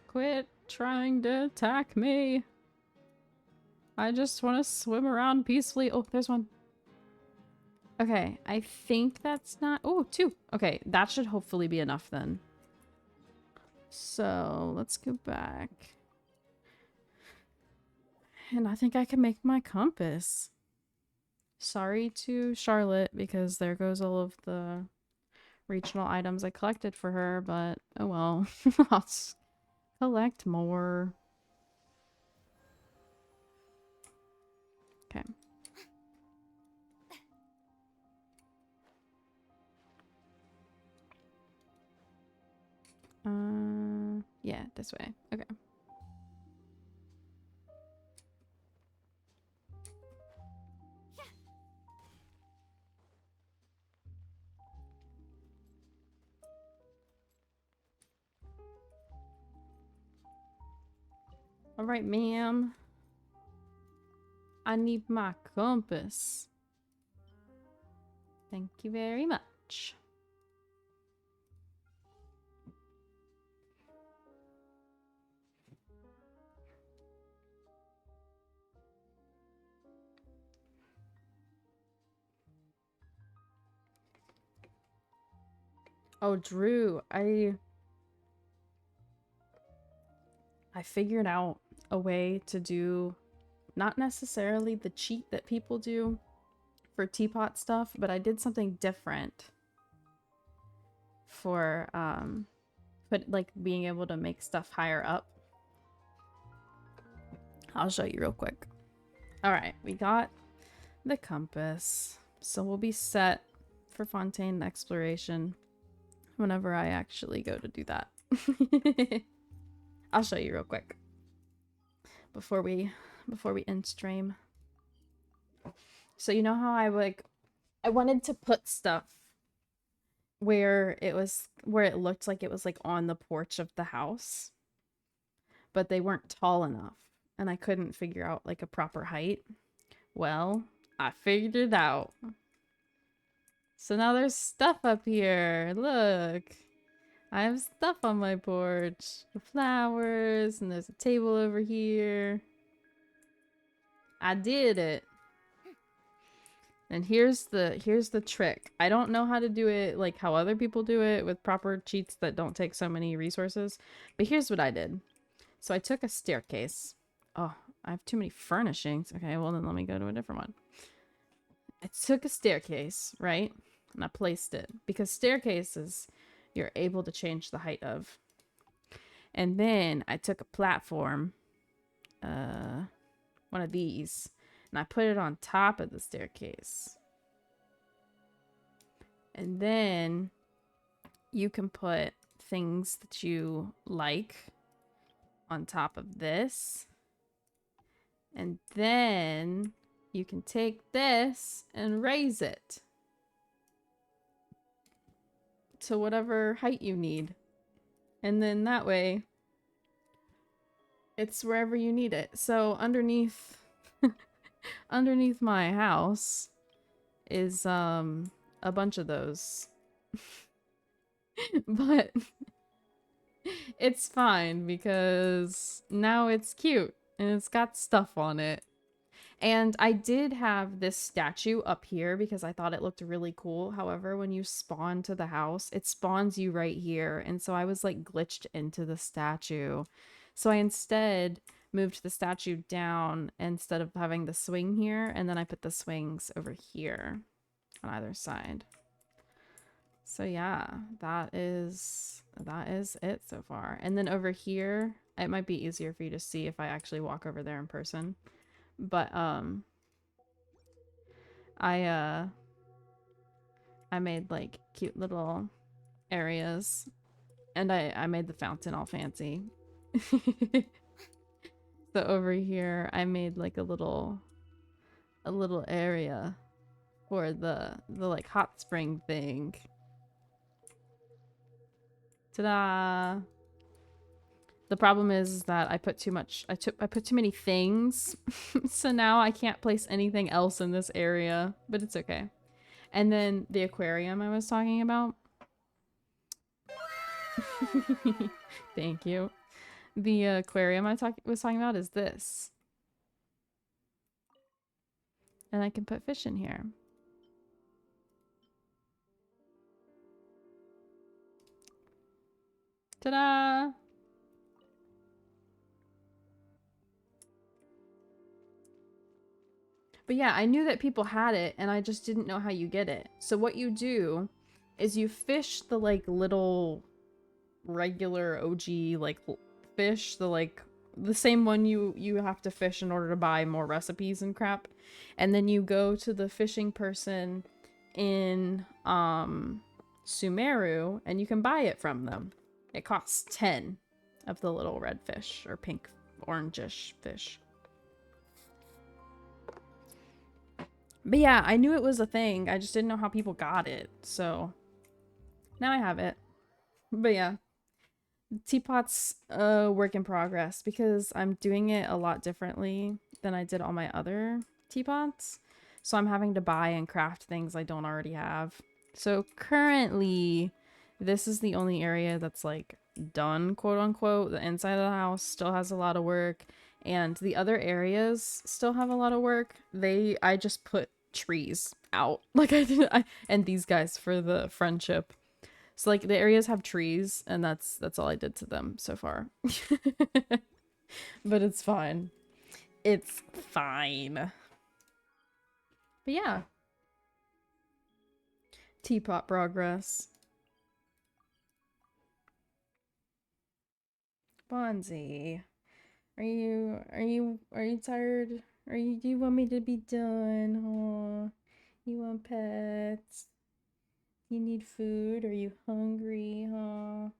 A: Quit trying to attack me. I just want to swim around peacefully. Oh, there's one. Okay, I think that's not... Oh, two. Okay, that should hopefully be enough then. So, let's go back. And I think I can make my compass. Sorry to Charlotte, because there goes all of the regional items I collected for her, but oh well. I'll collect more. Okay. Yeah, this way. Okay. All right, ma'am. I need my compass. Thank you very much. Oh, Drew, I figured out a way to do not necessarily the cheat that people do for teapot stuff, but I did something different for but like being able to make stuff higher up. I'll show you real quick. All right, we got the compass. So we'll be set for Fontaine exploration whenever I actually go to do that. I'll show you real quick before we end stream. So you know how I wanted to put stuff where it looked like it was like on the porch of the house, but they weren't tall enough and I couldn't figure out like a proper height. Well, I figured it out. So now there's stuff up here. Look. I have stuff on my porch. The flowers, and there's a table over here. I did it. And here's the trick. I don't know how to do it like how other people do it with proper cheats that don't take so many resources. But here's what I did. So I took a staircase. Oh, I have too many furnishings. Okay, well then let me go to a different one. I took a staircase, right? And I placed it. Because staircases, you're able to change the height of. And then I took a platform, one of these, and I put it on top of the staircase. And then you can put things that you like on top of this. And then you can take this and raise it to whatever height you need. And then that way, it's wherever you need it. So underneath underneath my house is a bunch of those. But it's fine because now it's cute and it's got stuff on it. And I did have this statue up here because I thought it looked really cool. However, when you spawn to the house, it spawns you right here. And so I was like glitched into the statue. So I instead moved the statue down instead of having the swing here. And then I put the swings over here on either side. So yeah, that is it so far. And then over here, it might be easier for you to see if I actually walk over there in person. But I made like cute little areas And I made the fountain all fancy. So over here I made like a little area for the like hot spring thing. Ta-da! The problem is that I put too much, I put too many things. So now I can't place anything else in this area, but it's okay. And then the aquarium I was talking about. Thank you. The aquarium I was talking about is this. And I can put fish in here. Ta-da! But yeah, I knew that people had it and I just didn't know how you get it. So what you do is you fish the like little regular OG like fish, the same one you have to fish in order to buy more recipes and crap. And then you go to the fishing person in Sumeru and you can buy it from them. It costs 10 of the little red fish or pink orangish fish. But yeah, I knew it was a thing. I just didn't know how people got it. So now I have it. But yeah, teapot's a work in progress because I'm doing it a lot differently than I did all my other teapots. So I'm having to buy and craft things I don't already have. So currently, this is the only area that's like done, quote unquote. The inside of the house still has a lot of work, and the other areas still have a lot of work. I just put trees out like I did, and these guys for the friendship. So like the areas have trees, and that's all I did to them so far. But it's fine. It's fine. But yeah. Teapot progress. Bonzi, are you tired? Do you want me to be done? Oh, you want pets? You need food? Are you hungry? Huh?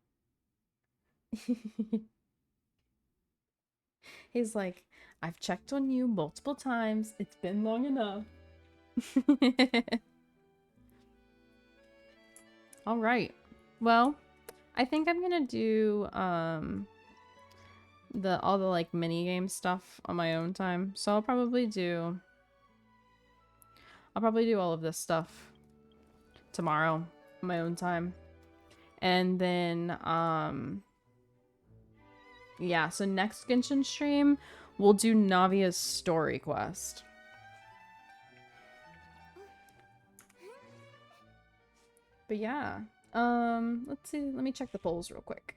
A: He's like, I've checked on you multiple times. It's been long enough. All right. Well, I think I'm gonna do all the like mini game stuff on my own time. So I'll probably do all of this stuff tomorrow on my own time. And then yeah, so next Genshin stream we'll do Navia's story quest. But yeah. Let's see, let me check the polls real quick.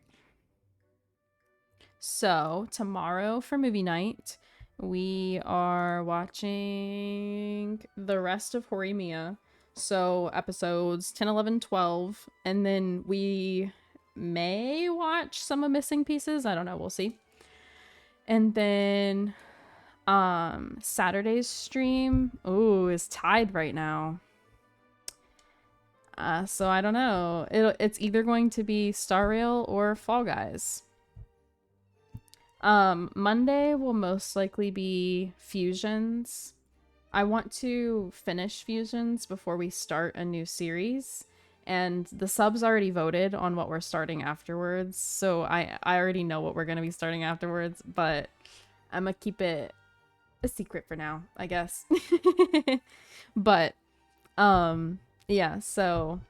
A: So, tomorrow for movie night, we are watching the rest of Horimiya. So, episodes 10, 11, 12. And then we may watch some of Missing Pieces. I don't know. We'll see. And then Saturday's stream, is tied right now. So I don't know. It's either going to be Star Rail or Fall Guys. Monday will most likely be Fusions. I want to finish Fusions before we start a new series. And the subs already voted on what we're starting afterwards. So I already know what we're going to be starting afterwards. But I'm going to keep it a secret for now, I guess. But, yeah, so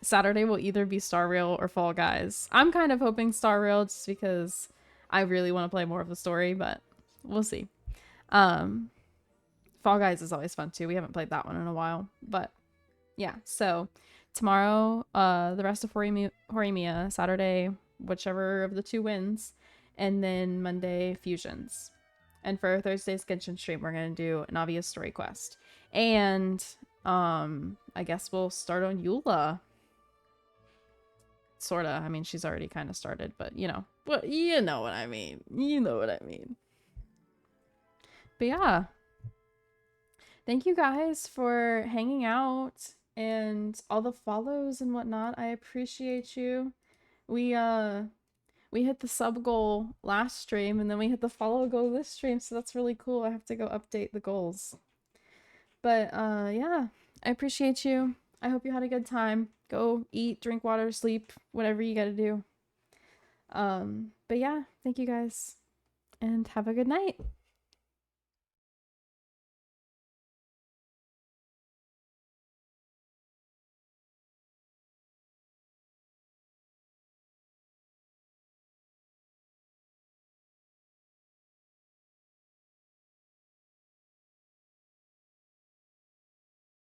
A: Saturday will either be Star Rail or Fall Guys. I'm kind of hoping Star Rail just because I really want to play more of the story, but we'll see. Fall Guys is always fun too. We haven't played that one in a while, but yeah. So tomorrow, the rest of Horimiya, Saturday, whichever of the two wins, and then Monday, Fusions. And for Thursday's Genshin stream, we're gonna do an obvious story quest, and I guess we'll start on Eula. Sorta. I mean, she's already kind of started, but you know what I mean. You know what I mean. But yeah, thank you guys for hanging out and all the follows and whatnot. I appreciate you. we hit the sub goal last stream, and then we hit the follow goal this stream, so that's really cool. I have to go update the goals. But yeah, I appreciate you. I hope you had a good time. Go eat, drink water, sleep, whatever you gotta do. But yeah, thank you guys, and have a good night.